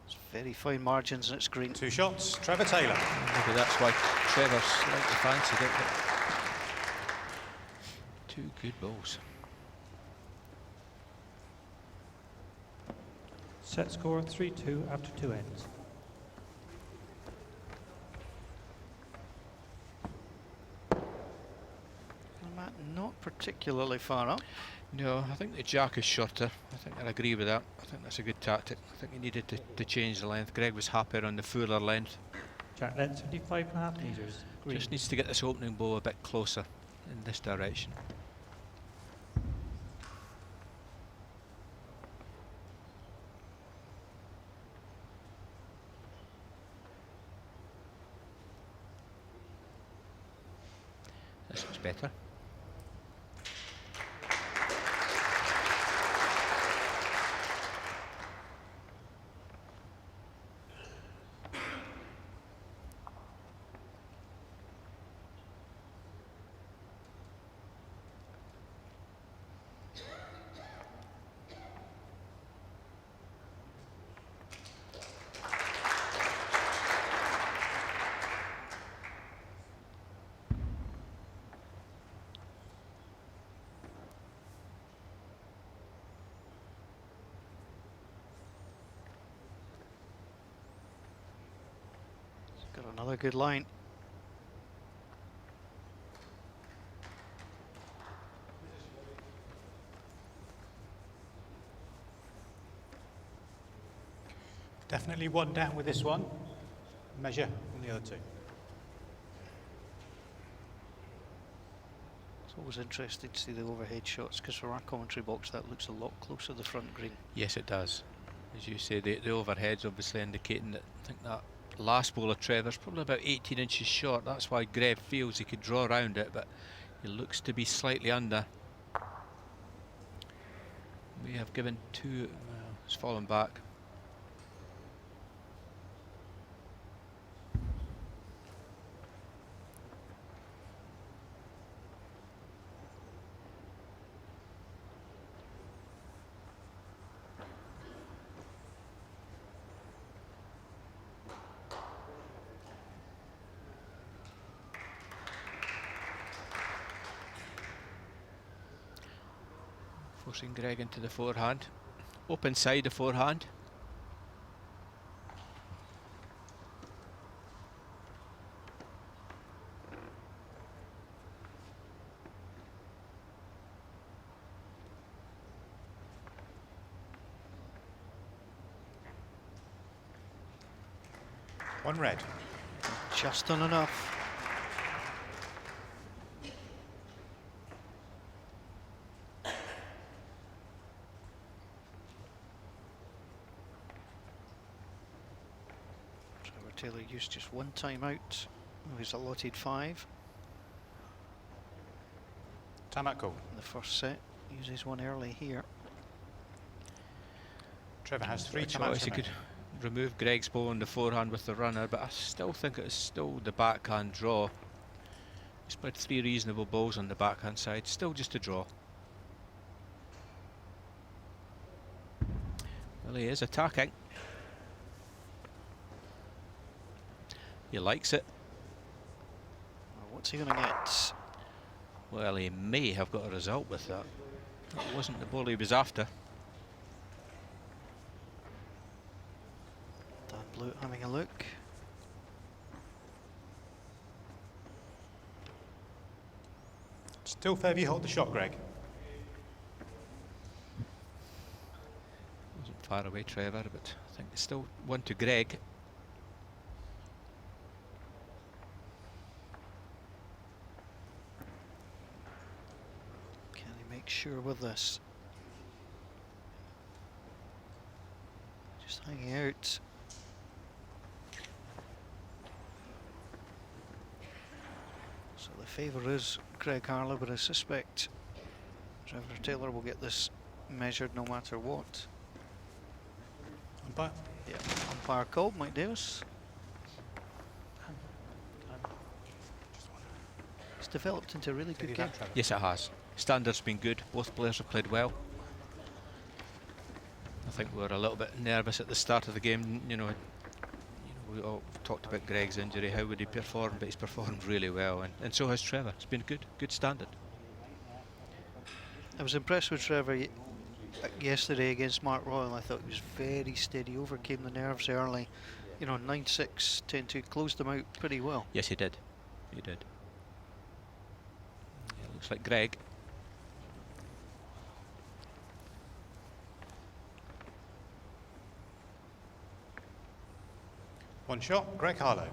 It's very fine margins and it's green. 2 shots, Trevor Taylor. Maybe that's why Trevor's slightly fancied it. But 2 good balls. Set score 3-2 after 2 ends. Matt, not particularly far up. No, I think the jack is shorter. I think I agree with that. I think that's a good tactic. I think he needed to change the length. Greg was happier on the fuller length. Jack length 75.5 metres. Green. Just needs to get this opening ball a bit closer in this direction. This looks better. Got another good line. Definitely one down with this one. Measure on the other 2. It's always interesting to see the overhead shots because for our commentary box that looks a lot closer to the front green. Yes, it does. As you say, the overhead's obviously indicating that I think that last ball of Trevor's probably about 18 inches short. That's why Greg feels he could draw around it, but he looks to be slightly under. We have given 2. Well, it's fallen back. Forcing Greg into the forehand. Open side of forehand. One red. Just done enough. Trevor Taylor used just one time out of his allotted 5. Timeout call. In the first set, uses one early here. Trevor has 3 Choice. timeouts He could remaining. remove Greg's ball in the forehand with the runner, but I still think it's still the backhand draw. He's played 3 reasonable balls on the backhand side, still just a draw. Well, he is attacking. He likes it. Well, what's he going to get? Well, he may have got a result with that. That wasn't the ball he was after. Dan Blue having a look. Still Fairview hold the shot, Greg. Wasn't far away, Trevor, but I think it's still one to Greg. Can he make sure with this? Just hanging out. So the favour is Greg Harlow, but I suspect Trevor Taylor will get this measured no matter what. Umpire. Yeah, umpire called, Mike Davis. It's developed into a really good game. Yes, it has. Standard's been good. Both players have played well. I think we were a little bit nervous at the start of the game. We all talked about Greg's injury. How would he perform? But he's performed really well, and so has Trevor. It's been good standard. I was impressed with Trevor yesterday against Mark Royal. I thought he was very steady, overcame the nerves early. 9-6, 10-2, closed them out pretty well. Yes, he did. He did. Yeah, looks like Greg. One shot, Greg Harlow.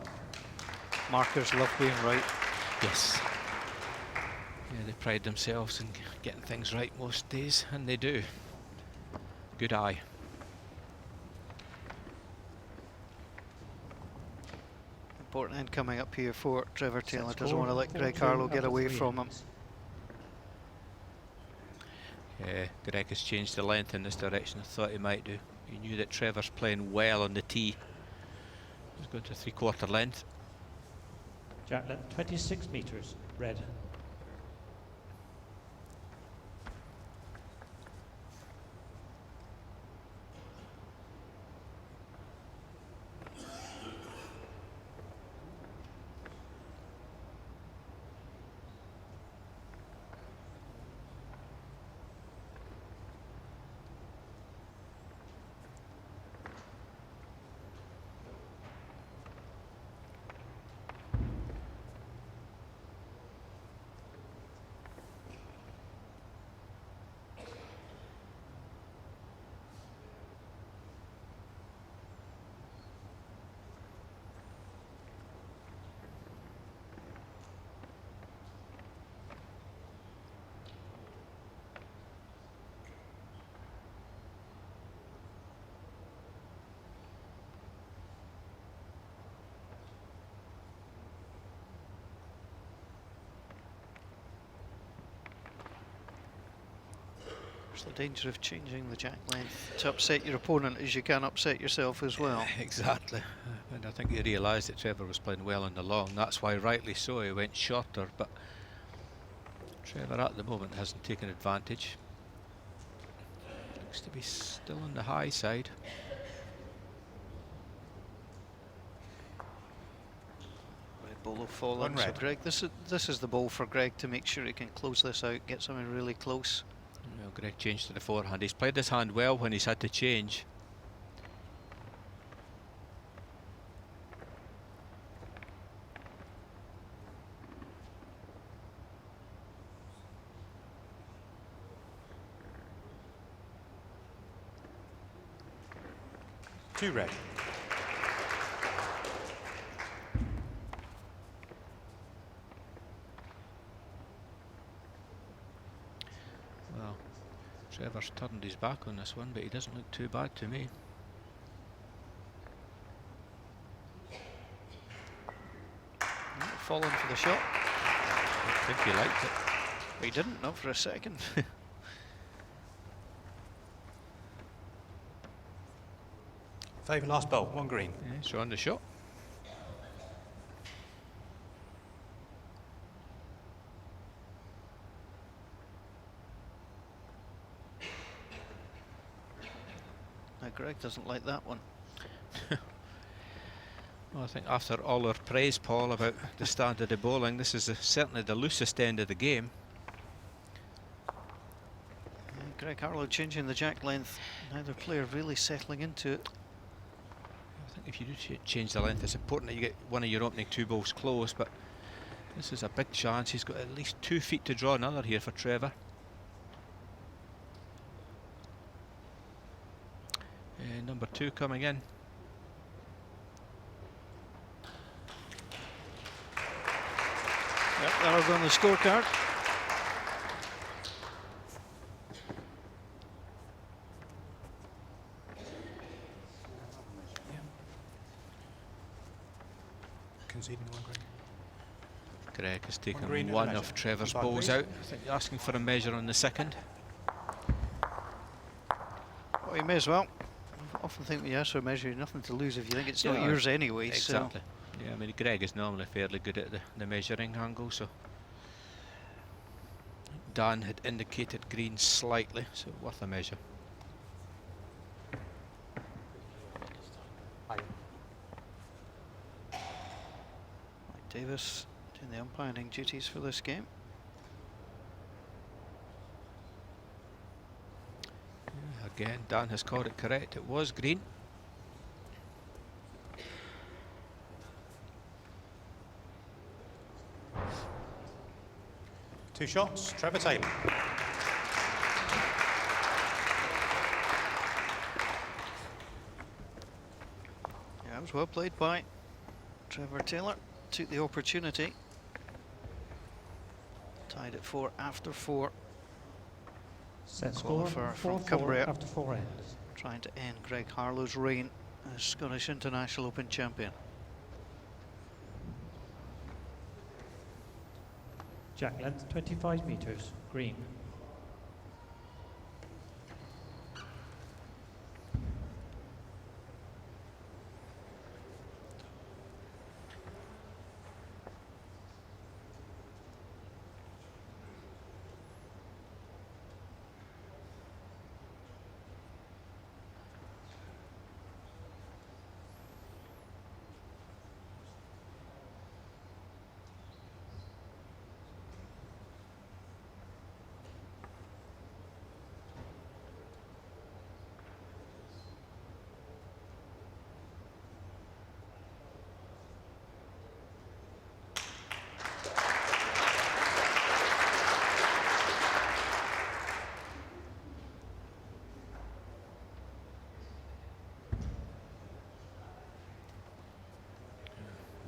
Markers love being right. Yes. Yeah, they pride themselves in getting things right most days, and they do. Good eye. Important end coming up here for Trevor Taylor. Set Doesn't want to score, let Greg 4-2 Harlow get after away 3 from him. ends. Yeah, Greg has changed the length in this direction. I thought he might do. He knew that Trevor's playing well on the tee. He's going to 3/4 length. Jack length 26 metres, red. There's the danger of changing the jack length to upset your opponent as you can upset yourself as well. Exactly. And I think he realised that Trevor was playing well on the long. That's why, rightly so, he went shorter. But Trevor at the moment hasn't taken advantage. Looks to be still on the high side. Red ball will fall One in. So red. Greg, this is the ball for Greg to make sure he can close this out, get something really close. Well, Greg changed to the forehand. He's played his hand well when he's had to change. Two red. Trevor's turned his back on this one, but he doesn't look too bad to me. Falling for the shot. I think he liked it. But he didn't, not for a second. 5 last ball, 1 green. Yeah, so on the shot. Now Greg doesn't like that one. Well, I think after all our praise, Paul, about the standard of bowling, this is certainly the loosest end of the game. Greg Harlow changing the jack length. Neither player really settling into it. I think if you do change the length, it's important that you get one of your opening 2 balls close, but this is a big chance. He's got at least 2 feet to draw another here for Trevor. And number 2 coming in. Yep, that'll go on the scorecard. Conceding 1 green. Greg has taken green and a one measure. of Trevor's Back, balls please. out. I think you're asking for a measure on the second. Well, you may as well. I often think when you ask for a measure, you've nothing to lose if you think it's not Yeah, yours anyway. Exactly. Yeah, I mean, Greg is normally fairly good at the measuring angle, so. Dan had indicated green slightly, so worth a measure. Mike Davis doing the umpiring duties for this game. Again, Dan has called it correct. It was green. Two shots, Trevor Taylor. Yeah, it was well played by Trevor Taylor. Took the opportunity. Tied at 4 after 4. Set score Qualifier from 4-4 Cumbria. after 4 ends. Trying to end Greg Harlow's reign as Scottish International Open champion. Jack length 25 metres, green.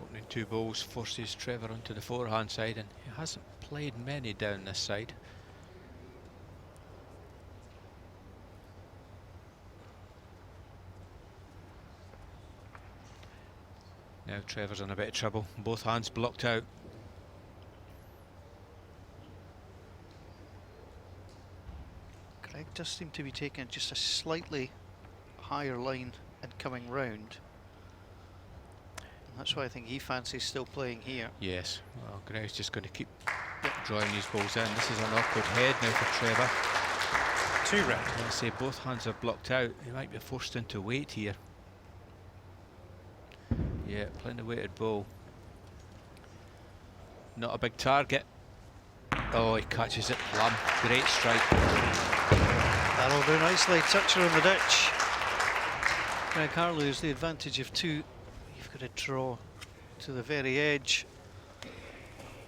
Opening 2 balls forces Trevor onto the forehand side, and he hasn't played many down this side. Now Trevor's in a bit of trouble. Both hands blocked out. Greg does seem to be taking just a slightly higher line and coming round. And that's why I think he fancies still playing here. Yes, well, Greg's just going to keep drawing these balls in. This is an awkward head now for Trevor. 2 red. As I say, both hands are blocked out. He might be forced into weight here. Yeah, playing the weighted ball. Not a big target. Oh, he catches it plumb. Great strike. That'll do nicely. Toucher in the ditch. Greg Harlow has the advantage of 2. You've got to draw to the very edge.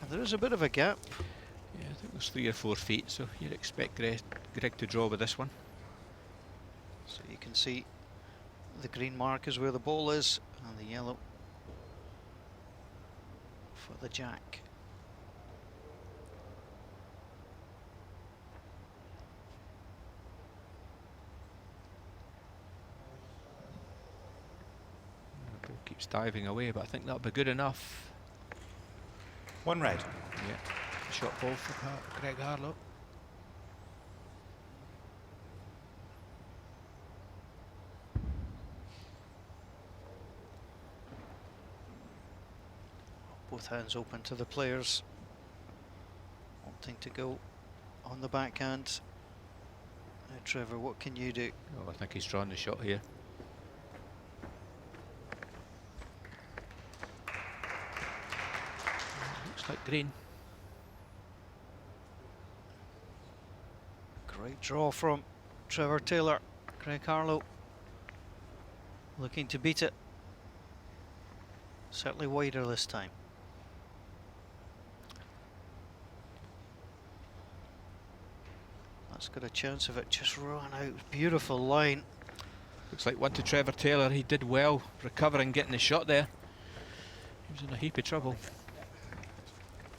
And there is a bit of a gap. Yeah, I think there's 3 or 4 feet, so you'd expect Greg to draw with this one. So you can see the green mark is where the ball is, and the yellow for the jack. Keeps diving away, but I think that'll be good enough. 1 red. Yeah, shot ball for Greg Harlow. Both hands open to the players. Wanting to go on the backhand. Now, Trevor, what can you do? Oh, I think he's drawn the shot here. Looks like green. Great draw from Trevor Taylor. Greg Harlow looking to beat it. Certainly wider this time. That's got a chance of it just run out. Beautiful line. Looks like one to Trevor Taylor. He did well recovering, getting the shot there. He was in a heap of trouble.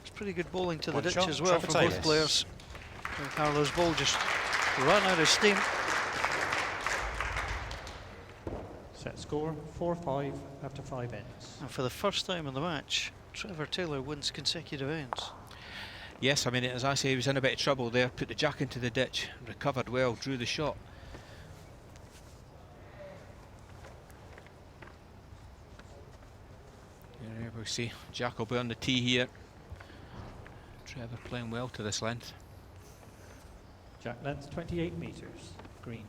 It's pretty good bowling to the One ditch shot, as well Trevor from Taylor. both players. Greg Harlow's ball just ran out of steam. Set score 4-5 after 5 ends. And for the first time in the match, Trevor Taylor wins consecutive ends. Yes, I mean, as I say, he was in a bit of trouble there. Put the jack into the ditch, recovered well, drew the shot. There we see Jack will be on the tee here. Trevor playing well to this length. Jack length 28 metres. Green.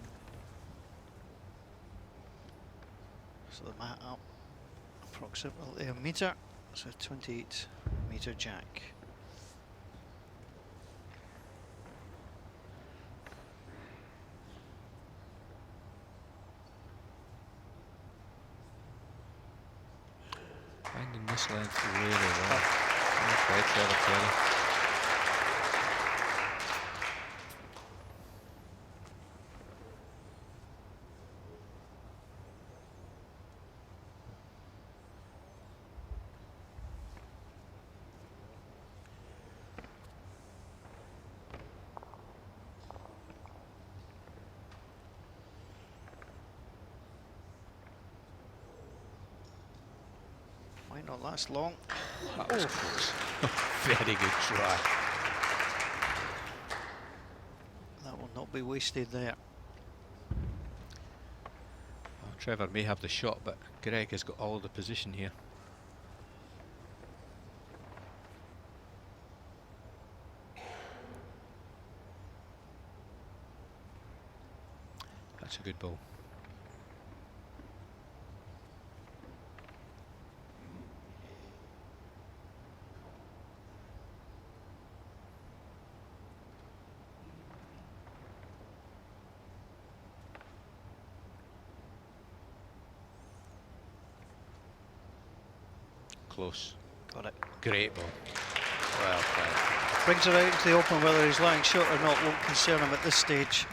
So the mat up approximately a metre, so 28 metre jack. Finding this length really well. Okay, Trevor Taylor. Might not last long. That was close. Very good try. That will not be wasted there. Well, Trevor may have the shot, but Greg has got all the position here. That's a good ball. Close. Got it. Great ball. Well played. Brings it out into the open, whether he's lying short or not won't concern him at this stage.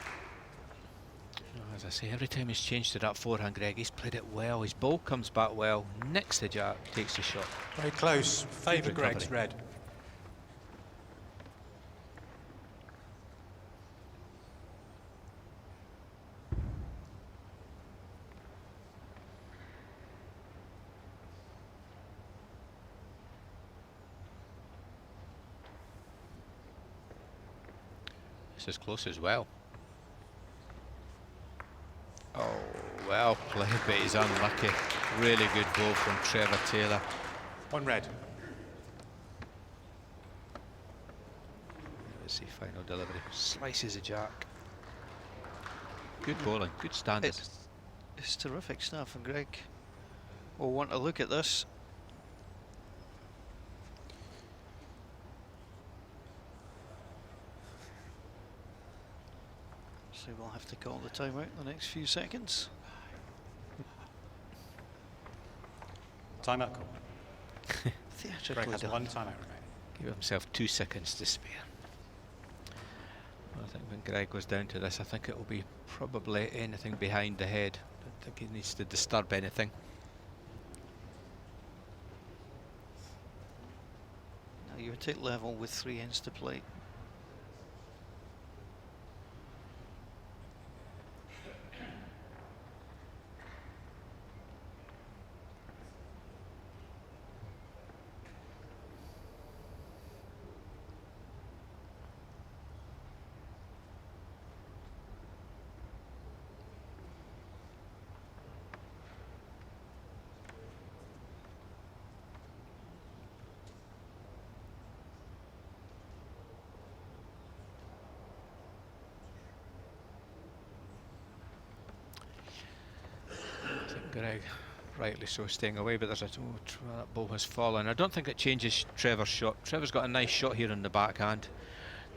As I say, every time he's changed to that forehand, Greg, he's played it well. His ball comes back well. Next to Jack, takes the shot. Very close. Favour Greg's recovery. red. This is close as well. Oh, well played, but he's unlucky. Really good ball from Trevor Taylor. 1 red. Let's see, final delivery. Slices a Jack. Good bowling, good standards. It's terrific stuff, and Greg will want to look at this. So we'll have to call the timeout in the next few seconds. Timeout call. Greg Theatrically has done. 1 timeout remaining. Give himself 2 seconds to spare. Well, I think when Greg goes down to this, I think it will be probably anything behind the head. I don't think he needs to disturb anything. Now you would take level with 3 ends to play. Greg, rightly so, staying away, but there's a that ball has fallen. I don't think it changes Trevor's shot. Trevor's got a nice shot here on the backhand.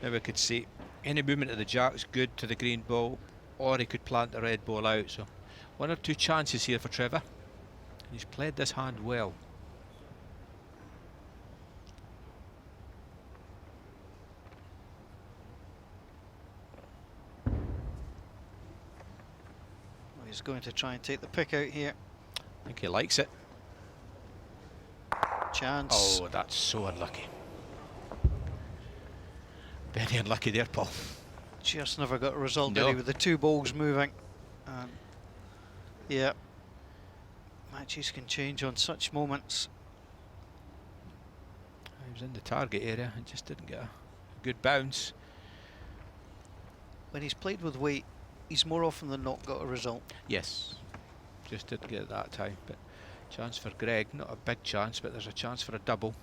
Now we could see any movement of the jack's good to the green ball, or he could plant the red ball out. So 1 or 2 chances here for Trevor. He's played this hand well. He's going to try and take the pick out here. I think he likes it. Chance. Oh, that's so unlucky. Very unlucky there, Paul. Just never got a result, No. did he, with the 2 balls moving. Yeah. Matches can change on such moments. He was in the target area and just didn't get a good bounce. When he's played with weight, he's more often than not got a result. Yes, just didn't get it that time. But chance for Greg, not a big chance, but there's a chance for a double.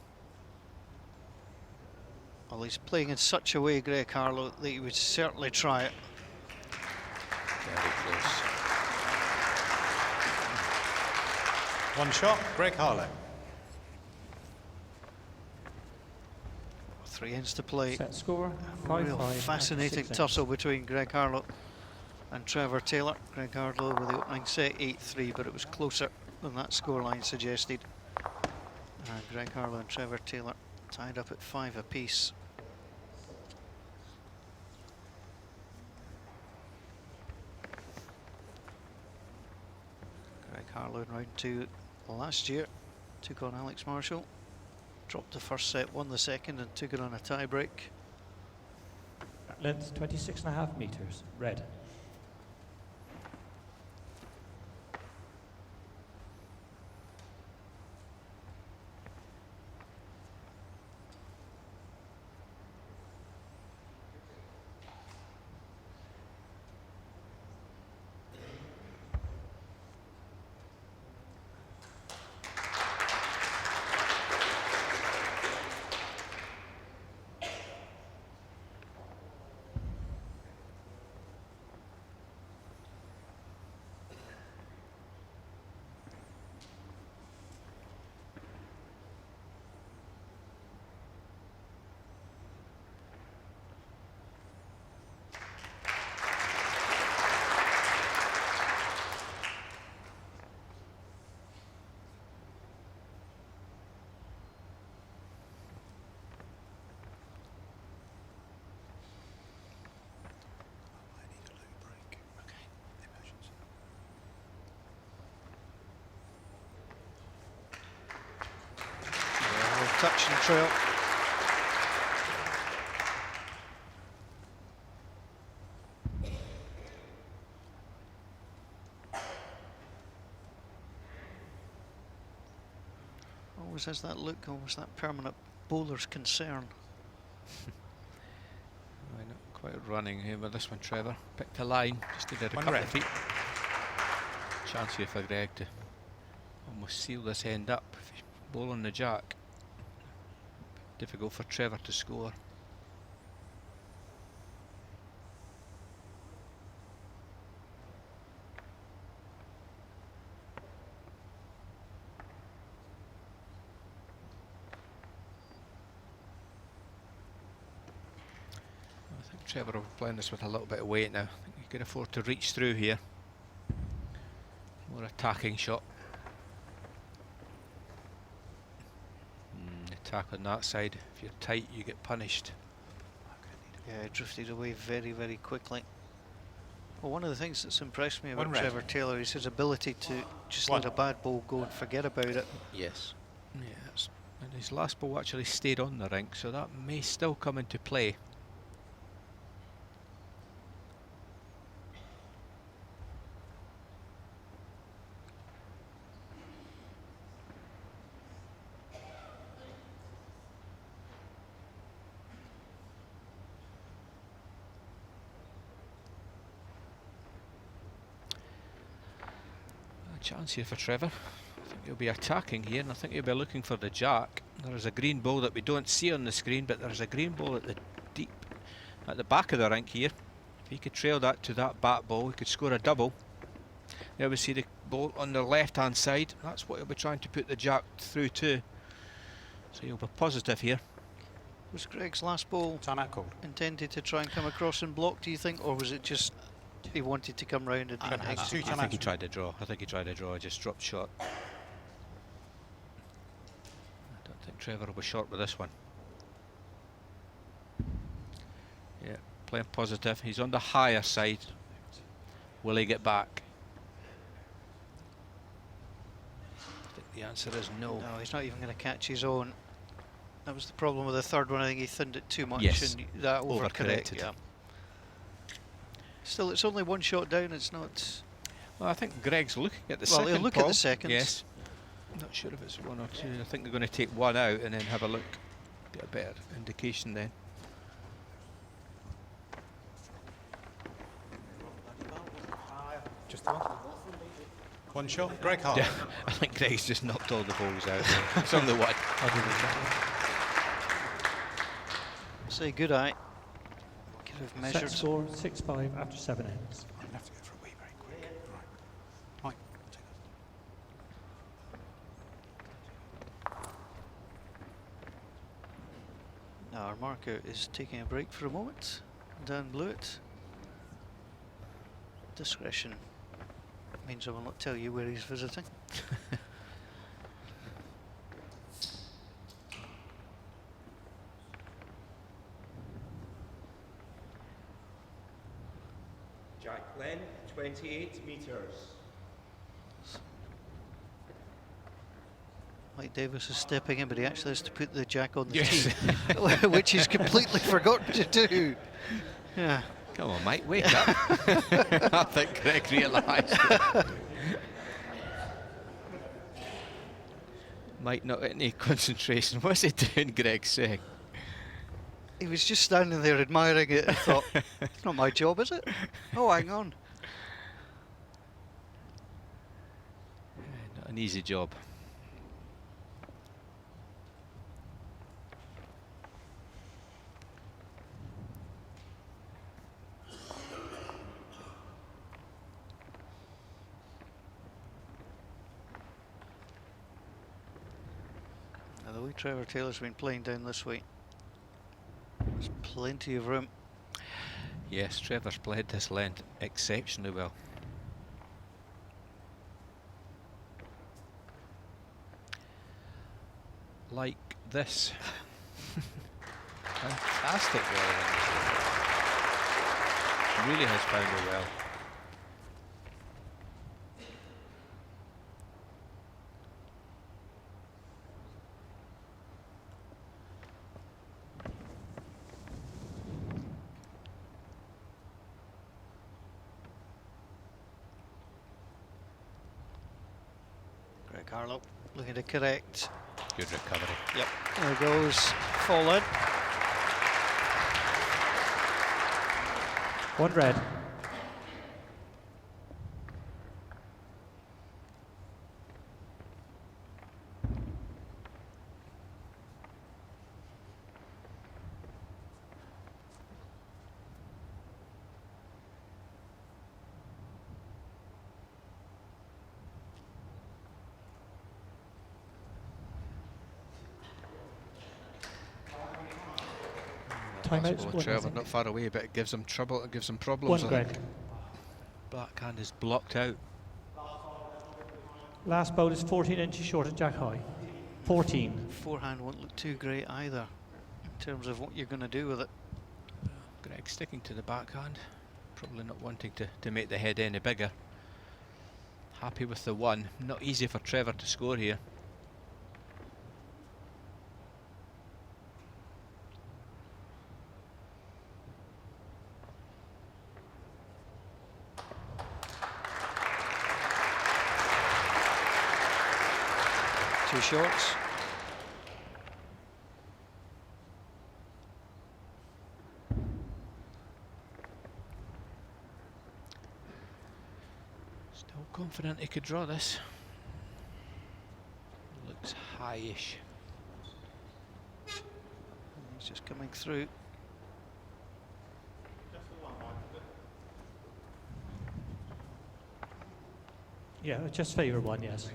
Well, he's playing in such a way, Greg Harlow, that he would certainly try it. Very close. 1 shot, Greg Harlow. 3 ends to play. Set score, A 5-5. real after fascinating 6 ends. tussle between Greg Harlow and Trevor Taylor. Greg Harlow with the opening set 8-3, but it was closer than that scoreline suggested. And Greg Harlow and Trevor Taylor tied up at 5 apiece. Greg Harlow in round 2 last year took on Alex Marshall, dropped the first set, won the second, and took it on a tie break. Length 26.5 meters. Red. Touch and trail. Always has that look, almost that permanent bowler's concern. Not quite running here with this one, Trevor. Picked a line, just needed a One couple red. of feet. Chance here for Greg to almost seal this end up. If he's bowling the jack. Difficult for Trevor to score. I think Trevor will be playing this with a little bit of weight now. I think he can afford to reach through here. More attacking shot. Attack on that side. If you're tight, you get punished. Yeah, drifted away very, very quickly. Well, one of the things that's impressed me about One red. Trevor Taylor is his ability to just One. let a bad ball go and forget about it. Yes. Yes. And his last ball actually stayed on the rink, so that may still come into play. Chance here for Trevor. I think he'll be attacking here, and I think he'll be looking for the jack. There is a green ball that we don't see on the screen, but there's a green ball at the back of the rink here. If he could trail that to that bat ball, he could score a double. There we see the bolt on the left-hand side. That's what he'll be trying to put the jack through to. So he'll be positive here. Was Greg's last ball Timeout called. intended to try and come across and block, do you think, or was it just he wanted to come round and Gonna have two I think he timeouts. tried to draw. I think he tried to draw. Just dropped short. I don't think Trevor will be short with this one. Yeah, playing positive. He's on the higher side. Will he get back? I think the answer is no. No, he's not even going to catch his own. That was the problem with the third one. I think he thinned it too much Yes, and that overcorrected. overcorrected. Yeah. Still, it's only one shot down. It's not. Well, I think Greg's looking at the Well, second. he'll look at the Paul. second. Yes. Not sure if it's one or two. I think they're going to take one out and then have a look. Get a better indication then. Just the one. One shot. Greg Hart. Yeah, I think Greg's just knocked all the balls out. It's on the one. Say good eye. Could have Set measured. score 6-5 after 7 ends. I'm going to have to go for a wee very quick. Right. Mike, take that. Now our marker is taking a break for a moment. Dan Blewett. Discretion means I will not tell you where he's visiting. Jack Glen, 28 metres. Mike Davis is stepping in, but he actually has to put the jack on the Yes. tee, which he's completely forgotten to do. Yeah. Come on, mate, wake up. I think Greg realised. Might not get any concentration. What's he doing, Greg saying? He was just standing there admiring it and thought, it's not my job, is it? Oh, hang on. Not an easy job. Now, the way Trevor Taylor's been playing down this way, there's plenty of room. Yes, Trevor's played this length exceptionally well. Like this. Fantastic ball. Really has found it well. Greg Harlow looking to correct. Good recovery. Yep. There goes. Fall in. 1 red. Timeout's Well, 1 Trevor nothing. not far away, but it gives him trouble. It gives him 1 problems. I Greg. think. Backhand is blocked out. Last boat is 14 inches short at Jack High. 14. Forehand won't look too great either in terms of what you're going to do with it. Greg sticking to the backhand. Probably not wanting to make the head any bigger. Happy with the one. Not easy for Trevor to score here. Two shorts. Still confident he could draw this. Looks high-ish. He's just coming through. Yeah, just favour one, yes.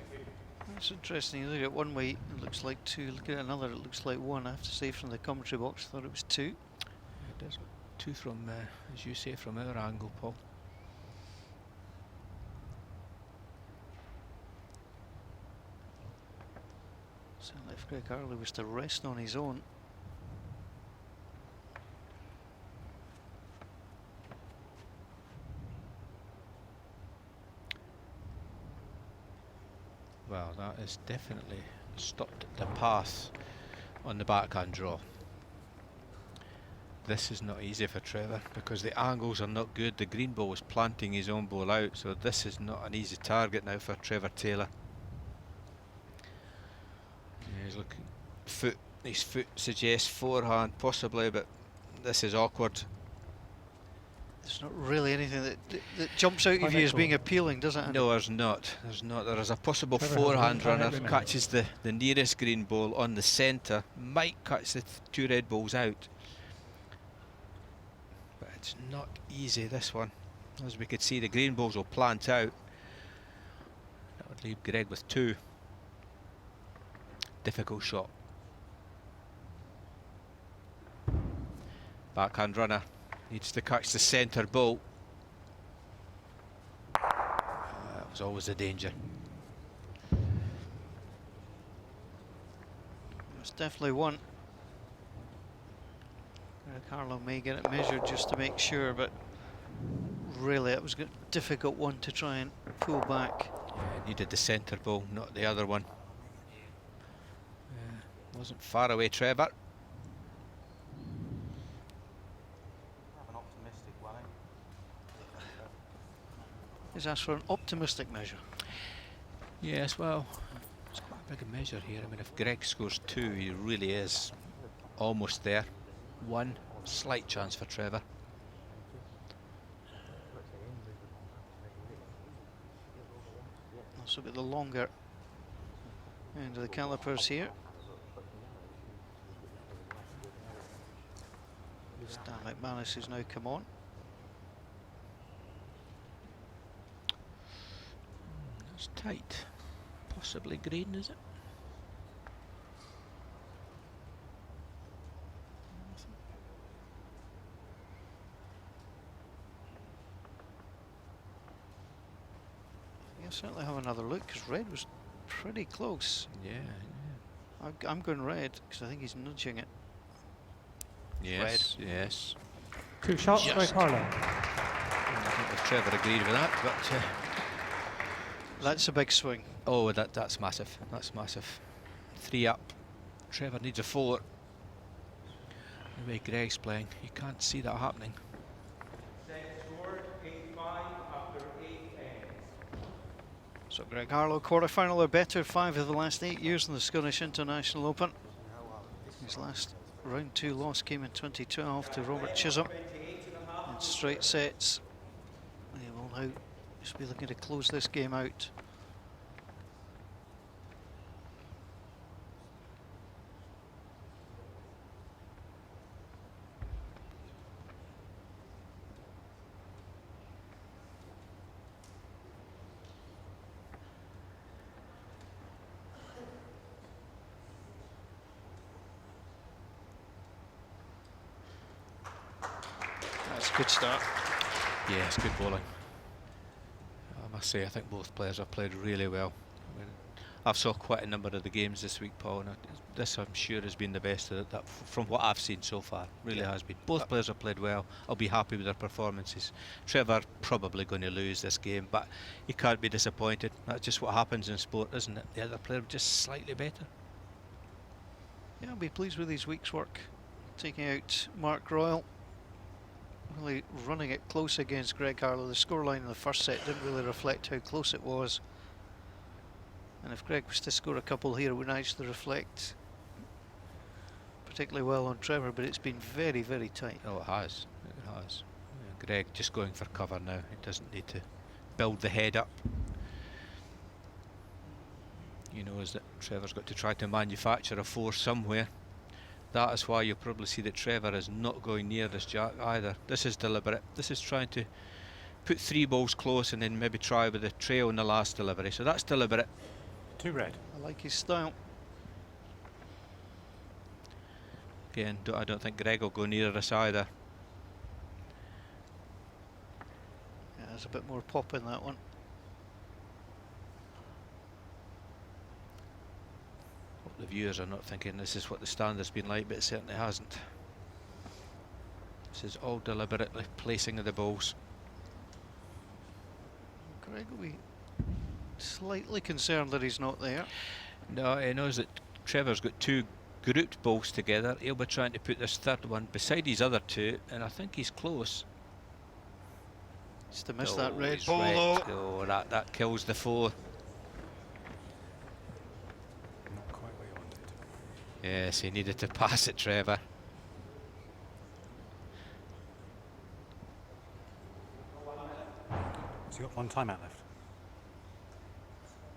That's interesting. You look at one way, it looks like 2. Look at another, it looks like 1. I have to say, from the commentary box, I thought it was 2. It is 2 from, as you say, from our angle, Paul. So if Greg Harlow was to rest on his own. Well, that is definitely stopped the path on the backhand draw. This is not easy for Trevor because the angles are not good. The green ball is planting his own ball out, so this is not an easy target now for Trevor Taylor. Yeah, he's looking foot. His foot suggests forehand possibly, but this is awkward. There's not really anything that jumps out of you as being appealing, does it? No, there's not. There's not. There is a possible Trevor forehand has one runner, time catches the nearest green ball on the centre, might catch the 2 red balls out. But it's not easy, this one. As we could see, the green balls will plant out. That would leave Greg with 2. Difficult shot. Backhand runner. Needs to catch the centre ball. That was always a danger. It's definitely 1. Harlow may get it measured just to make sure, but really it was a difficult one to try and pull back. Yeah, needed the centre ball, not the other one. Wasn't far away, Trevor. He's asked for an optimistic measure. Yes, well, it's quite a big measure here. I mean, if Greg scores 2, he really is almost there. 1 slight chance for Trevor. Also with the longer end of the calipers here. Stan McManus has now come on. It's tight. Possibly green, is it? I'll certainly have another look because red was pretty close. Yeah. I'm going red because I think he's nudging it. Yes. Yes. 2 shots, Just. Greg Harlow. I think if Trevor agreed with that, but That's a big swing. oh, that's massive. That's massive. 3 up. Trevor needs a 4. The way Greg's playing, you can't see that happening. So Greg Harlow, quarter-final or better, 5 of the last 8 years in the Scottish International Open. His last round 2 loss came in 2012 to Robert Chisholm in straight sets. They will now just be looking to close this game out. That's a good start. Yeah, it's good bowling. I must say, I think both players have played really well. I mean, I've saw quite a number of the games this week, Paul, and this I'm sure has been the best of that from what I've seen so far. Really has been. Both players have played well. I'll be happy with their performances. Trevor probably going to lose this game, but he can't be disappointed. That's just what happens in sport, isn't it? The other player just slightly better. Yeah, I'll be pleased with his week's work. Taking out Mark Royal. Really running it close against Greg Harlow. The scoreline in the first set didn't really reflect how close it was. And if Greg was to score a couple here, it would actually reflect particularly well on Trevor, but it's been very, very tight. Oh, it has. It has. Yeah, Greg just going for cover now. He doesn't need to build the head up. He knows that Trevor's got to try to manufacture a 4 somewhere. That is why you'll probably see that Trevor is not going near this jack either. This is deliberate. This is trying to put 3 balls close and then maybe try with the trail in the last delivery. So that's deliberate. 2 red. I like his style. Again, I don't think Greg will go near us either. Yeah, there's a bit more pop in that one. Hope the viewers are not thinking this is what the standard's been like, but it certainly hasn't. This is all deliberately placing of the balls. Greg will be slightly concerned that he's not there. No, he knows that Trevor's got 2 grouped balls together. He'll be trying to put this third one beside his other 2, and I think he's close. Just to miss that red he's ball though. wrecked. Oh, that kills the 4. Not quite where you wanted. Yes, he needed to pass it, Trevor. So you've got 1 timeout left.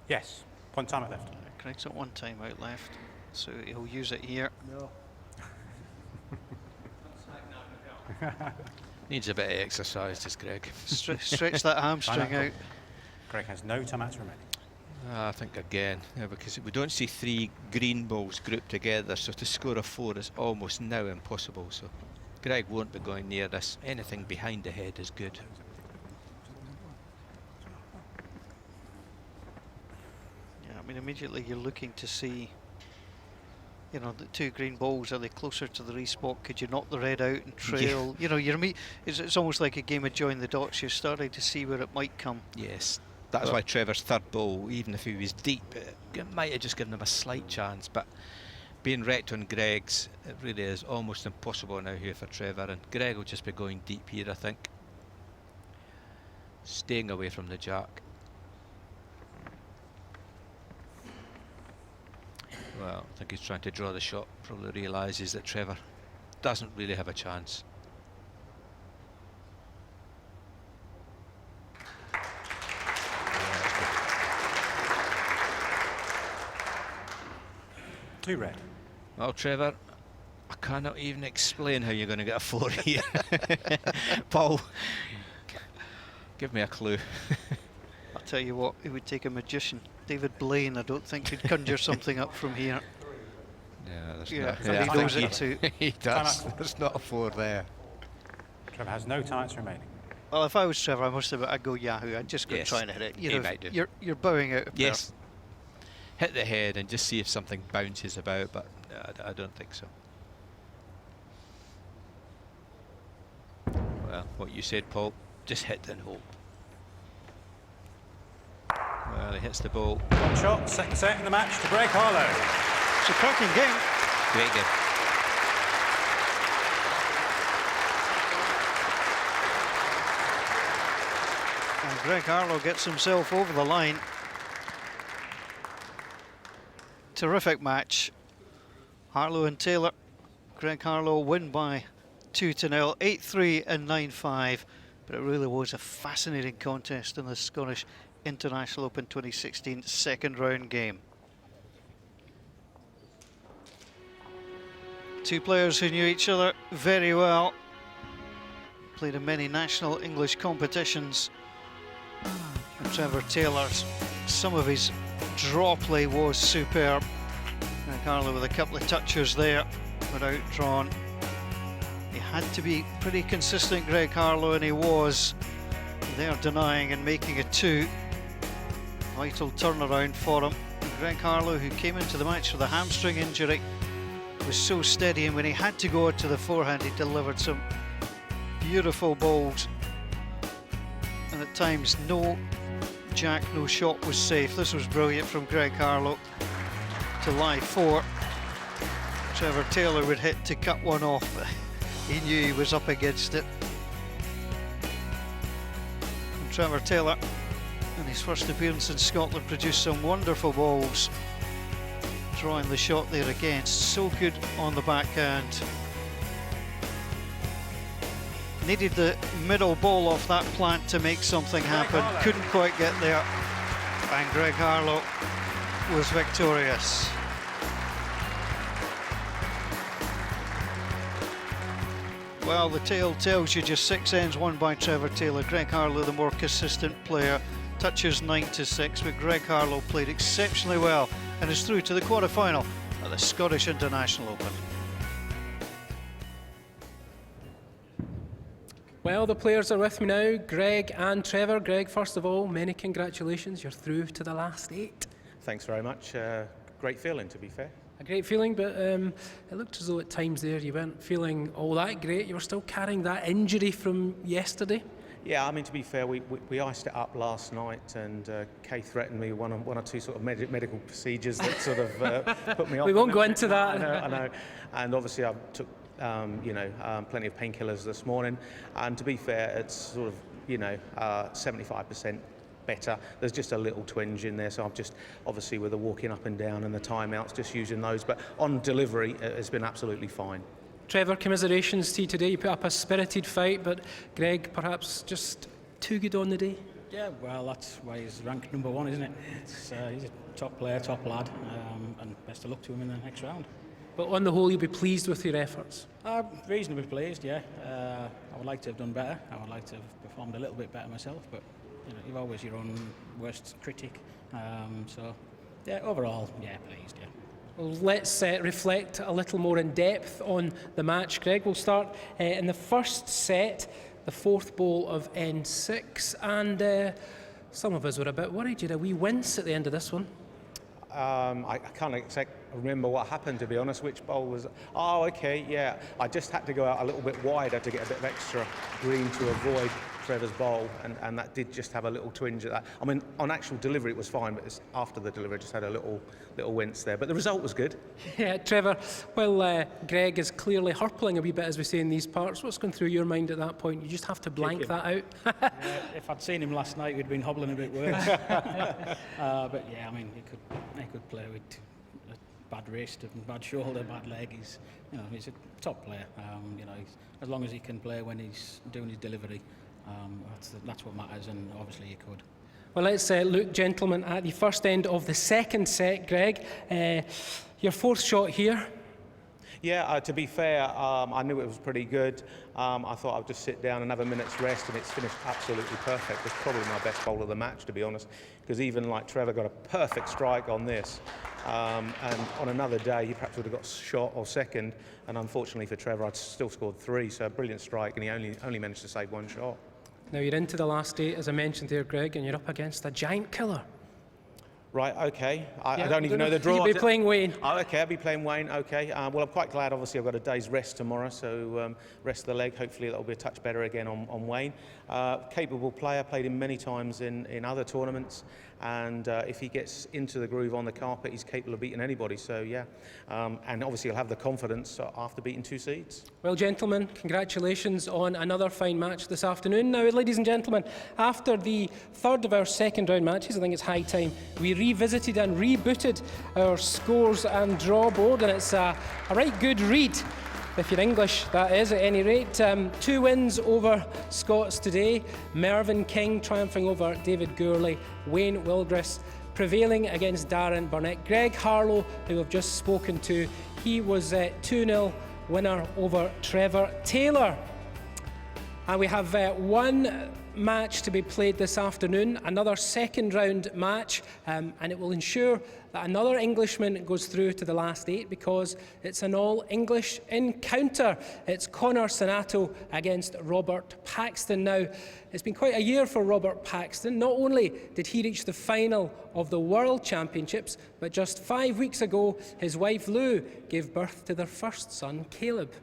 Yes, 1 timeout left. Greg's got 1 timeout left, so he'll use it here. No. Needs a bit of exercise, does Greg. Stretch that hamstring Timeout. out. Greg has no timeouts remaining. I think again, because we don't see 3 green balls grouped together, so to score a 4 is almost now impossible. So Greg won't be going near this. Anything behind the head is good. Yeah, I mean, immediately you're looking to see, you know, the 2 green balls, are they closer to the respot? Could you knock the red out and trail? You know, it's almost like a game of join the dots. You're starting to see where it might come. Yes, that's why Trevor's third ball, even if he was deep, it might have just given him a slight chance, but being wrecked on Greg's, it really is almost impossible now here for Trevor, and Greg will just be going deep here, I think. Staying away from the jack. Well, I think he's trying to draw the shot, probably realises that Trevor doesn't really have a chance. Two red. Well, Trevor, I cannot even explain how you're going to get a 4 here. Paul, give me a clue. I'll tell you what, it would take a magician. David Blaine, I don't think he'd conjure something up from here. Yeah, there's Yeah, not. somebody I knows think it too. he does. There's not a 4 there. Trevor has no timeouts remaining. Well, if I was Trevor, I must have. I'd go Yahoo. I'd just go Yes, try and hit it. You he know, might do. You're bowing out. Of Yes. Hit the head and just see if something bounces about, but I don't think so. Well, what you said, Paul, just hit and hope. Well, he hits the ball. 1 shot, second set in the match to Greg Harlow. It's a cracking game. Great game. And Greg Harlow gets himself over the line. Terrific match. Harlow and Taylor. Greg Harlow win by 2-0, 8-3 and 9-5. But it really was a fascinating contest in the Scottish International Open 2016 second round game. 2 players who knew each other very well. Played in many national English competitions. And Trevor Taylor's, some of his draw play was superb. Greg Harlow with a couple of touches there, but outdrawn. He had to be pretty consistent, Greg Harlow, and he was. They're denying and making a 2. Vital turnaround for him. And Greg Harlow, who came into the match with a hamstring injury, was so steady, and when he had to go to the forehand, he delivered some beautiful balls. And at times, no jack, no shot was safe. This was brilliant from Greg Harlow to lie 4. Trevor Taylor would hit to cut one off. He knew he was up against it. And Trevor Taylor, in his first appearance in Scotland, produced some wonderful balls. Drawing the shot there again, so good on the backhand. Needed the middle ball off that plant to make something happen. Couldn't quite get there. And Greg Harlow was victorious. Well, the tale tells you just 6 ends won by Trevor Taylor. Greg Harlow, the more consistent player, touches 9-6, but Greg Harlow played exceptionally well and is through to the quarter-final at the Scottish International Open. Well, the players are with me now, Greg and Trevor. Greg, first of all, many congratulations. You're through to the last 8. Thanks very much. Great feeling, to be fair. A great feeling, but it looked as though at times there you weren't feeling all that great. You were still carrying that injury from yesterday. Yeah, I mean, to be fair, we iced it up last night, and Kay threatened me one or two sort of medical procedures that sort of put me off. We won't go into that. I know. And obviously I took plenty of painkillers this morning, and to be fair, it's sort of 75% better. There's just a little twinge in there, so I'm just obviously with the walking up and down and the timeouts, just using those. But on delivery, it's been absolutely fine. Trevor, commiserations to you today. You put up a spirited fight, but Greg, perhaps just too good on the day. Yeah, well, that's why he's ranked number 1, isn't it? He's a top player, top lad, and best of luck to him in the next round. But on the whole, you'll be pleased with your efforts? Reasonably pleased, yeah. I would like to have done better. I would like to have performed a little bit better myself, but you're always your own worst critic. So, yeah, overall, yeah, pleased, yeah. Well, let's reflect a little more in depth on the match, Greg. We'll start in the first set, the 4th bowl of N6, and some of us were a bit worried. You had a wee wince at the end of this one. I can't remember what happened, to be honest. Which bowl was? Oh, okay, yeah. I just had to go out a little bit wider to get a bit of extra green to avoid Trevor's bowl, and that did just have a little twinge at that. I mean, on actual delivery it was fine, but after the delivery I just had a little wince there. But the result was good. Yeah, Trevor, well, Greg is clearly hurpling a wee bit, as we say in these parts. What's going through your mind at that point? You just have to blank that out. Yeah, if I'd seen him last night, we'd been hobbling a bit worse. But yeah, I mean, he could play with a bad wrist, and bad shoulder, bad leg. He's a top player. As long as he can play when he's doing his delivery, that's what matters, and obviously he could. Well, let's look, gentlemen, at the first end of the second set. Greg, your 4th shot here. Yeah, to be fair, I knew it was pretty good. I thought I'd just sit down and have a minute's rest, and it's finished absolutely perfect. It's probably my best bowl of the match, to be honest, because even like Trevor got a perfect strike on this. And on another day, he perhaps would have got shot or second, and unfortunately for Trevor, I'd still scored 3, so a brilliant strike, and he only managed to save 1 shot. Now you're into the last 8, as I mentioned there, Greg, and you're up against a giant killer. Right, okay. I don't even know the draw. You'll be playing Wayne. Oh, okay, I'll be playing Wayne, okay. Well, I'm quite glad, obviously, I've got a day's rest tomorrow, so rest of the leg, hopefully that'll be a touch better again on Wayne. Capable player, played him many times in other tournaments, and if he gets into the groove on the carpet, he's capable of beating anybody, so yeah. And obviously he'll have the confidence after beating 2 seeds. Well, gentlemen, congratulations on another fine match this afternoon. Now, ladies and gentlemen, after the 3rd of our second round matches, I think it's high time we revisited and rebooted our scores and draw board, and it's a right good read, if you're English, that is, at any rate. 2 wins over Scots today. Mervyn King triumphing over David Gourley. Wayne Wildress prevailing against Darren Burnett. Greg Harlow, who we've just spoken to, he was 2-0 winner over Trevor Taylor. And we have 1 match to be played this afternoon, another second round match, and it will ensure that another Englishman goes through to the last 8, because it's an all-English encounter. It's Connor Sanato against Robert Paxton. Now, it's been quite a year for Robert Paxton. Not only did he reach the final of the World Championships, but just 5 weeks ago, his wife Lou gave birth to their first son, Caleb.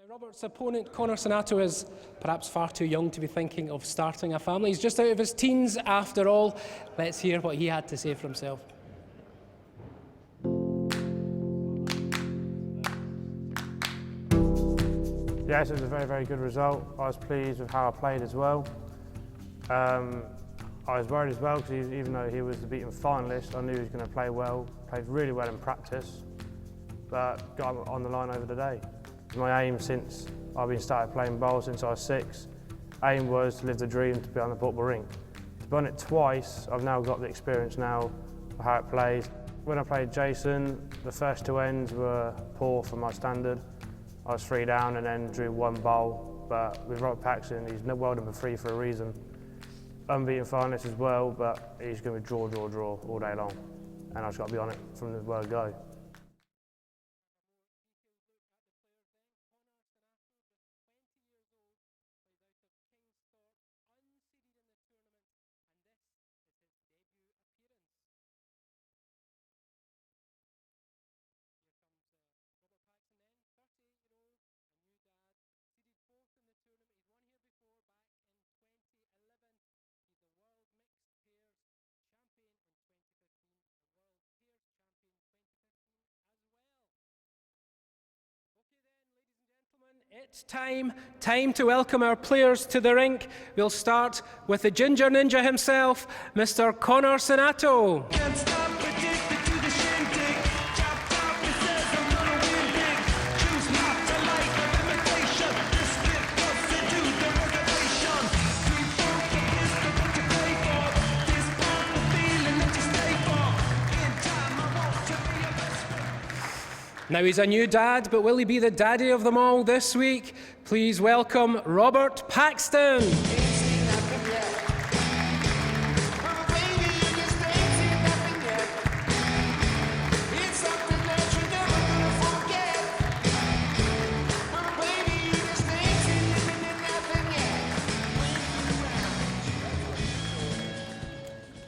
Robert's opponent, Conor Sonato, is perhaps far too young to be thinking of starting a family. He's just out of his teens after all. Let's hear what he had to say for himself. Yes, it was a very, very good result. I was pleased with how I played as well. I was worried as well because even though he was the beaten finalist, I knew he was going to play well, played really well in practice, but got on the line over the day. My aim since I've been started playing bowl since I was 6, aim was to live the dream to be on the portable rink. To be on it twice, I've now got the experience now of how it plays. When I played Jason, the first 2 ends were poor for my standard. I was 3 down and then drew 1 bowl, but with Robert Paxton, he's well number 3 for a reason. Unbeaten finalist as well, but he's going to be draw, draw, draw all day long. And I just got to be on it from the word go. It's time to welcome our players to the rink. We'll start with the Ginger Ninja himself, Mr. Conor Sonato. Now he's a new dad, but will he be the daddy of them all this week? Please welcome Robert Paxton.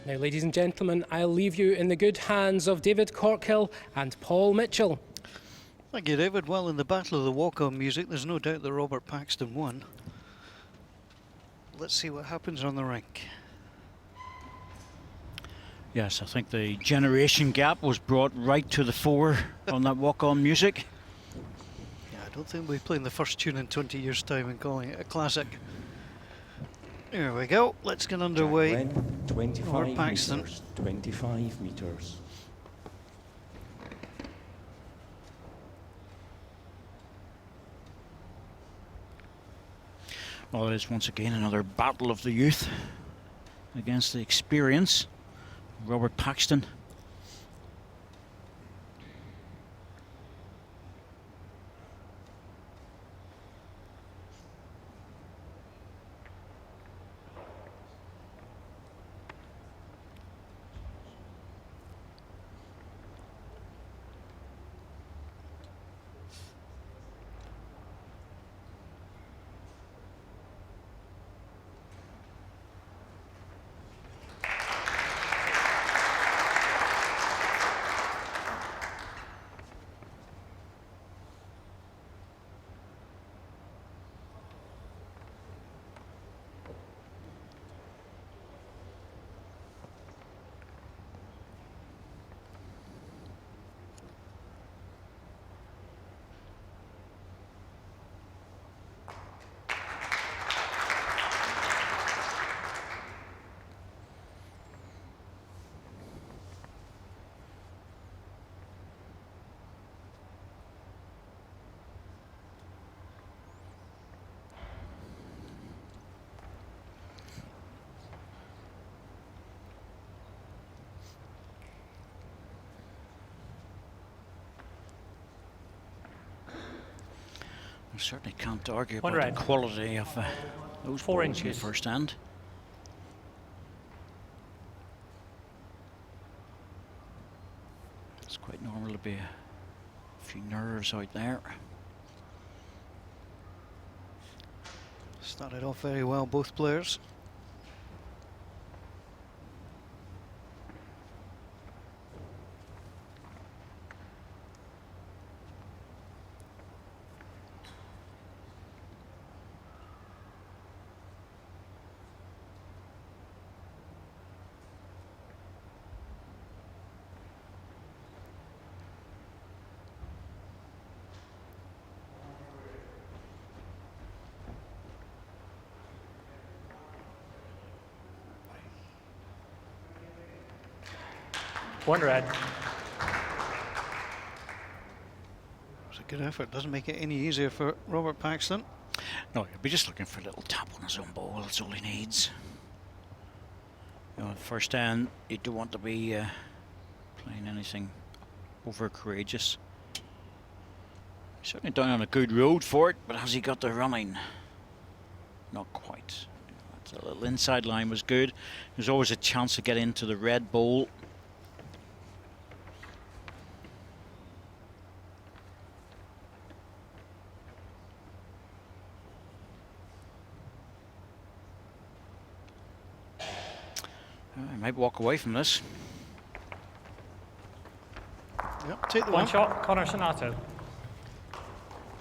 Now, ladies and gentlemen, I'll leave you in the good hands of David Corkhill and Paul Mitchell. Thank you, David. Well, in the battle of the walk-on music, there's no doubt that Robert Paxton won. Let's see what happens on the rink. Yes, I think the generation gap was brought right to the fore on that walk-on music. Yeah, I don't think we'll be playing the first tune in 20 years' time and calling it a classic. There we go. Let's get underway. 25 Paxton. metres. 25 metres. Well, it is once again another battle of the youth against the experience. Robert Paxton. I certainly can't argue about the quality of those 4 balls inches. in the first hand. It's quite normal to be a few nerves out there. Started off very well, both players. One red. It's a good effort. Doesn't make it any easier for Robert Paxton. No, he'll be just looking for a little tap on his own ball. That's all he needs. You know, at first end, you don't want to be playing anything over courageous. Certainly down on a good road for it, but has he got the running? Not quite. That little inside line was good. There's always a chance to get into the red bowl. I might walk away from this. Yep, take the One one. shot, Connor Sonato.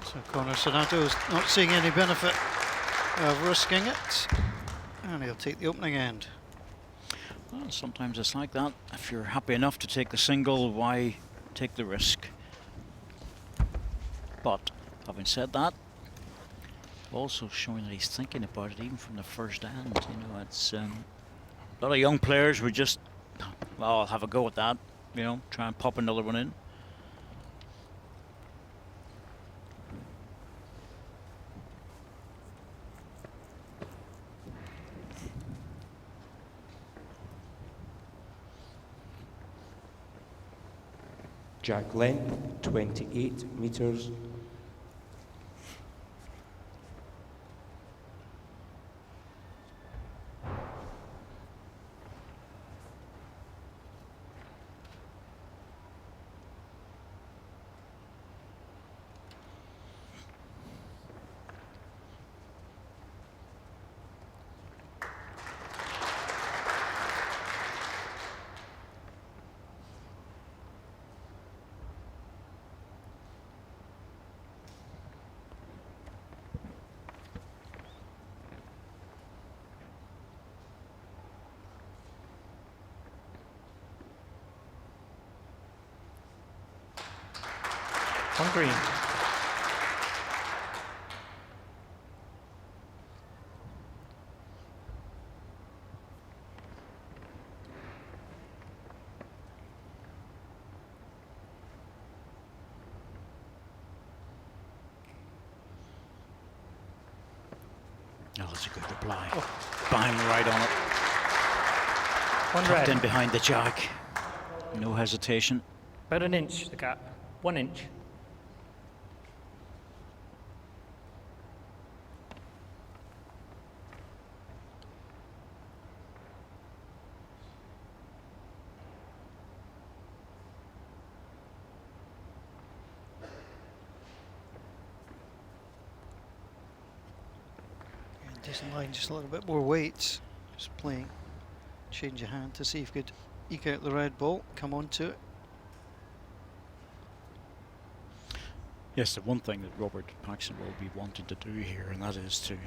So Connor Sonato is not seeing any benefit of risking it, and he'll take the opening end. Well, sometimes it's like that. If you're happy enough to take the single, why take the risk? But having said that, also showing that he's thinking about it even from the first end. You know, it's a lot of young players would just, well, I'll have a go at that. You know, try and pop another one in. Jack length, 28 metres. On green. Oh, that's a good reply. Bang right on it. One Tucked red. in behind the jack. No hesitation. About an inch, the gap. 1 inch. Decent line, just a little bit more weight. Just playing, change your hand to see if you could eke out the red ball, come on to it. Yes, the one thing that Robert Paxton will be wanting to do here, and that is to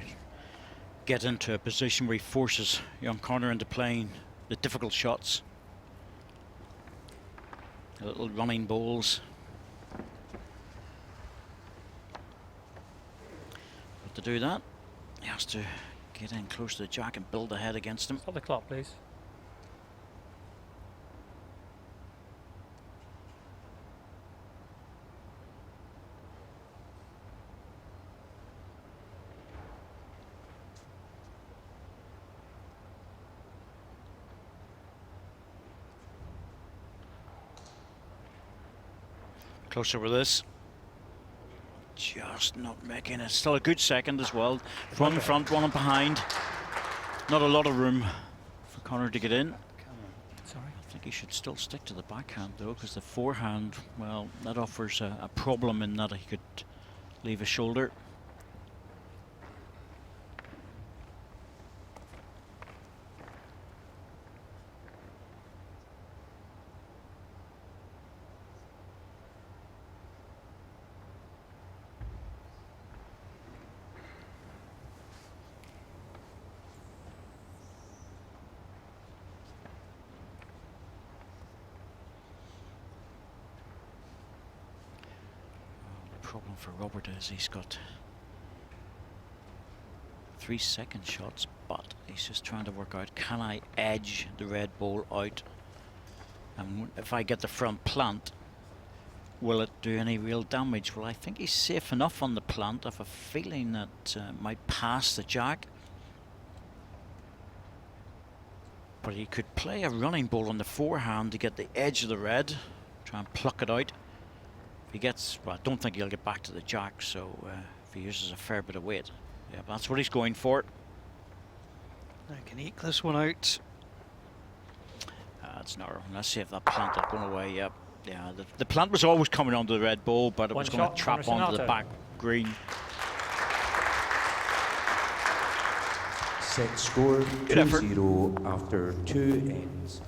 get into a position where he forces young Connor into playing the difficult shots. The little running bowls. But to do that, he has to get in close to the jack and build ahead against him. Stop the clock, please. Closer with this. Just not making it. Still a good second as well. One in front, one in behind. Not a lot of room for Connor to get in. Sorry. I think he should still stick to the backhand though, because the forehand, well, that offers a problem in that he could leave a shoulder. Problem for Robert is he's got 3 second shots, but he's just trying to work out, can I edge the red ball out And if I get the front plant, will it do any real damage? Well, I think he's safe enough on the plant. I have a feeling that might pass the jack. But he could play a running ball on the forehand to get the edge of the red, try and pluck it out. If he gets, well, I don't think he'll get back to the jack, so if he uses a fair bit of weight, yeah, that's what he's going for. I can eke this one out. It's narrow. Let's see if that plant had gone away. Yep. Yeah, the plant was always coming onto the red ball, but it was going to trap onto the back green. Set score 2-0 after 2 ends.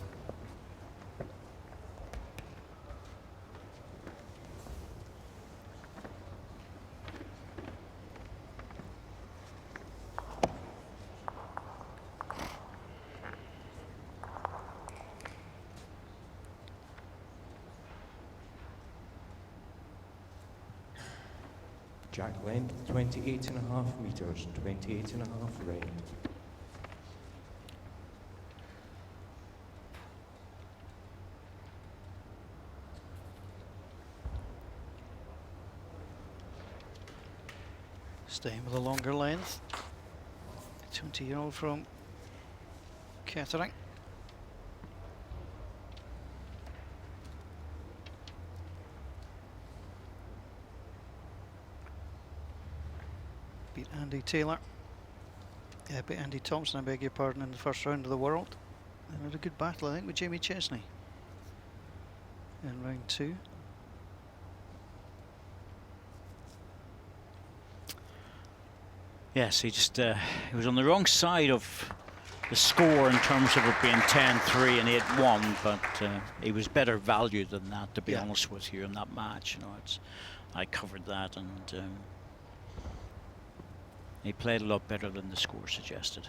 Jack length 28.5 meters, 28.5 red. Staying with a longer length. 20-year-old from Kettering. Beat Andy Taylor. Yeah, beat Andy Thompson, I beg your pardon, in the first round of the World. And had a good battle, I think, with Jamie Chesney in round 2. Yes, he just he was on the wrong side of the score in terms of it being 10-3 and 8-1, but he was better value than that, to be honest with you, in that match. You know, I covered that, and he played a lot better than the score suggested.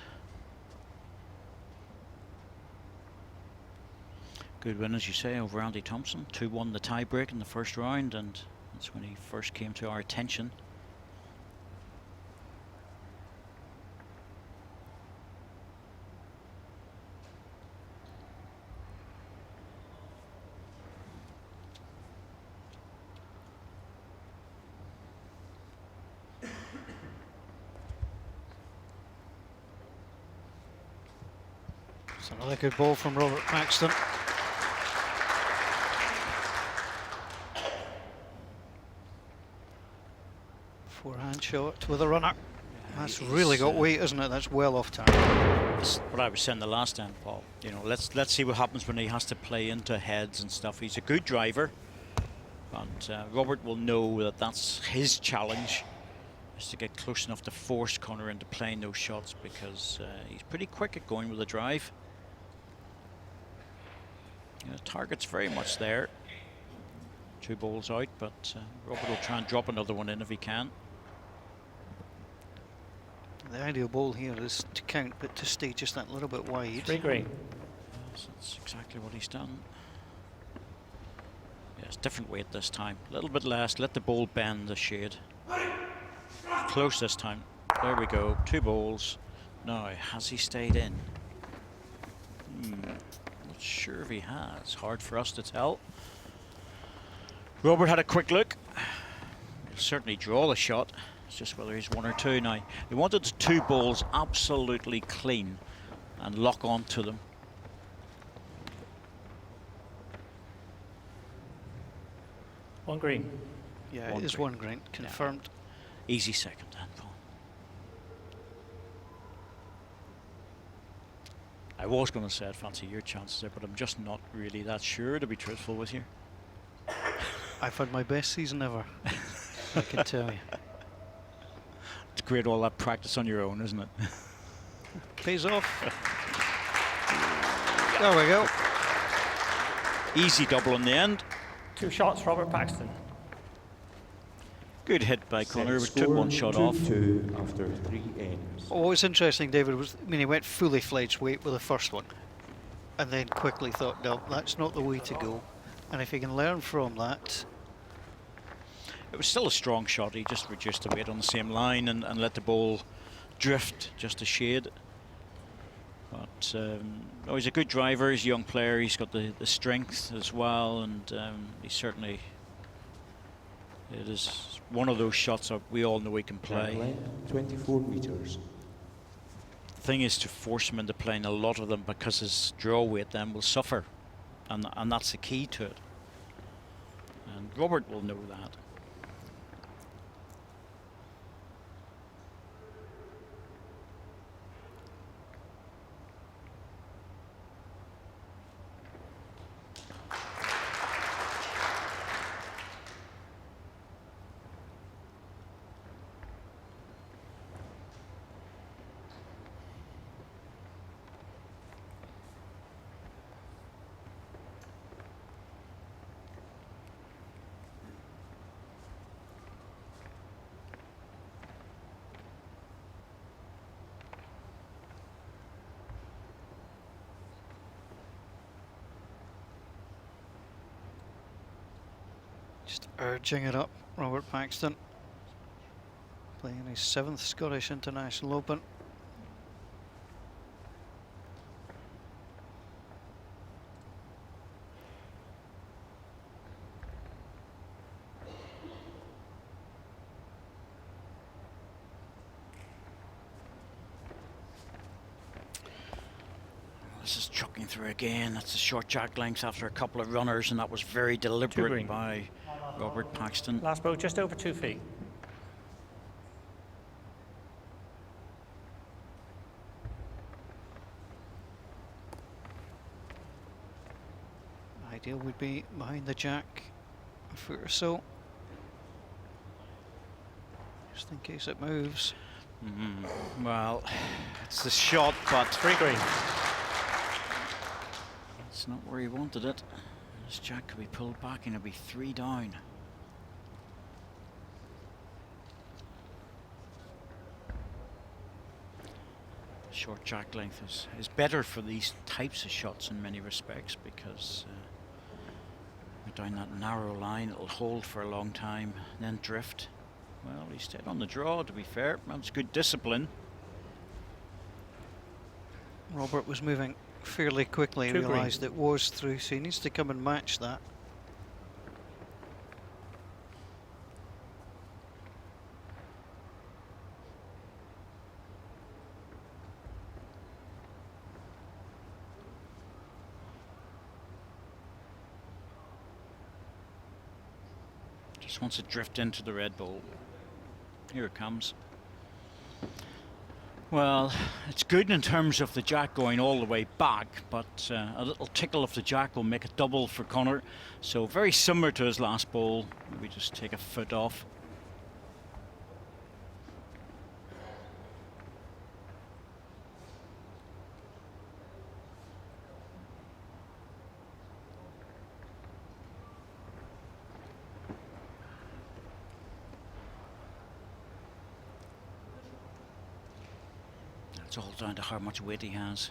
Good win, as you say, over Andy Thompson. 2-1 the tie-break in the first round, and that's when he first came to our attention. It's another good ball from Robert Paxton. Forehand shot with a runner. That's really got weight, isn't it? That's well off target. That's what I was saying the last time, Paul. You know, let's see what happens when he has to play into heads and stuff. He's a good driver, but Robert will know that that's his challenge, is to get close enough to force Connor into playing those shots, because he's pretty quick at going with a drive. You know, the target's very much there. 2 balls out, but Robert will try and drop another one in if he can. The ideal ball here is to count, but to stay just that little bit wide. 3 green. Yes, that's exactly what he's done. Yes, different weight this time. A little bit less. Let the ball bend the shade. Close this time. There we go. 2 balls. Now, has he stayed in? Not sure if he has. Hard for us to tell. Robert had a quick look. He'll certainly draw the shot. It's just whether he's 1 or 2 now. He wanted the 2 balls absolutely clean and lock on to them. One green. Yeah, it is 1 green. Confirmed. Yeah. Easy second hand, Paul. I was going to say I'd fancy your chances there, but I'm just not really that sure, to be truthful with you. I've had my best season ever, I can tell you. It's great, all that practice on your own, isn't it? Pays off. There we go. Easy double in the end. 2 shots, Robert Paxton. Good hit by Connor, but took 1 shot off. 2-2 after 3 ends. What was interesting, David, was, I mean, he went fully fledged weight with the first one, and then quickly thought, no, that's not the way to go. And if he can learn from that. It was still a strong shot. He just reduced the weight on the same line and let the ball drift just a shade. But no, he's a good driver. He's a young player. He's got the strength as well, and he certainly. It is one of those shots that we all know he can play. Length, 24 meters. The thing is to force him into playing a lot of them, because his draw weight then will suffer, and that's the key to it. And Robert will know that. Just urging it up, Robert Paxton. Playing his 7th Scottish International Open. This is chucking through again. That's a short jack length after a couple of runners, and that was very deliberate by Robert Paxton. Last ball just over 2 feet. Ideal would be behind the jack, a foot or so, just in case it moves. Well, it's the shot, but 3 green. It's not where he wanted it. This jack could be pulled back and it'll be 3 down. Short jack length is better for these types of shots in many respects, because down that narrow line it'll hold for a long time and then drift. Well, he stayed on the draw, to be fair. That's good discipline. Robert was moving fairly quickly, 2 green. realised it was through, so he needs to come and match that. Just wants to drift into the red ball. Here it comes. Well, it's good in terms of the jack going all the way back, but a little tickle of the jack will make a double for Connor. So very similar to his last ball. Maybe just take a foot off. It's all down to how much weight he has.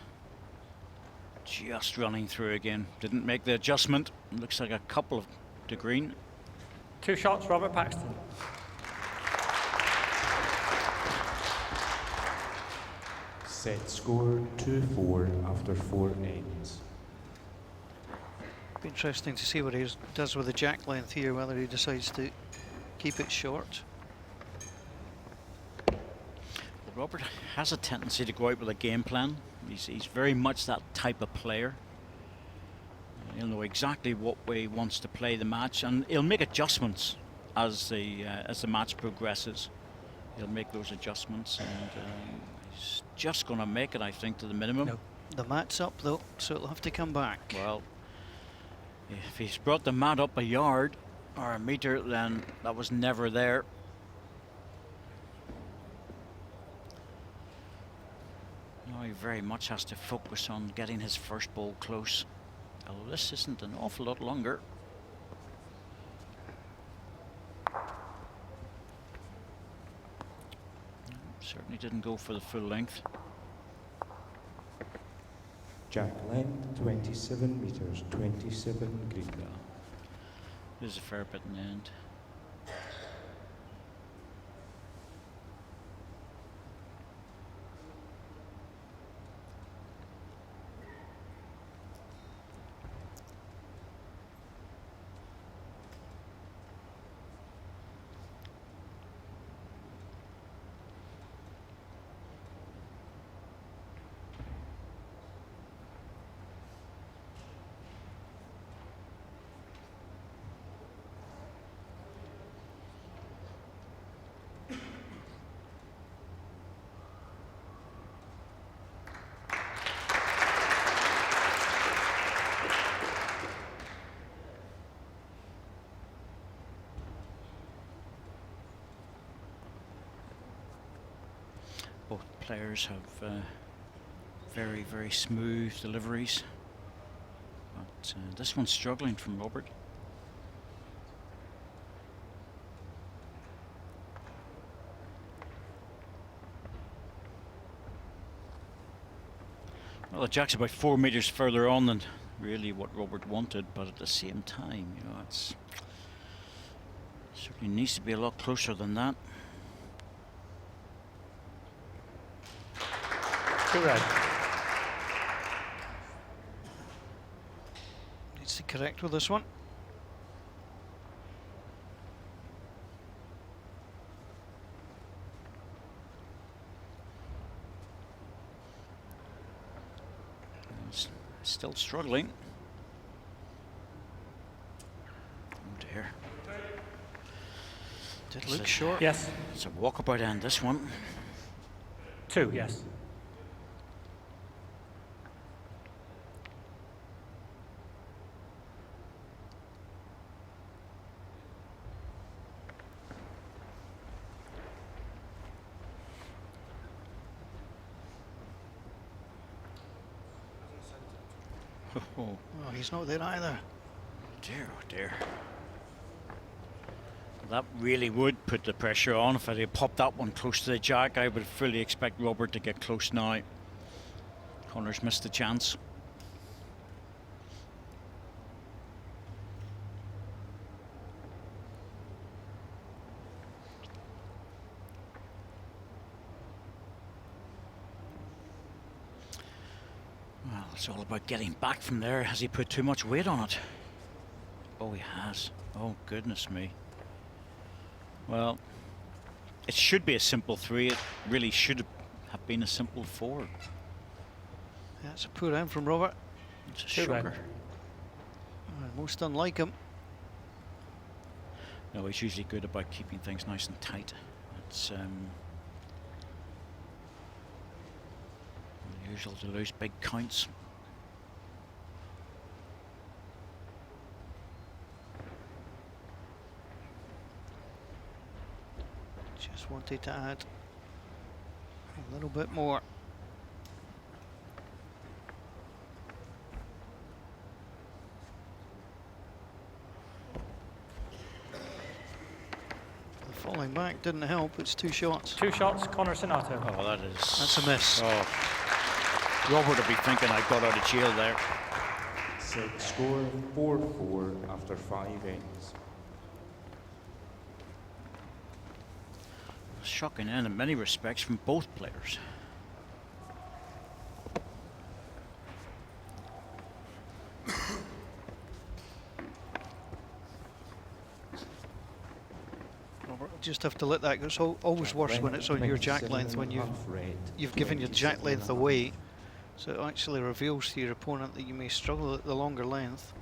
Just running through again. Didn't make the adjustment. Looks like a couple of to green. 2 shots, Robert Paxton. Set score 2-4 after 4 ends. Be interesting to see what he does with the jack length here, whether he decides to keep it short. Robert has a tendency to go out with a game plan. He's very much that type of player. He'll know exactly what way he wants to play the match, and he'll make adjustments as the match progresses. He'll make those adjustments, and he's just going to make it, I think, to the minimum. No. The mat's up though, so it'll have to come back. Well, if he's brought the mat up a yard or a meter, then that was never there. Now he very much has to focus on getting his first ball close. Although this isn't an awful lot longer. Certainly didn't go for the full length. Jack length 27 meters, 27 green. There's a fair bit in the end. Both players have very, very smooth deliveries. But this one's struggling from Robert. Well, the jack's about 4 meters further on than really what Robert wanted, but at the same time, you know, it's certainly needs to be a lot closer than that. Two red. Needs to correct with this one. Still struggling. Oh dear. Did look short. Yes. It's a walkabout end, this one. Two, yes. Oh he's not there either. dear, oh dear. That really would put the pressure on. If I had popped that one close to the jack, I would fully expect Robert to get close now. Connor's missed the chance. Well, it's all about getting back from there. Has he put too much weight on it? Oh, he has. Oh, goodness me. Well, it should be a simple 3. It really should have been a simple 4. Yeah, it's a poor end from Robert. It's a shocker. Most unlike him. No, he's usually good about keeping things nice and tight. It's unusual to lose big counts. Just wanted to add a little bit more. The falling back didn't help. It's 2 shots. 2 shots, Connor Sonato. Oh, that is... That's a miss. Oh. Robert will be thinking I got out of jail there. Set score 4-4 after 5 ends. Shocking end in many respects from both players. Just have to let that go. It's always worse when it's on your jack length, when you've given your jack length away, so it actually reveals to your opponent that you may struggle at the longer length.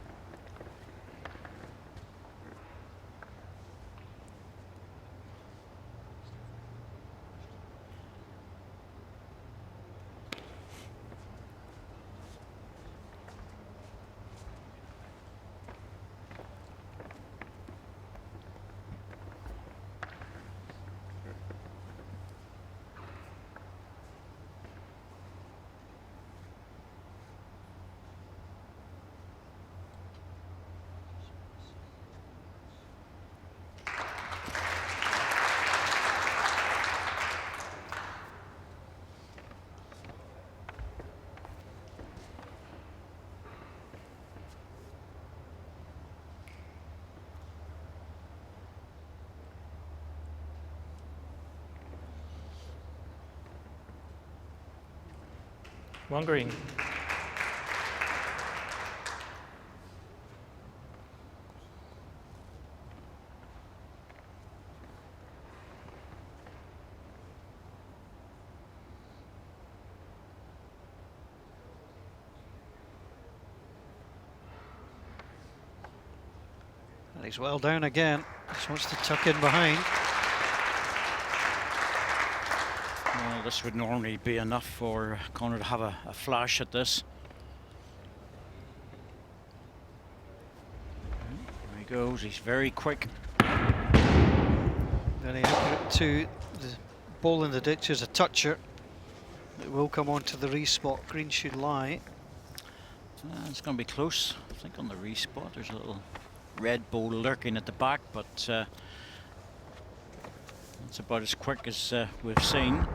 One green. And he's well down again. Just wants to tuck in behind. Well, this would normally be enough for Connor to have a flash at this. There he goes, he's very quick. Very accurate to the ball in the ditch as a toucher. It will come on to the respot. Green should lie. It's going to be close. I think on the respot there's a little red bowl lurking at the back, but it's about as quick as we've seen.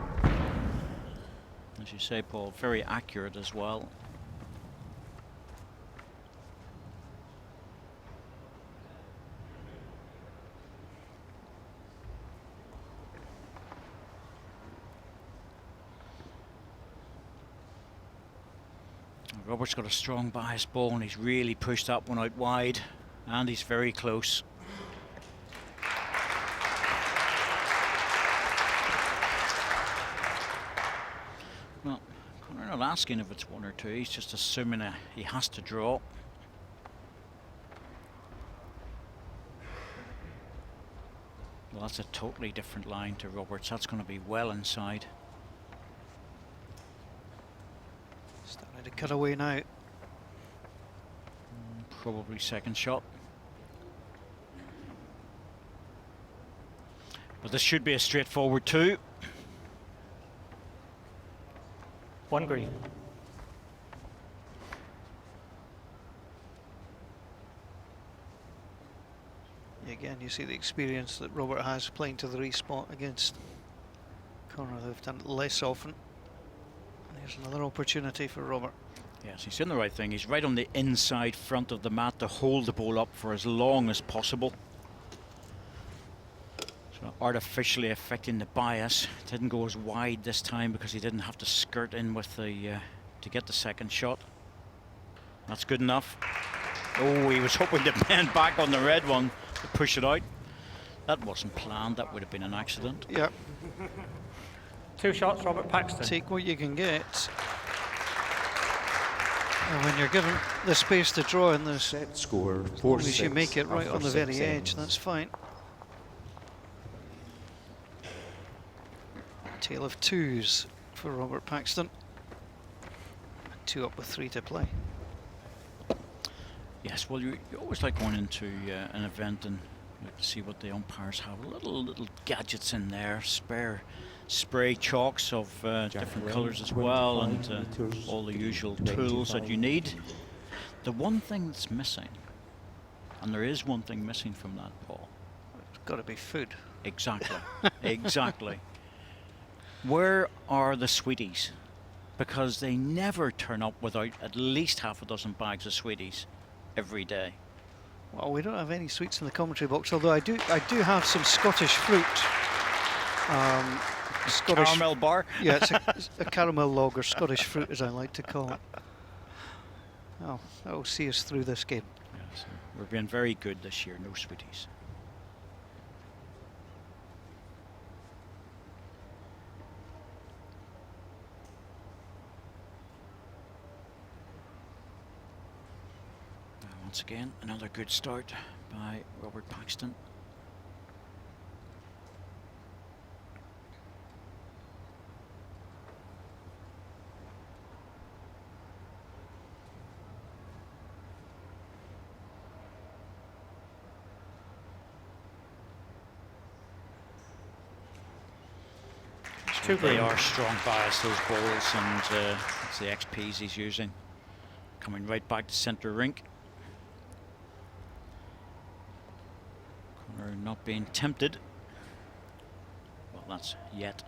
As you say, Paul, very accurate as well. Robert's got a strong bias ball and he's really pushed that one out wide, and he's very close. Well, Conor not asking if it's 1 or 2, he's just assuming he has to draw. Well, that's a totally different line to Roberts. That's going to be well inside. Starting to cut away now. Probably second shot. But this should be a straightforward 2. 1 green. Again, you see the experience that Robert has playing to the respot against Conor. They've done it less often. And here's another opportunity for Robert. Yes, he's doing the right thing. He's right on the inside front of the mat to hold the ball up for as long as possible. So artificially affecting the bias. Didn't go as wide this time because he didn't have to skirt in with the to get the second shot. That's good enough. Oh, he was hoping to bend back on the red one to push it out. That wasn't planned. That would have been an accident. Yep. 2 shots, Robert Paxton. Take what you can get. And when you're given the space to draw in this, Set score as long as you 4-6 make it right after on the 6 very edge, ends. that's fine. Tale of 2s for Robert Paxton. 2 up with 3 to play. Yes, well, you always like going into an event and like to see what the umpires have. Little gadgets in there, spare spray chalks of different colours as well, and all the usual tools that you need. The one thing that's missing, and there is one thing missing from that, Paul. It's got to be food. Exactly, exactly. Where are the sweeties? Because they never turn up without at least half a dozen bags of sweeties every day. Well, we don't have any sweets in the commentary box, although I do have some Scottish fruit. Scottish Caramel bar? Yeah, it's a caramel log, or Scottish fruit as I like to call it. Oh, that will see us through this game. Yes, we're being very good this year, no sweeties. Once again, another good start by Robert Paxton. They are strong bias, those balls, and it's the XPs he's using. Coming right back to centre rink. Conor not being tempted. Well, that's yet.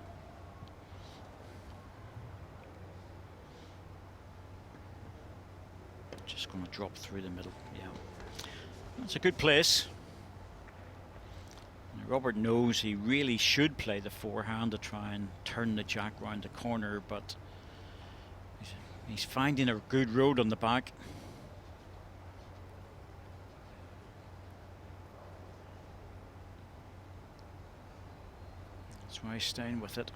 Just going to drop through the middle. Yeah, that's a good place. Robert knows he really should play the forehand to try and turn the jack round the corner, but he's finding a good road on the back. That's why he's staying with it.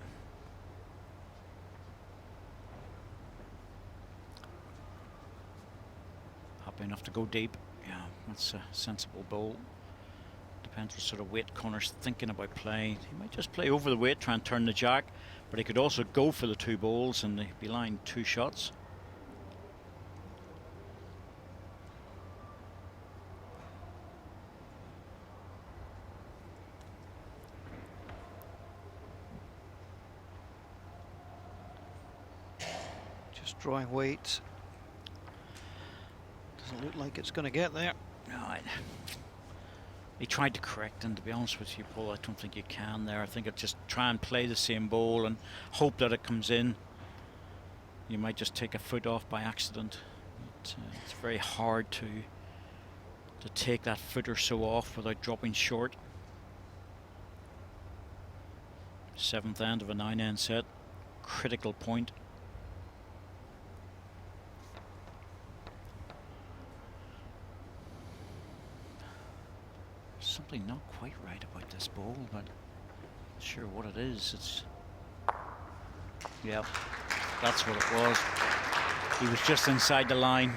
Happy enough to go deep. Yeah, that's a sensible bowl. Depends what sort of weight Conor's thinking about playing. He might just play over the weight, try and turn the jack, but he could also go for the 2 bowls and he'd be lying 2 shots. drawing weight. Doesn't look like it's going to get there. No, he tried to correct, and to be honest with you, Paul, I don't think you can there. I think I'd just try and play the same ball and hope that it comes in. You might just take a foot off by accident. It's very hard to take that foot or so off without dropping short. 7th end of a 9-end set, critical point. Something not quite right about this ball, but not sure what it is. It's, yeah, that's what it was. He was just inside the line.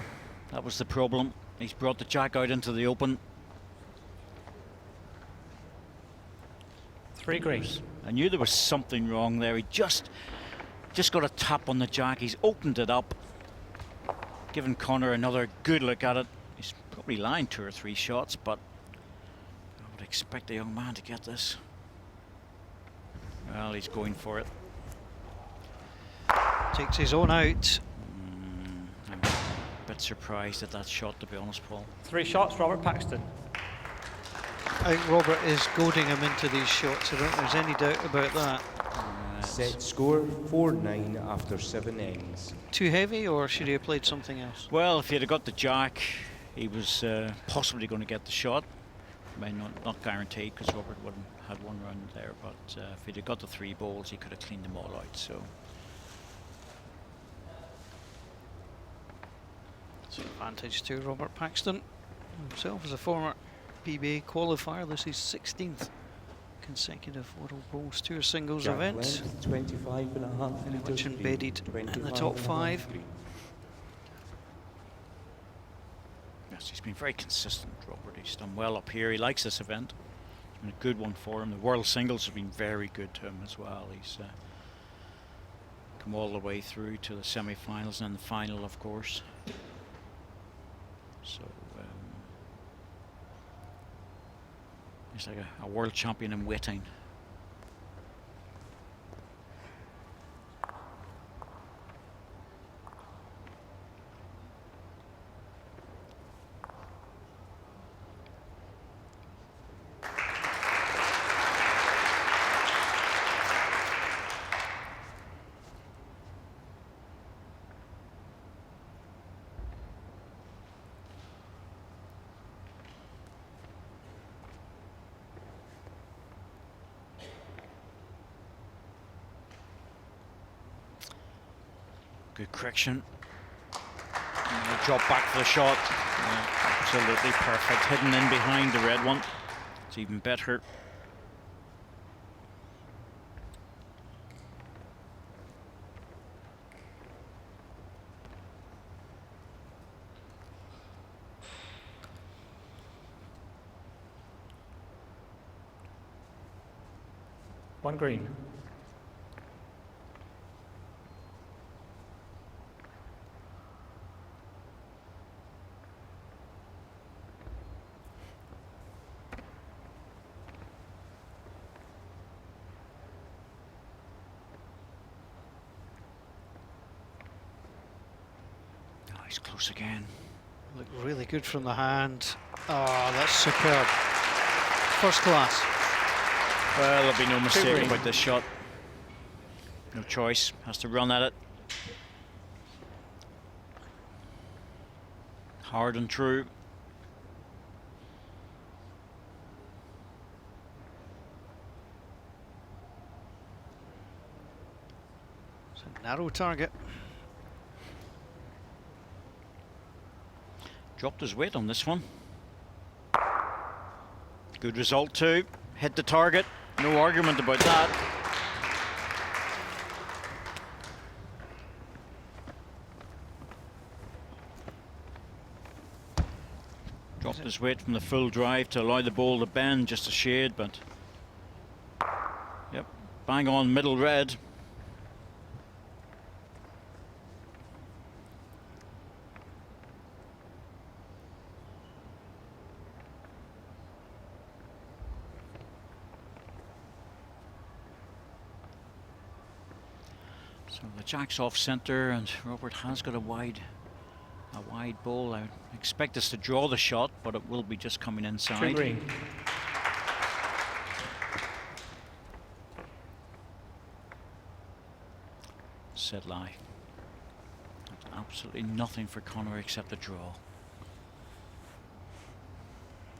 That was the problem. He's brought the jack out into the open. 3 greens. I knew there was something wrong there. He just got a tap on the jack. He's opened it up, given Connor another good look at it. He's probably lined 2 or 3 shots, but I would expect the young man to get this. Well, he's going for it. Takes his own out. I'm a bit surprised at that shot, to be honest, Paul. 3 shots, Robert Paxton. I think Robert is goading him into these shots. I don't think there's any doubt about that. Set score 4-9 after 7 ends. Too heavy, or should he have played something else? Well, if he'd have got the jack, he was possibly going to get the shot. I mean, not guaranteed, because Robert wouldn't had one round there, but if he'd have got the 3 balls, he could have cleaned them all out. So it's an advantage to Robert Paxton himself as a former PBA qualifier. This is 16th consecutive World Bowls Tour singles Jack event. length, 25.5 Very much meters embedded green, in the top 5. yes, he's been very consistent, Robert. He's done well up here. He likes this event. It's been a good one for him. The World Singles have been very good to him as well. He's come all the way through to the semi-finals and then the final, of course. So he's like a world champion in waiting. Good correction. And drop back for the shot. Yeah, absolutely perfect. Hidden in behind the red one. It's even better. One green. He's close again. Looked really good from the hand. Oh, that's superb. First class. Well, there'll be no mistake about this shot. No choice. Has to run at it. Hard and true. It's a narrow target. Dropped his weight on this one. Good result too. Hit the target. No argument about that. Dropped his weight from the full drive to allow the ball to bend just a shade, but yep, bang on middle red. So the jack's off centre, and Robert has got a wide ball. I expect us to draw the shot, but it will be just coming inside. Green. Set lie. Absolutely nothing for Connor except the draw.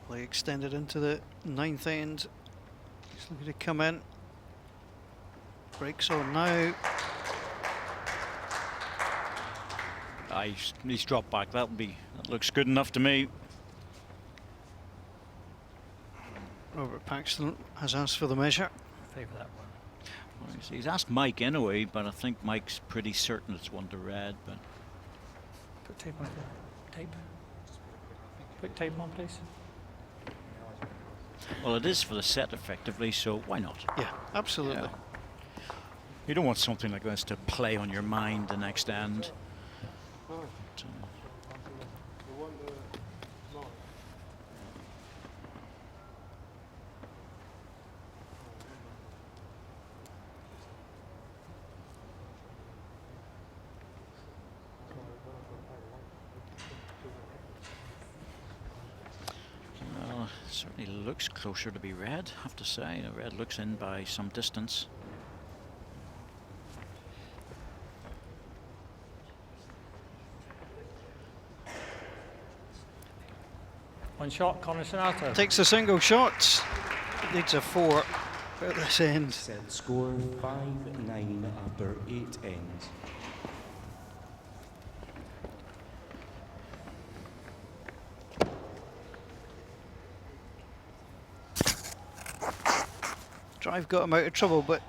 Play extended into the 9th end. He's looking to come in. Breaks on now. He's dropped back. That looks good enough to me. Robert Paxton has asked for the measure. Favour that one. Well, he's asked Mike anyway, but I think Mike's pretty certain it's 1 to red. But Put tape on it. Tape. Put tape on, please. well, it is for the set effectively, so why not? Yeah, absolutely. Yeah. You don't want something like this to play on your mind the next end. But, well, it certainly looks closer to be red, I have to say. The red looks in by some distance. One shot, Connor Sonato. Takes a single shot. Needs a 4 at this end. Set score 5-9 after 8 ends. Drive got him out of trouble, but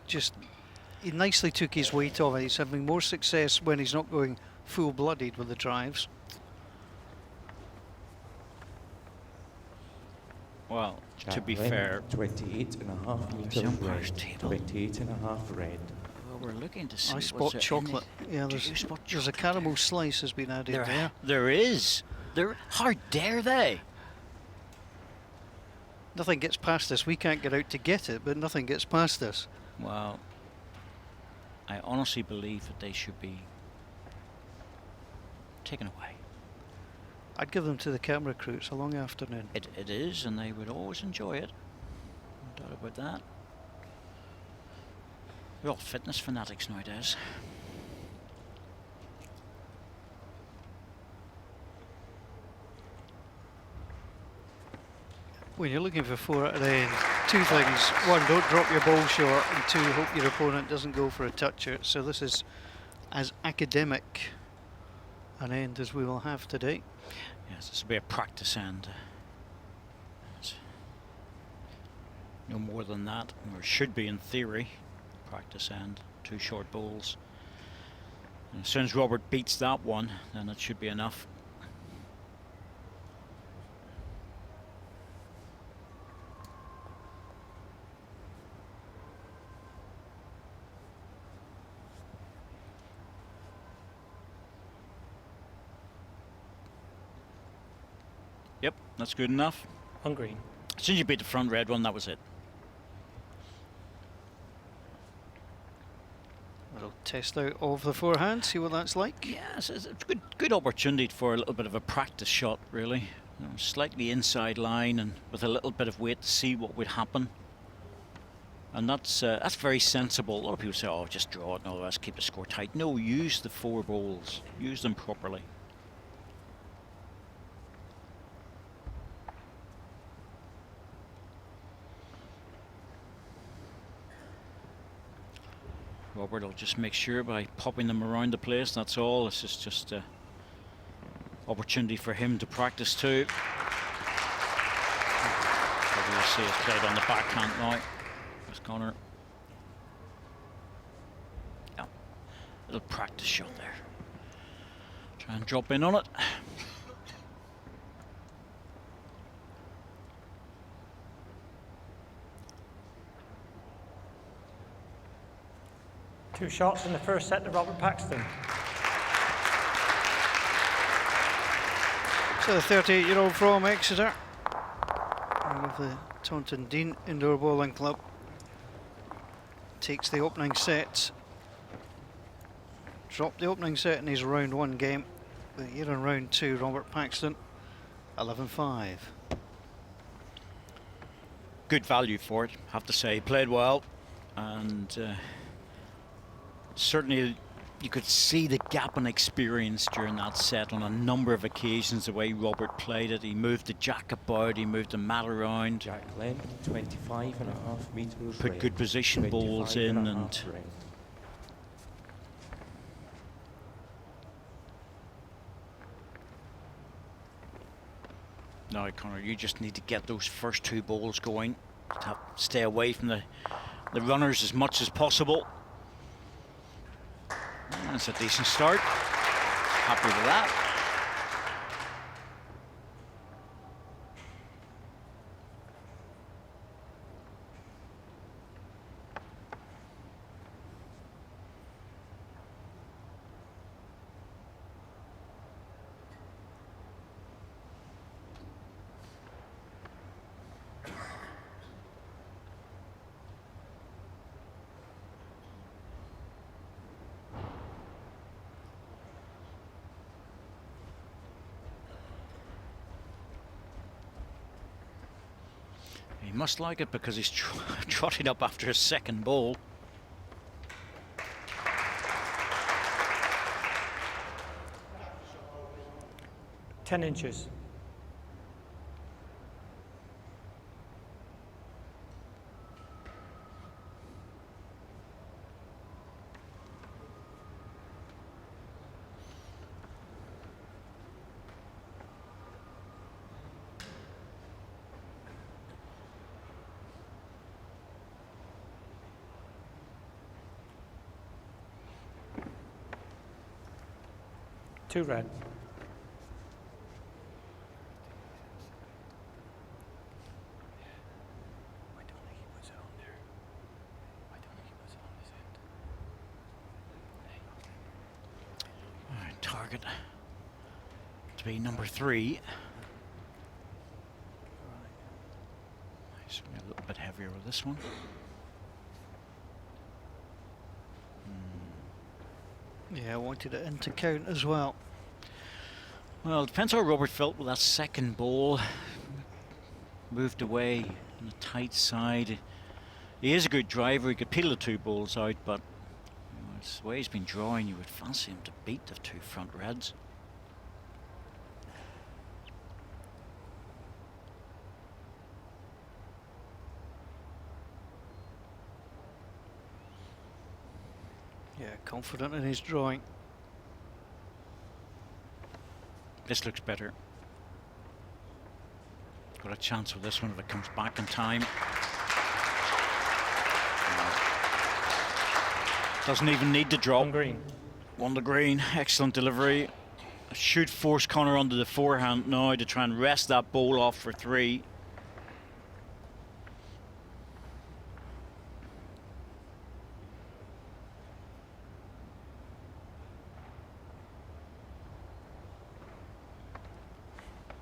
just he nicely took his weight off it. He's having more success when he's not going full-blooded with the drives. Well, to Jack be red, fair, 28.5 meters umpire's red, table. 28.5 red. well, we're looking to see. I was spot there chocolate. any- Yeah, Do you there's spot a chocolate? caramel slice has been added there. There is. How dare they? Nothing gets past us. We can't get out to get it, but nothing gets past us. Well, I honestly believe that they should be taken away. I'd give them to the camera crew. It's a long afternoon. It is, and they would always enjoy it. No doubt about that. We're all fitness fanatics nowadays. When you're looking for 4 at the end, 2 things. 1, don't drop your ball short, and 2, hope your opponent doesn't go for a toucher. So this is as academic an end as we will have today. Yes, this will be a practice end. It's no more than that, or should be in theory. Practice end, 2 short bowls. And as soon as Robert beats that one, then it should be enough. Yep, that's good enough. On green. As soon as you beat the front red one, that was it. Little test out of the forehand, see what that's like. Yes, it's a good opportunity for a little bit of a practice shot, really. You know, slightly inside line and with a little bit of weight to see what would happen. And that's very sensible. A lot of people say, "Oh, just draw it. No, let's keep the score tight." No, use the 4 balls. Use them properly. Robert will just make sure by popping them around the place, that's all. This is just an opportunity for him to practice too. Probably you'll see it's played on the backhand now. There's Connor. Yeah, little practice shot there. Try and drop in on it. Two shots in the first set to Robert Paxton. So the 38-year-old from Exeter, out of the Taunton Dean Indoor Bowling Club, takes the opening set dropped the opening set in his round 1 game, but here in round 2, Robert Paxton, 11-5. Good value for it, have to say. Played well, and certainly you could see the gap in experience during that set on a number of occasions, the way Robert played it. He moved the jack about, he moved the mat around. Jack length, 25.5 metres. Put good position balls in, and now, Connor, you just need to get those first 2 balls going. Stay away from the runners as much as possible. That's a decent start. Happy with that. He must like it because he's trotted up after his second ball. Ten inches. Two red. Alright, target to be number 3. Nice, a little bit heavier with this one. Yeah, I wanted it into count as well. Well, it depends how Robert felt with that second ball. Moved away on the tight side. He is a good driver. He could peel the 2 balls out, but it's the way he's been drawing, you would fancy him to beat the 2 front reds. Yeah, confident in his drawing. This looks better. Got a chance with this one if it comes back in time. Doesn't even need to drop. On green. On the green, excellent delivery. Should force Connor onto the forehand now to try and rest that ball off for 3.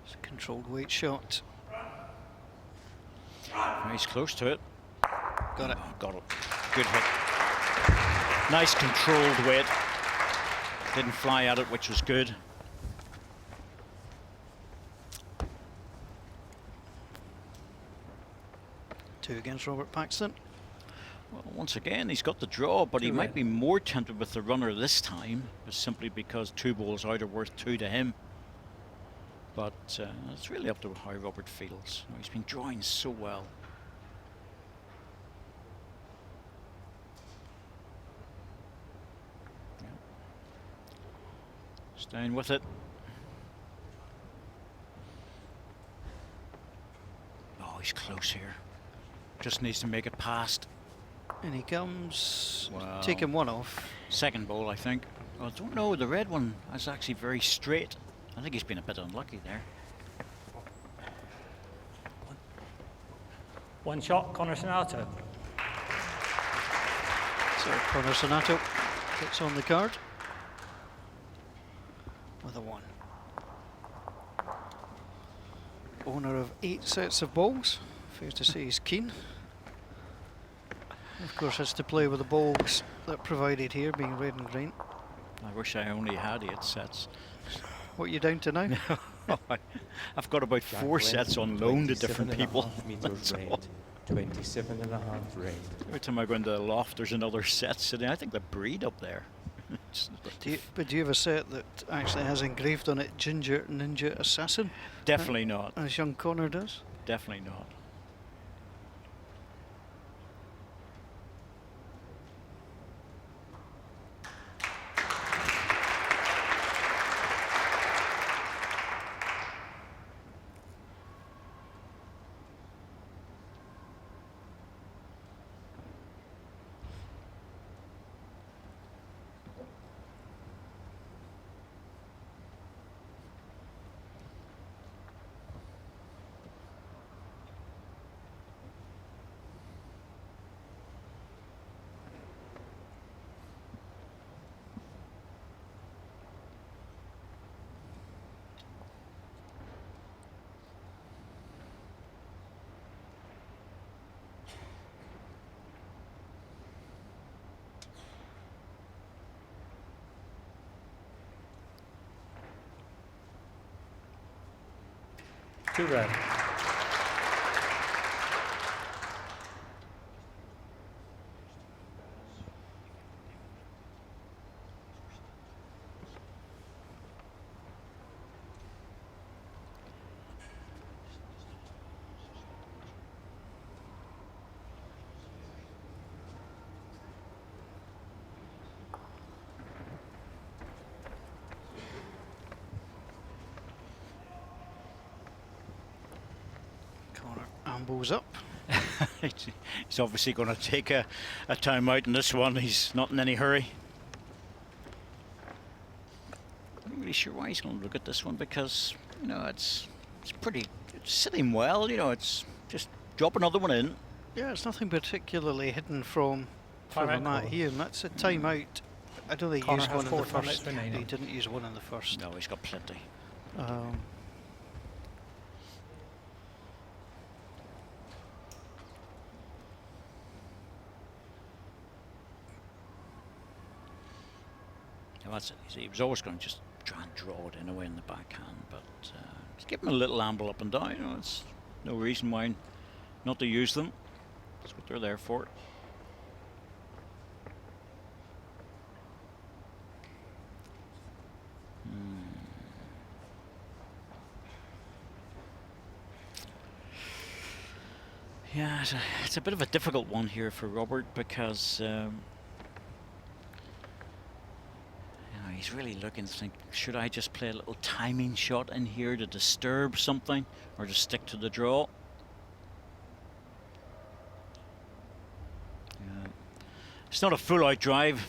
It's a controlled weight shot. He's close to it. Got it. Oh, got it. Good hit. Nice controlled weight. Didn't fly at it, which was good. Two against Robert Paxton. Well, once again, he's got the draw, but he might be more tempted with the runner this time, just simply because 2 balls out are worth 2 to him. But it's really up to how Robert feels. He's been drawing so well. Yeah. Staying with it. Oh, he's close here. Just needs to make it past. And he comes, Wow. taking 1 off. Second ball, I think. Oh, I don't know, the red one is actually very straight. I think he's been a bit unlucky there. One shot, Connor Sonato. So Connor Sonato gets on the card with a 1. Owner of 8 sets of balls. Fair to say he's keen. Of course, has to play with the balls that are provided here, being red and green. I wish I only had 8 sets. What are you down to now? I've got about 4 sets on loan to different people. Meters rained, 27 and a half rained. Every time I go into the loft, there's another set sitting. I think they breed up there. But do you have a set that actually has engraved on it Ginger Ninja Assassin? Definitely not. As young Connor does? Definitely not. Two red. Connor ambles up. He's obviously going to take a time out in this one. He's not in any hurry. I'm not really sure why he's going to look at this one, because, you know, it's sitting well. You know, it's just drop another one in. Yeah, it's nothing particularly hidden from Time the out, mat Connor. here, and that's a time out. I don't think he Connor used has one in the 4 time first. outs remaining. He didn't use one in the first. No, he's got plenty. Um, Yeah, that's it. He was always going to just try and draw it anyway in the backhand, but just give him a little amble up and down. You know, it's no reason why not to use them. That's what they're there for. Yeah, it's a bit of a difficult one here for Robert, because you know, he's really looking to think, should I just play a little timing shot in here to disturb something, or just stick to the draw? Yeah. It's not a full out drive.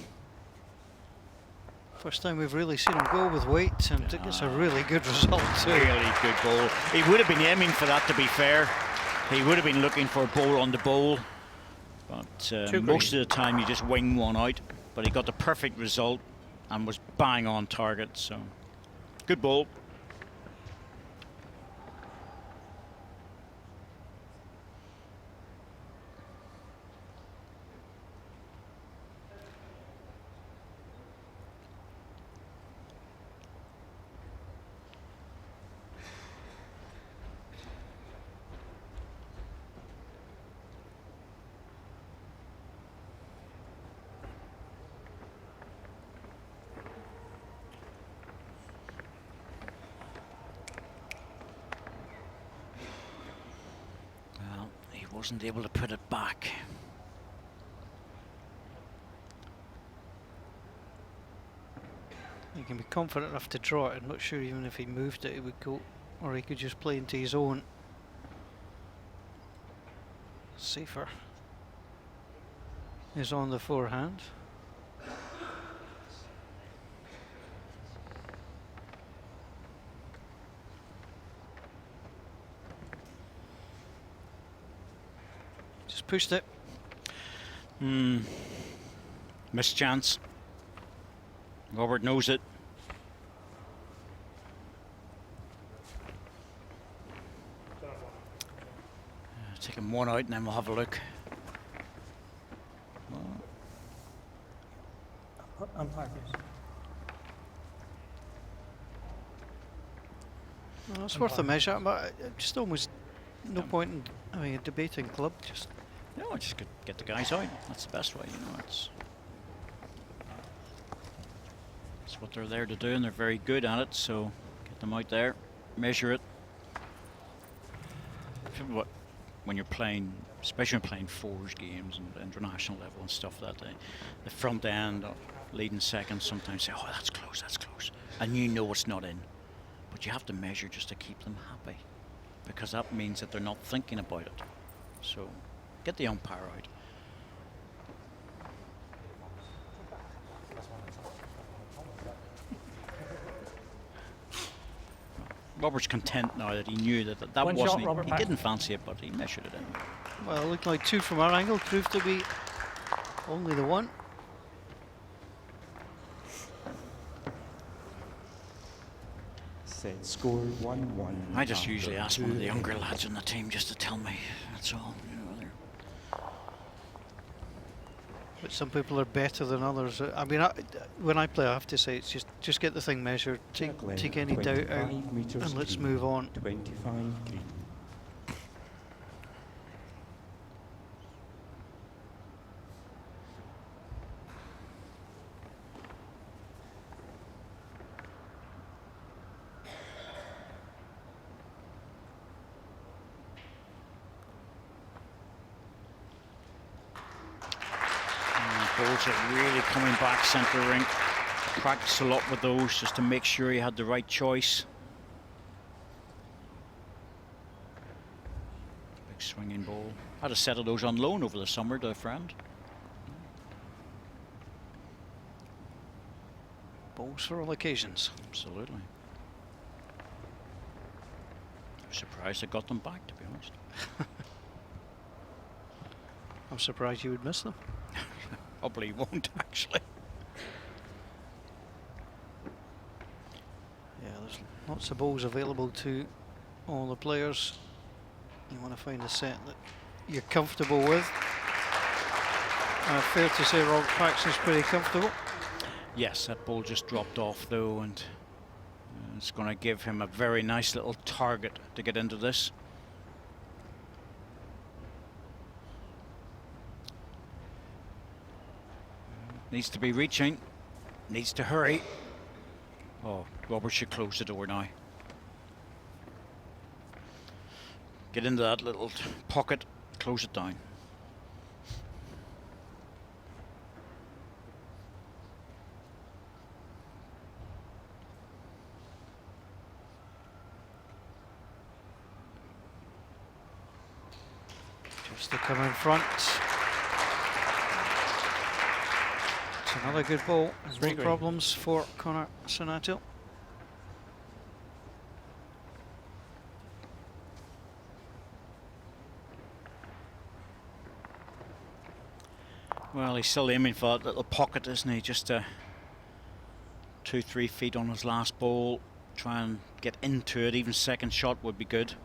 first time we've really seen him go with weight, and it's a really good result too. Really good ball. He would have been aiming for that, to be fair. He would have been looking for a ball on the bowl, but most of the time you just wing one out. But he got the perfect result and was bang on target, so good ball. Wasn't able to put it back. He can be confident enough to draw it. I'm not sure even if he moved it, it would go, or he could just play into his own. Safer is on the forehand. Just pushed it. Missed chance. Robert knows it. Take him one out and then we'll have a look. Umpire, please. Well, it's worth a measure, but just almost no point in having a debating club. Just No, just get the guys out. That's the best way, It's what they're there to do, and they're very good at it. So get them out there, measure it. When you're playing, especially when playing fours games and international level and stuff, that the front end, leading second, sometimes say, "Oh, that's close," and it's not in. But you have to measure just to keep them happy, because that means that they're not thinking about it. So get the umpire out. Robert's content now that he knew that One wasn't. shot, Robert, He back. didn't fancy it, but he measured it in. well, it looked like 2 from our angle, proved to be only the 1. Set score 1-1. I just usually ask one of the younger lads in the team just to tell me. That's all. But some people are better than others. I mean, when I play, I have to say it's just get the thing measured, take any doubt out, 25 meters and let's green, move on. 25 green. Balls are really coming back centre rink. Practice a lot with those just to make sure he had the right choice. Big swinging ball. Had a set of those on loan over the summer to a friend. Balls for all occasions. Absolutely. I'm surprised I got them back, to be honest. I'm surprised you would miss them. Probably won't, actually. Yeah, there's lots of balls available to all the players. You want to find a set that you're comfortable with. Fair to say Robert Paxton's pretty comfortable. Yes, that ball just dropped off though, and it's going to give him a very nice little target to get into this. Needs to be reaching, needs to hurry. Oh, Robert should close the door now. Get into that little pocket, close it down. Just to come in front. It's another good ball. No problems for Connor Sonato. Well, he's still aiming for that little pocket, isn't he? Just 2-3 feet on his last ball. Try and get into it. Even second shot would be good.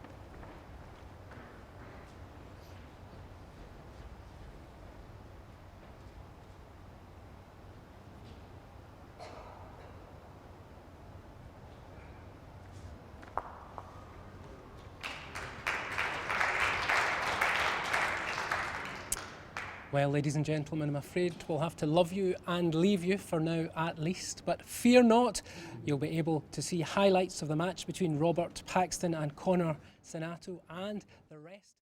Well, ladies and gentlemen, I'm afraid we'll have to love you and leave you for now at least. But fear not, you'll be able to see highlights of the match between Robert Paxton and Connor Sonato and the rest.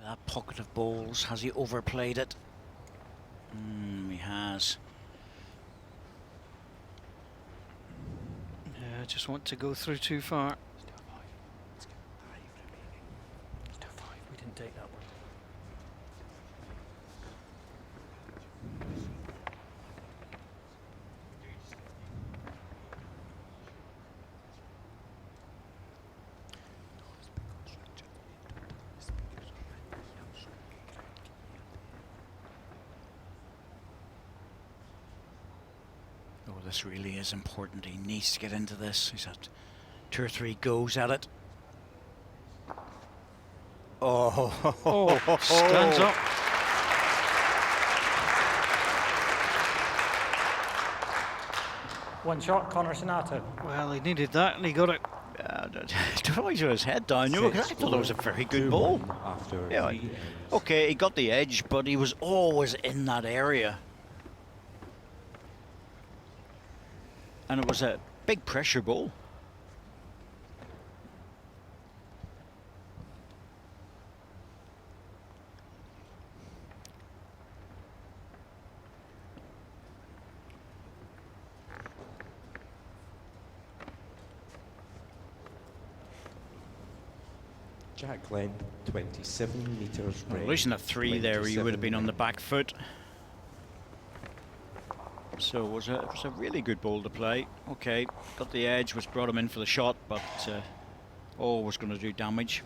That pocket of balls, has he overplayed it? He has. Yeah, I just want to go through too far. We didn't take that one. this really is important. He needs to get into this. He's had 2 or 3 goes at it. Oh, Stands up. One shot, Connor Sonato. Well, he needed that and he got it. Twice with his head down. I thought that was a very good ball. Yeah, okay, he got the edge, but he was always in that area. And it was a big pressure ball. Jack Glenn, 27 metres Well, right. losing a 3 there, you would have been on the back foot. So it was a really good ball to play. Okay, got the edge, which brought him in for the shot, but was going to do damage.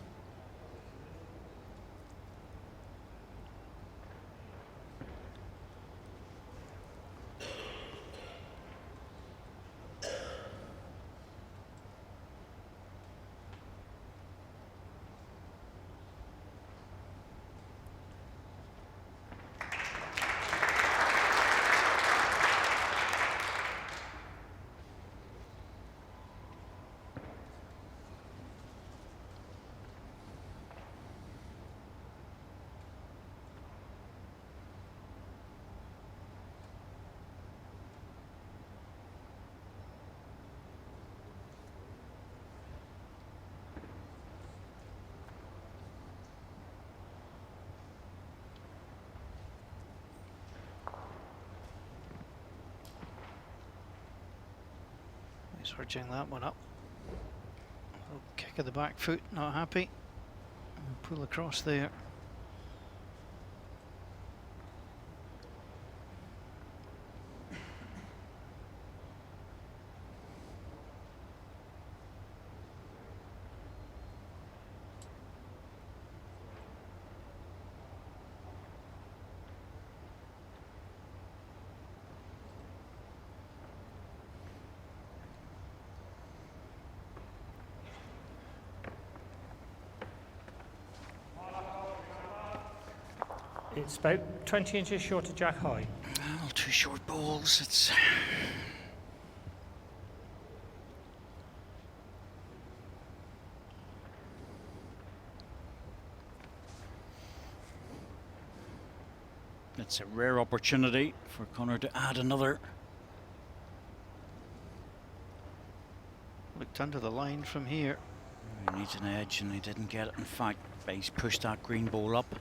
He's urging that one up. Kick of the back foot, not happy. And pull across there. It's about 20 inches short of Jack High. Well, 2 short balls. It's a rare opportunity for Connor to add another. Looked under the line from here. He needs an edge and he didn't get it. In fact, he's pushed that green ball up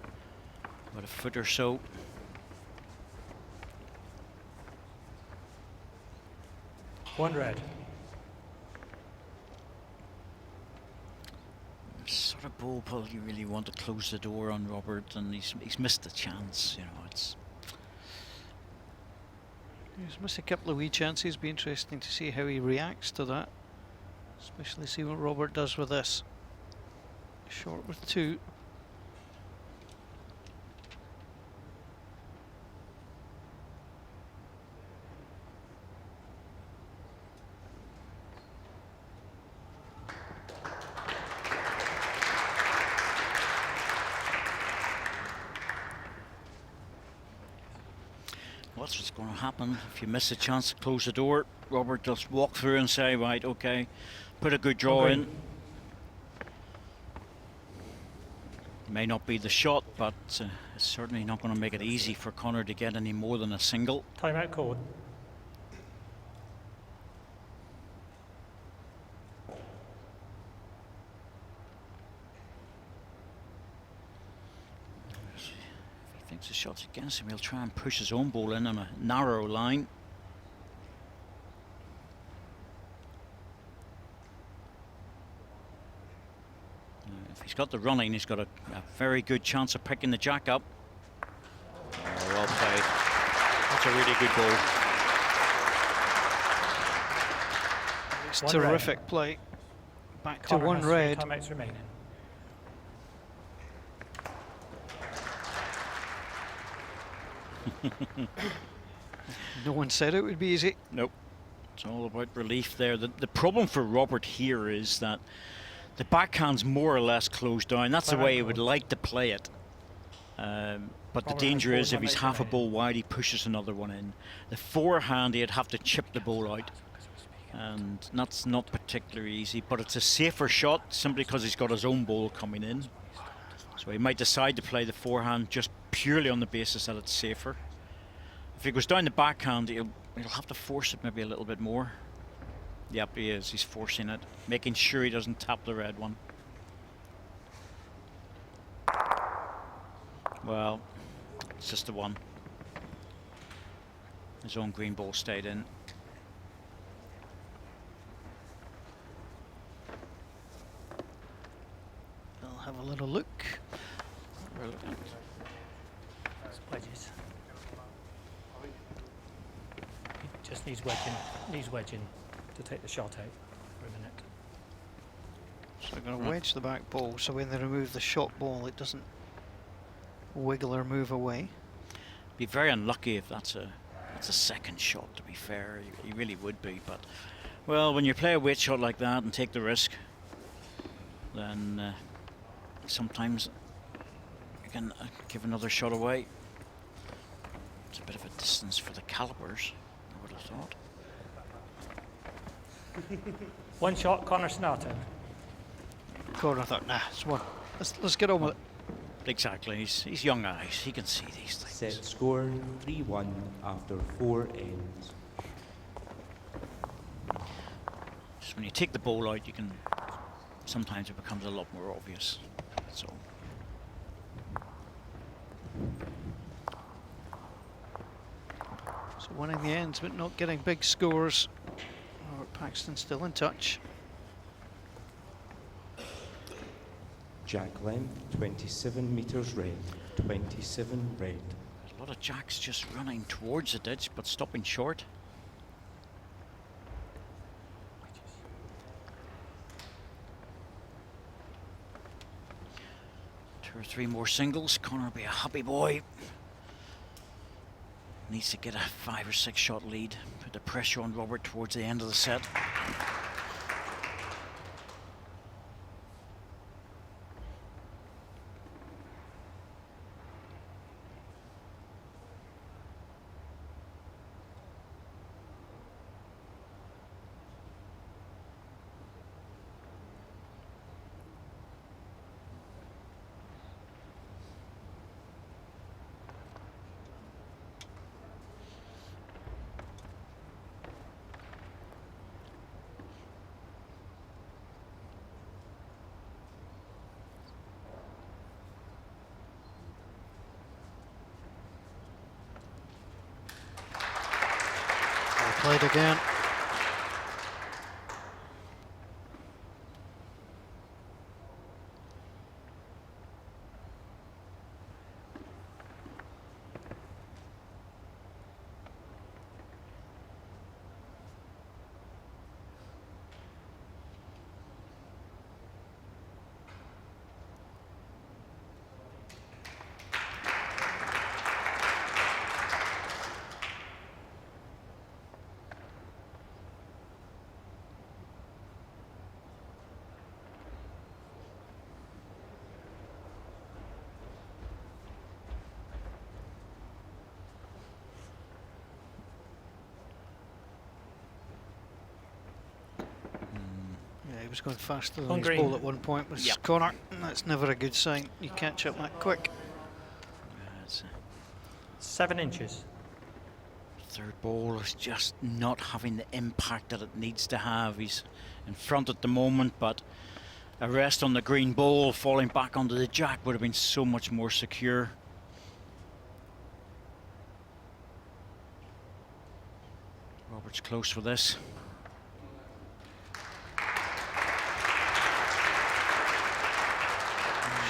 about a foot or so. One red. Sort of ball pull you really want to close the door on Robert, and he's missed the chance. You know, it's. He's missed a couple of wee chances. Be interesting to see how he reacts to that. Especially see what Robert does with this. Short with 2. What's going to happen if you miss a chance to close the door? Robert just walk through and say, right, okay, put a good draw in. May not be the shot, but it's certainly not going to make it easy for Connor to get any more than a single. Timeout called. Thinks the shot's against him, he'll try and push his own ball in on a narrow line. If he's got the running, he's got a very good chance of picking the jack up. Oh, well played. That's a really good ball. It's One terrific red. play. Back Connor to 1 has 3 red. timeouts remaining. No one said it would be easy. Nope. It's all about relief there. The problem for Robert here is that the backhand's more or less closed down. That's the way he would like to play it. But the danger is if he's half a ball wide, he pushes another one in. The forehand, he'd have to chip the ball out. And that's not particularly easy, but it's a safer shot simply because he's got his own ball coming in. So he might decide to play the forehand just purely on the basis that it's safer. If he goes down the backhand, he'll have to force it maybe a little bit more. Yep, he is. He's forcing it, making sure he doesn't tap the red one. Well, it's just the one. His own green ball stayed in. I'll have a little look. Wedges. He just needs wedging to take the shot out for a minute. So they're going to wedge the back ball, so when they remove the shot ball, it doesn't wiggle or move away. Be very unlucky if that's a second shot, to be fair. You really would be, but well, when you play a weight shot like that and take the risk, then sometimes you can give another shot away. It's a bit of a distance for the calipers, I would have thought. One shot, Connor Snarton. Connor thought, nah, it's one. Let's get on with it. Exactly, he's young eyes, he can see these things. Set score 3-1 after 4 ends. Just when you take the ball out, you can, sometimes it becomes a lot more obvious. So. So winning the ends, but not getting big scores. Robert Paxton still in touch. Jack length 27 metres red, 27 red. There's a lot of jacks just running towards the ditch but stopping short. Two or three more singles, Connor will be a happy boy. Needs to get a 5 or 6 shot lead, put the pressure on Robert towards the end of the set. Played again. He was going faster than his ball at one point, was Connor. That's never a good sign. You catch up that quick. 7 inches. Third ball is just not having the impact that it needs to have. He's in front at the moment, but a rest on the green ball, falling back onto the jack would have been so much more secure. Robert's close for this.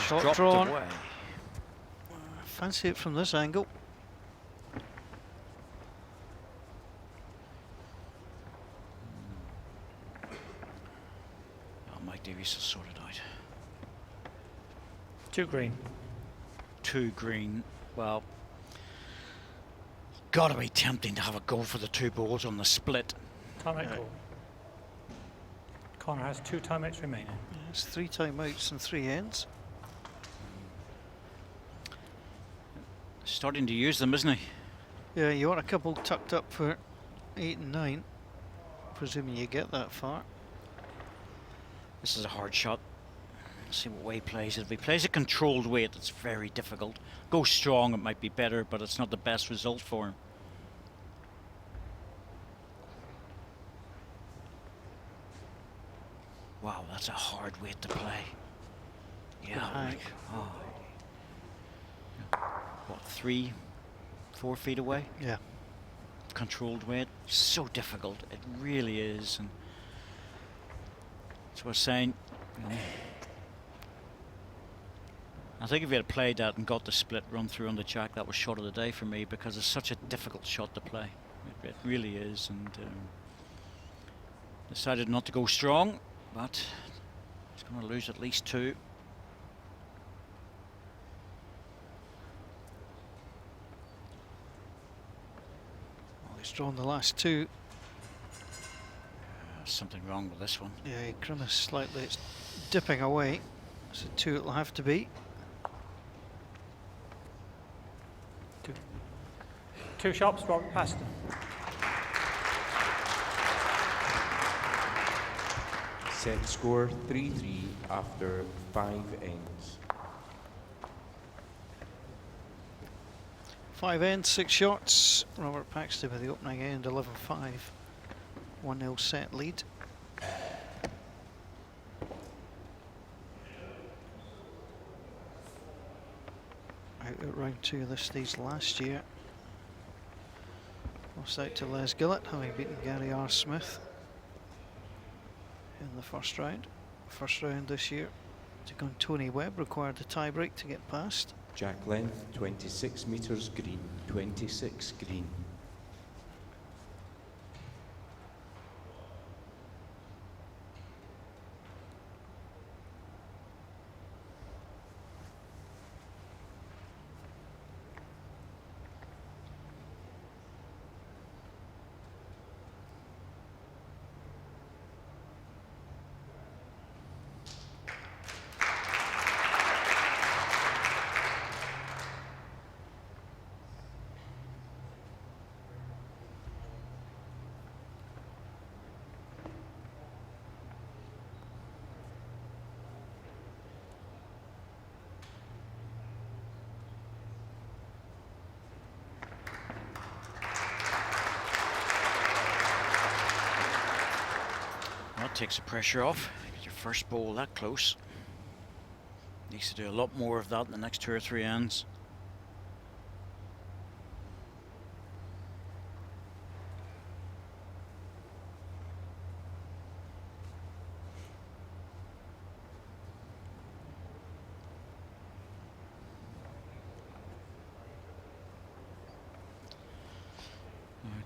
Shot drawn. Fancy it from this angle. Oh, Mike Davies will sort it out. 2 green. 2 green. Well, gotta be tempting to have a go for the 2 balls on the split. Timeout call. Connor has 2 timeouts remaining. It's 3 timeouts and 3 ends. Starting to use them, isn't he? Yeah, you want a couple tucked up for 8 and 9, presuming you get that far. This is a hard shot. Let's see what way he plays it. If he plays a controlled weight, it's very difficult. Go strong, it might be better, but it's not the best result for him. Wow, that's a hard weight to play. Yeah, like, oh. What, 3, 4 feet away? Yeah. Controlled weight, so difficult. It really is. And that's what I was saying. You know, I think if he had played that and got the split run through on the jack, that was shot of the day for me, because it's such a difficult shot to play. It really is. And decided not to go strong, but he's going to lose at least 2. Well, he's drawn the last 2. Something wrong with this one. Yeah, he grimaced slightly. It's dipping away. So 2 it'll have to be. 2 shots, Robert Paston. Set score 3-3 after 5 ends. 5 ends, 6 shots. Robert Paxton with the opening end, 11-5. 1-0 set lead. Out at round 2 of this stage last year. Lost out to Les Gillett, having beaten Gary R. Smith in the first round. First round this year. Took on Tony Webb, required the tie break to get past. Jack length 26 metres green, 26 green. Takes the pressure off. Get your first bowl that close. Needs to do a lot more of that in the next 2 or 3 ends.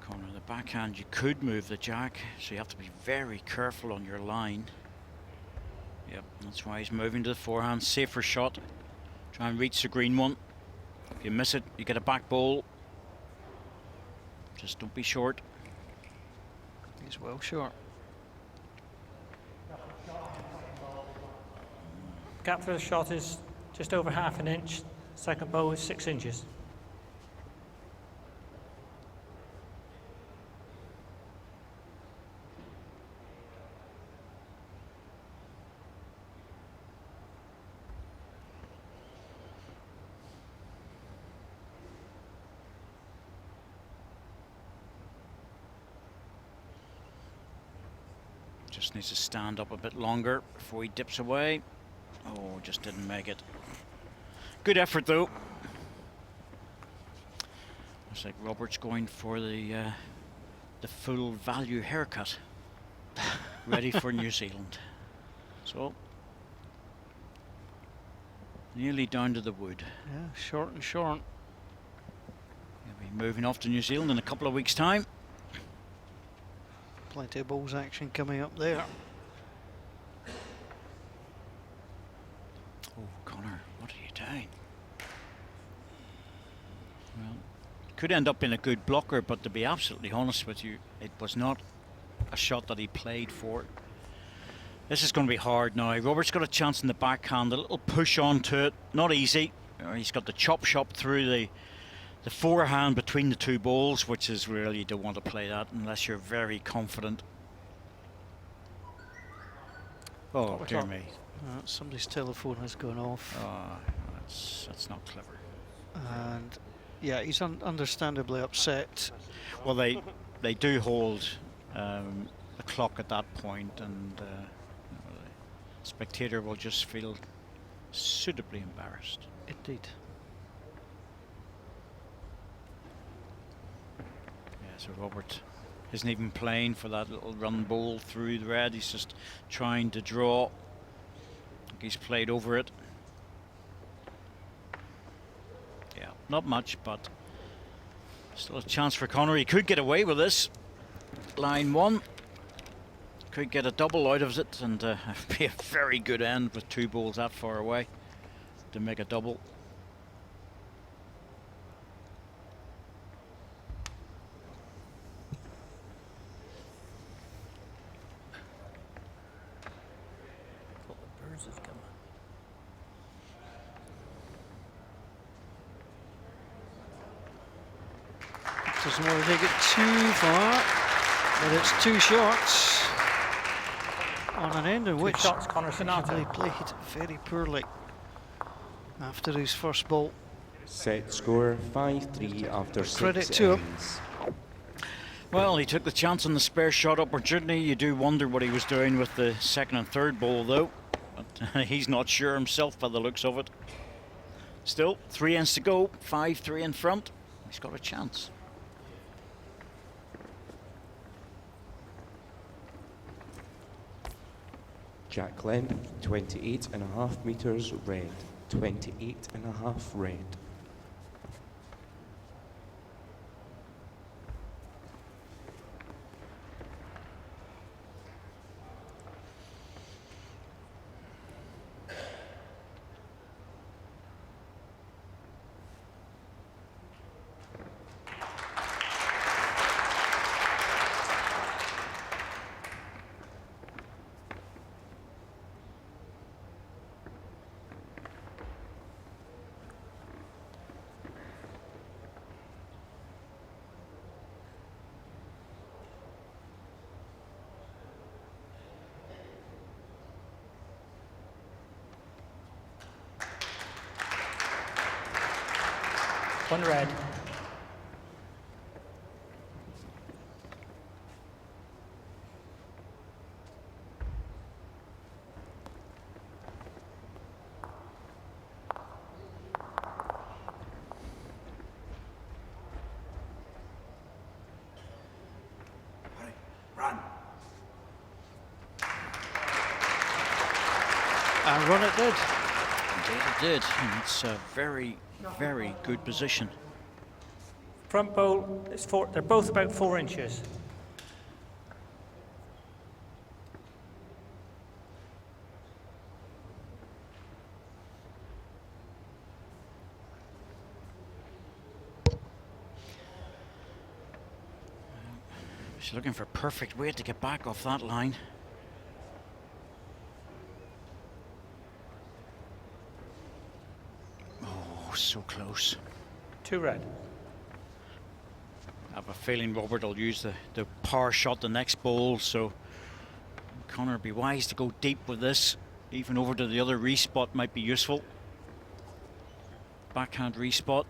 Corner of the backhand, you could move the jack, so you have to be very careful on your line. Yep, that's why he's moving to the forehand. Safer shot. Try and reach the green one. If you miss it, you get a back bowl. Just don't be short. He's well short. Gap for the shot is just over half an inch. Second bowl is 6 inches. Just needs to stand up a bit longer before he dips away. Oh, just didn't make it. Good effort though. Looks like Robert's going for the full value haircut. Ready for New Zealand. So nearly down to the wood. Yeah, short and short. He'll be moving off to New Zealand in a couple of weeks' time. Plenty of bowls action coming up there. Oh, Connor, what are you doing? Well, could end up in a good blocker, but to be absolutely honest with you, it was not. a shot that he played for. This is going to be hard now. Robert's got a chance in the backhand, a little push onto it, not easy. He's got the chop shot through the forehand between the two balls, which is really, you don't want to play that unless you're very confident. Oh, dear me. Somebody's telephone has gone off. That's not clever. And yeah, he's understandably upset. Well, they do hold the clock at that point, and the spectator will just feel suitably embarrassed. Indeed. Yeah, so Robert isn't even playing for that little run ball through the red. He's just trying to draw. I think he's played over it. Yeah, not much, but still a chance for Conor. He could get away with this. Line one. Could get a double out of it, and be a very good end with two balls that far away to make a double. Doesn't want to take it too far, but it's two shots on an end in which shots, Conor Sinatra. he played very poorly after his first ball. Set score 5-3 after 6 Credit to him. ends. Well, he took the chance on the spare shot opportunity. You do wonder what he was doing with the second and third ball, though. But he's not sure himself by the looks of it. Still, 3 ends to go, 5-3 in front. He's got a chance. Jack length 28.5 meters red, 28.5 red. One red. And run it did. Indeed it did. And it's a very, very good position. Front bowl is four. They're both about 4 inches. She's looking for a perfect way to get back off that line. Oh, so close. 2 red. I have a feeling Robert will use the power shot the next ball, so Conor be wise to go deep with this. Even over to the other respot might be useful. Backhand respot.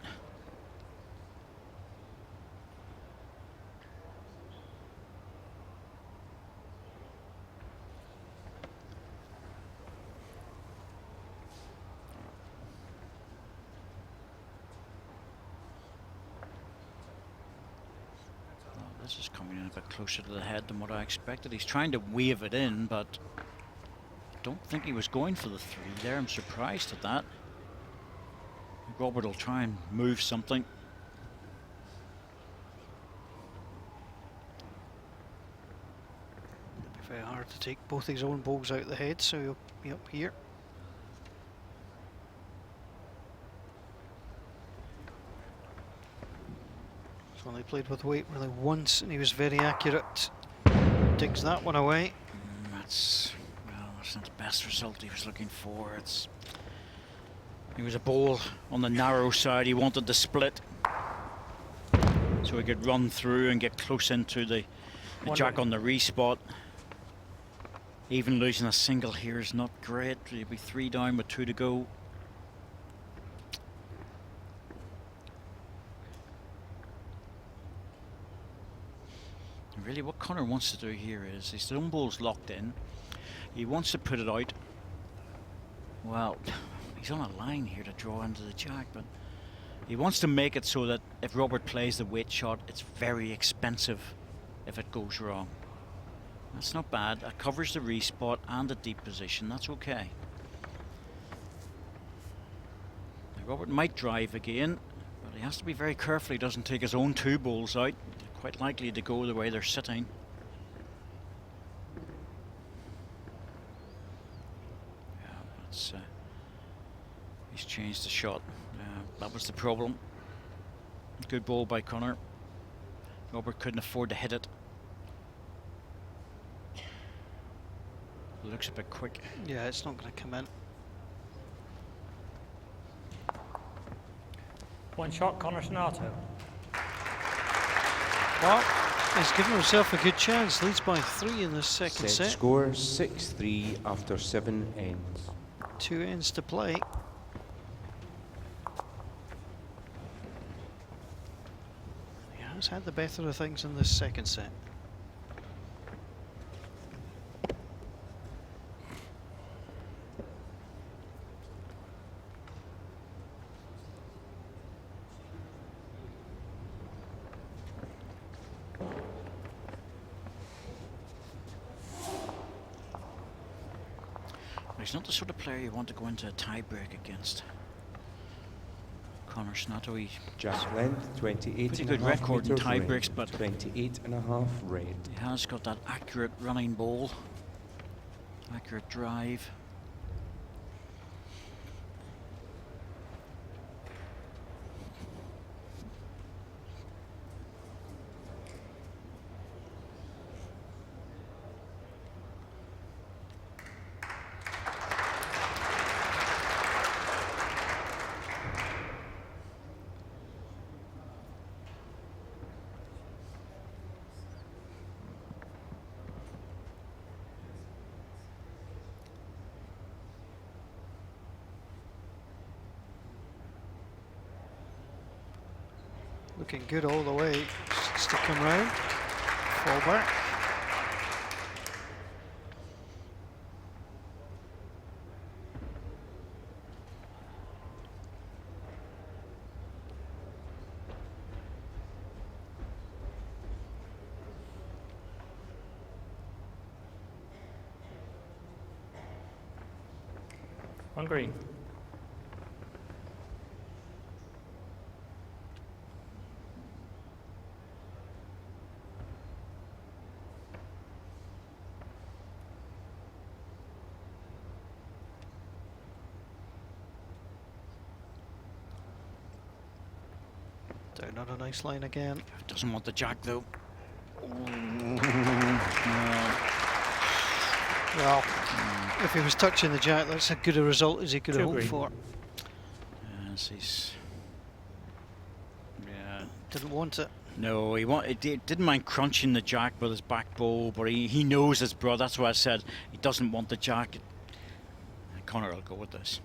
This is coming in a bit closer to the head than what I expected. He's trying to wave it in, but I don't think he was going for the 3 there. I'm surprised at that. Robert will try and move something. It'll be very hard to take both his own balls out of the head, so he'll be up here. He's only played with weight really once, and he was very accurate. Digs that one away. That's not the best result he was looking for. He was a bowl on the narrow side. He wanted the split, so he could run through and get close into the jack on the respot. Even losing a single here is not great. He'll be 3 down with 2 to go. Really, what Conor wants to do here is his own ball's locked in. He wants to put it out. Well, he's on a line here to draw into the jack, but he wants to make it so that if Robert plays the weight shot, it's very expensive if it goes wrong. That's not bad. That covers the respot and the deep position. That's okay. Now, Robert might drive again, but he has to be very careful he doesn't take his own 2 balls out. Quite likely to go the way they're sitting. Yeah, that's, he's changed the shot. That was the problem. Good ball by Conor. Robert couldn't afford to hit it. Looks a bit quick. Yeah, it's not going to come in. One shot, Conor Sonato. Well, he's given himself a good chance. Leads by 3 in the second set. Score 6-3 after 7 ends. 2 ends to play. He has had the better of things in this second set. He's not the sort of player you want to go into a tie-break against. Conor Sonato, Jack length, 28 pretty and good a half record in meters tie red, breaks, but 28 and a half red. he has got that accurate running ball, accurate drive. Looking good all the way. Just to come round. Fall back. On green. Down on a nice line again. Doesn't want the jack though. Well, if he was touching the jack, that's as good a result as he could have hoped for. Yes, he's... Yeah. Didn't want it. No, he didn't mind crunching the jack with his back bowl, but he knows his brother. That's why I said he doesn't want the jack. Conor will go with this.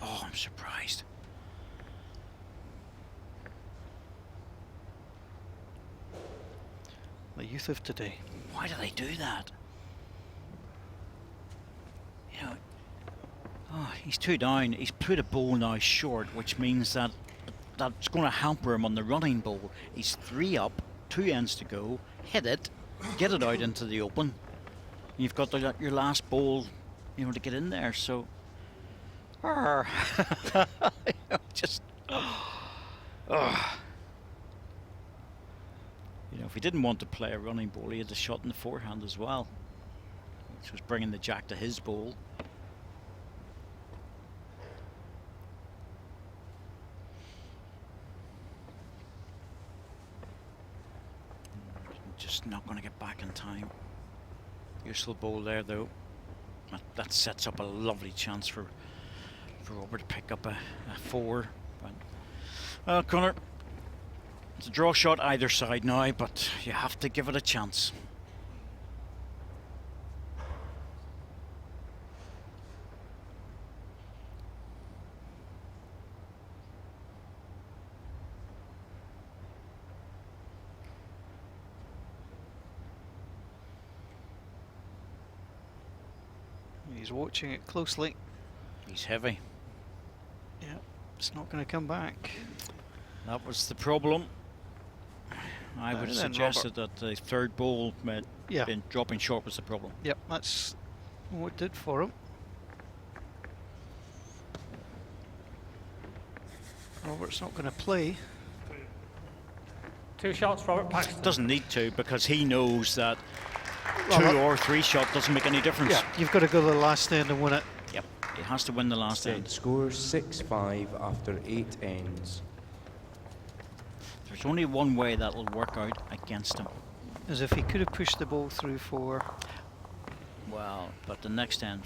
Oh, I'm surprised. The youth of today. Why do they do that? You know, oh, he's 2 down. He's put a ball now short, which means that that's going to hamper him on the running ball. He's 3 up, 2 ends to go. Hit it, get it out into the open. You've got your last ball, you know, to get in there. So, just. You know, if he didn't want to play a running ball, he had the shot in the forehand as well, which was bringing the jack to his ball. Just not going to get back in time. Useful bowl there, though. That sets up a lovely chance for Robert to pick up a 4. But, well, Conor, it's a draw shot either side now, but you have to give it a chance. He's watching it closely. He's heavy. Yeah, it's not going to come back. That was the problem. I would have Then suggested that the third ball Yeah. been dropping short was the problem. Yep, that's what it did for him. Robert's not going to play. 2 shots, Robert Paxton. Doesn't need to, because he knows that Well, 2 or 3 shot doesn't make any difference. Yeah, you've got to go to the last end and win it. Yep, he has to win the last Set end. score 6-5 after 8 ends. There's only one way that'll work out against him. As if he could have pushed the ball through 4. Well, but the next end,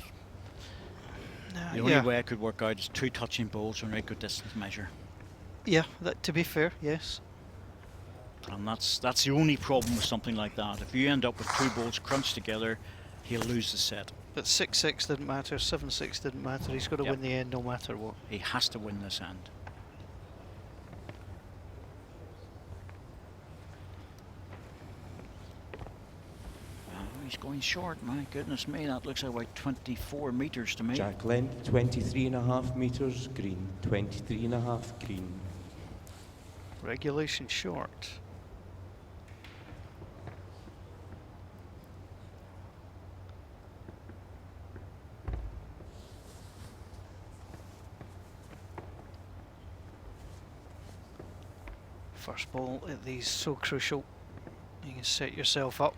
Nah, the only yeah. way it could work out is 2 touching balls on a good distance measure. Yeah, that, to be fair, yes. And that's the only problem with something like that. If you end up with 2 balls crunched together, he'll lose the set. But 6-6 didn't matter, 7-6 didn't matter. He's got to Yep. win the end no matter what. He has to win this end. Oh, he's going short, my goodness me, that looks like about 24 metres to me. Jack length 23.5 metres, green 23.5 green. Regulation short. First ball at these so crucial. You can set yourself up.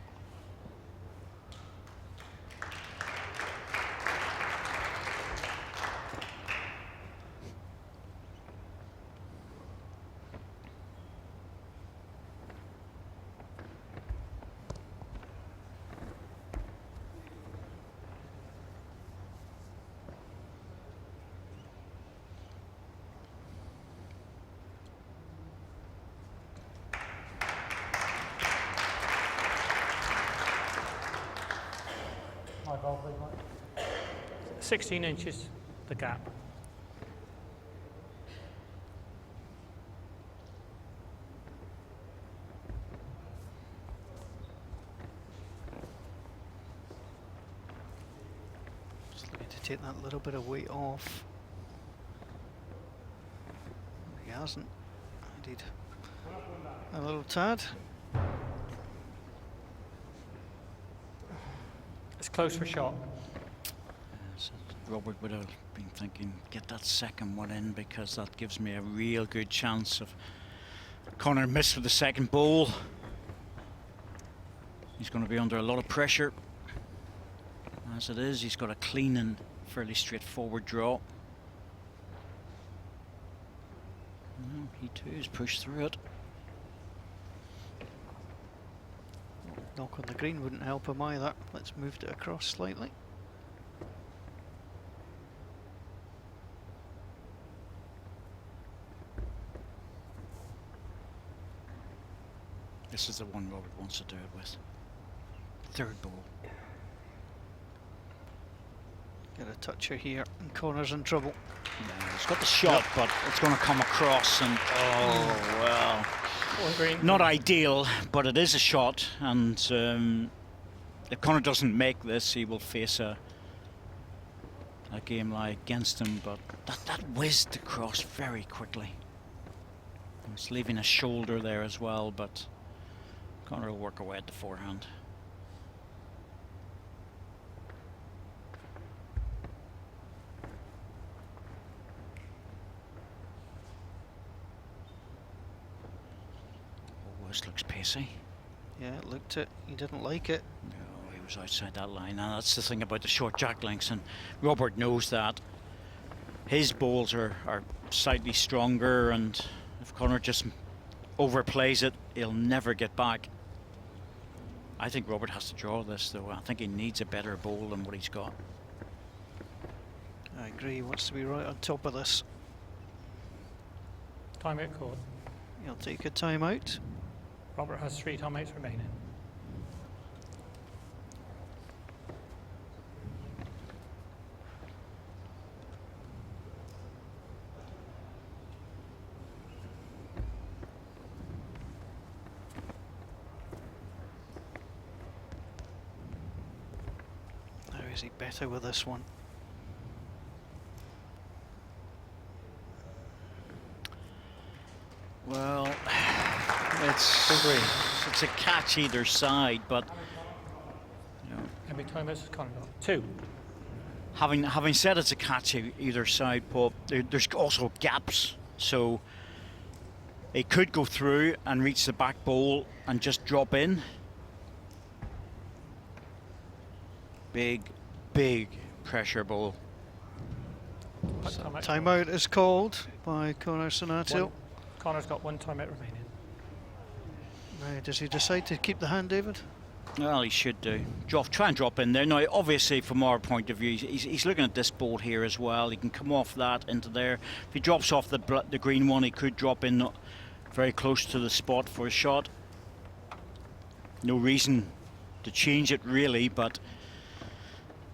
My ball, please, Mike. 16 inches, the gap. Just looking to take that little bit of weight off. He hasn't. Indeed. A little tad. It's close for shot. So Robert would have been thinking, get that second one in, because that gives me a real good chance of Conor missed with the second ball. He's going to be under a lot of pressure. As it is, he's got a clean and fairly straightforward draw. Well, he too has pushed through it. Knock on the green wouldn't help him either. Let's move it across slightly. This is the one Robert wants to do it with. Third ball. Get a toucher here, and Connor's in trouble. Yeah, he's got the shot, but it's going to come across, and oh well. Not ideal, but it is a shot, and if Conor doesn't make this, he will face a game lie against him. But that whizzed across very quickly. It's leaving a shoulder there as well, but Conor will work away at the forehand. This looks pacey. Yeah, it looked it. He didn't like it. No, he was outside that line, and that's the thing about the short jack links, and Robert knows that. His balls are slightly stronger, and if Conor just overplays it, he'll never get back. I think Robert has to draw this, though. I think he needs a better bowl than what he's got. I agree, he wants to be right on top of this. Timeout called. He'll take a timeout. Robert has 3 timeouts remaining. Now is he better with this one? Well, it's a catch either side, but you know, How many timeouts has Conor got? 2. having said it's a catch either side, Paul, there's also gaps, so it could go through and reach the back bowl and just drop in. Big pressure bowl. Timeout is called by Conor Sonato. Conor's got 1 timeout remaining. Does he decide to keep the hand, David? Well, he should do. Try and drop in there. Now, obviously, from our point of view, he's looking at this board here as well. He can come off that into there. If he drops off the green one, he could drop in very close to the spot for a shot. No reason to change it, really, but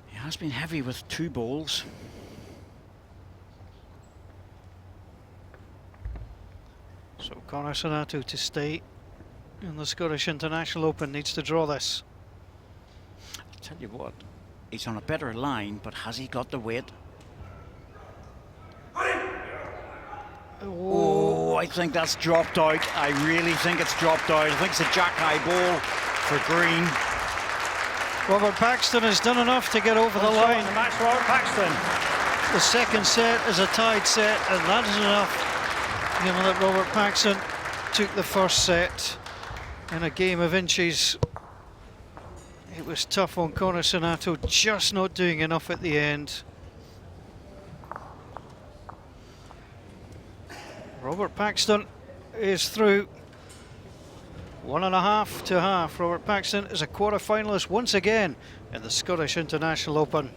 he has been heavy with 2 bowls. So Conor Sonato to stay in the Scottish International Open needs to draw this. I'll tell you what, he's on a better line, but has he got the weight? Oh, I think that's dropped out. I really think it's dropped out. I think it's a jack high ball for green. Robert Paxton has done enough to get over the line. The match, Robert Paxton. The second set is a tied set, and that is enough. Given that Robert Paxton took the first set in a game of inches, it was tough on Conor Sonato, just not doing enough at the end. Robert Paxton is through 1.5 to half. Robert Paxton is a quarter-finalist once again in the Scottish International Open.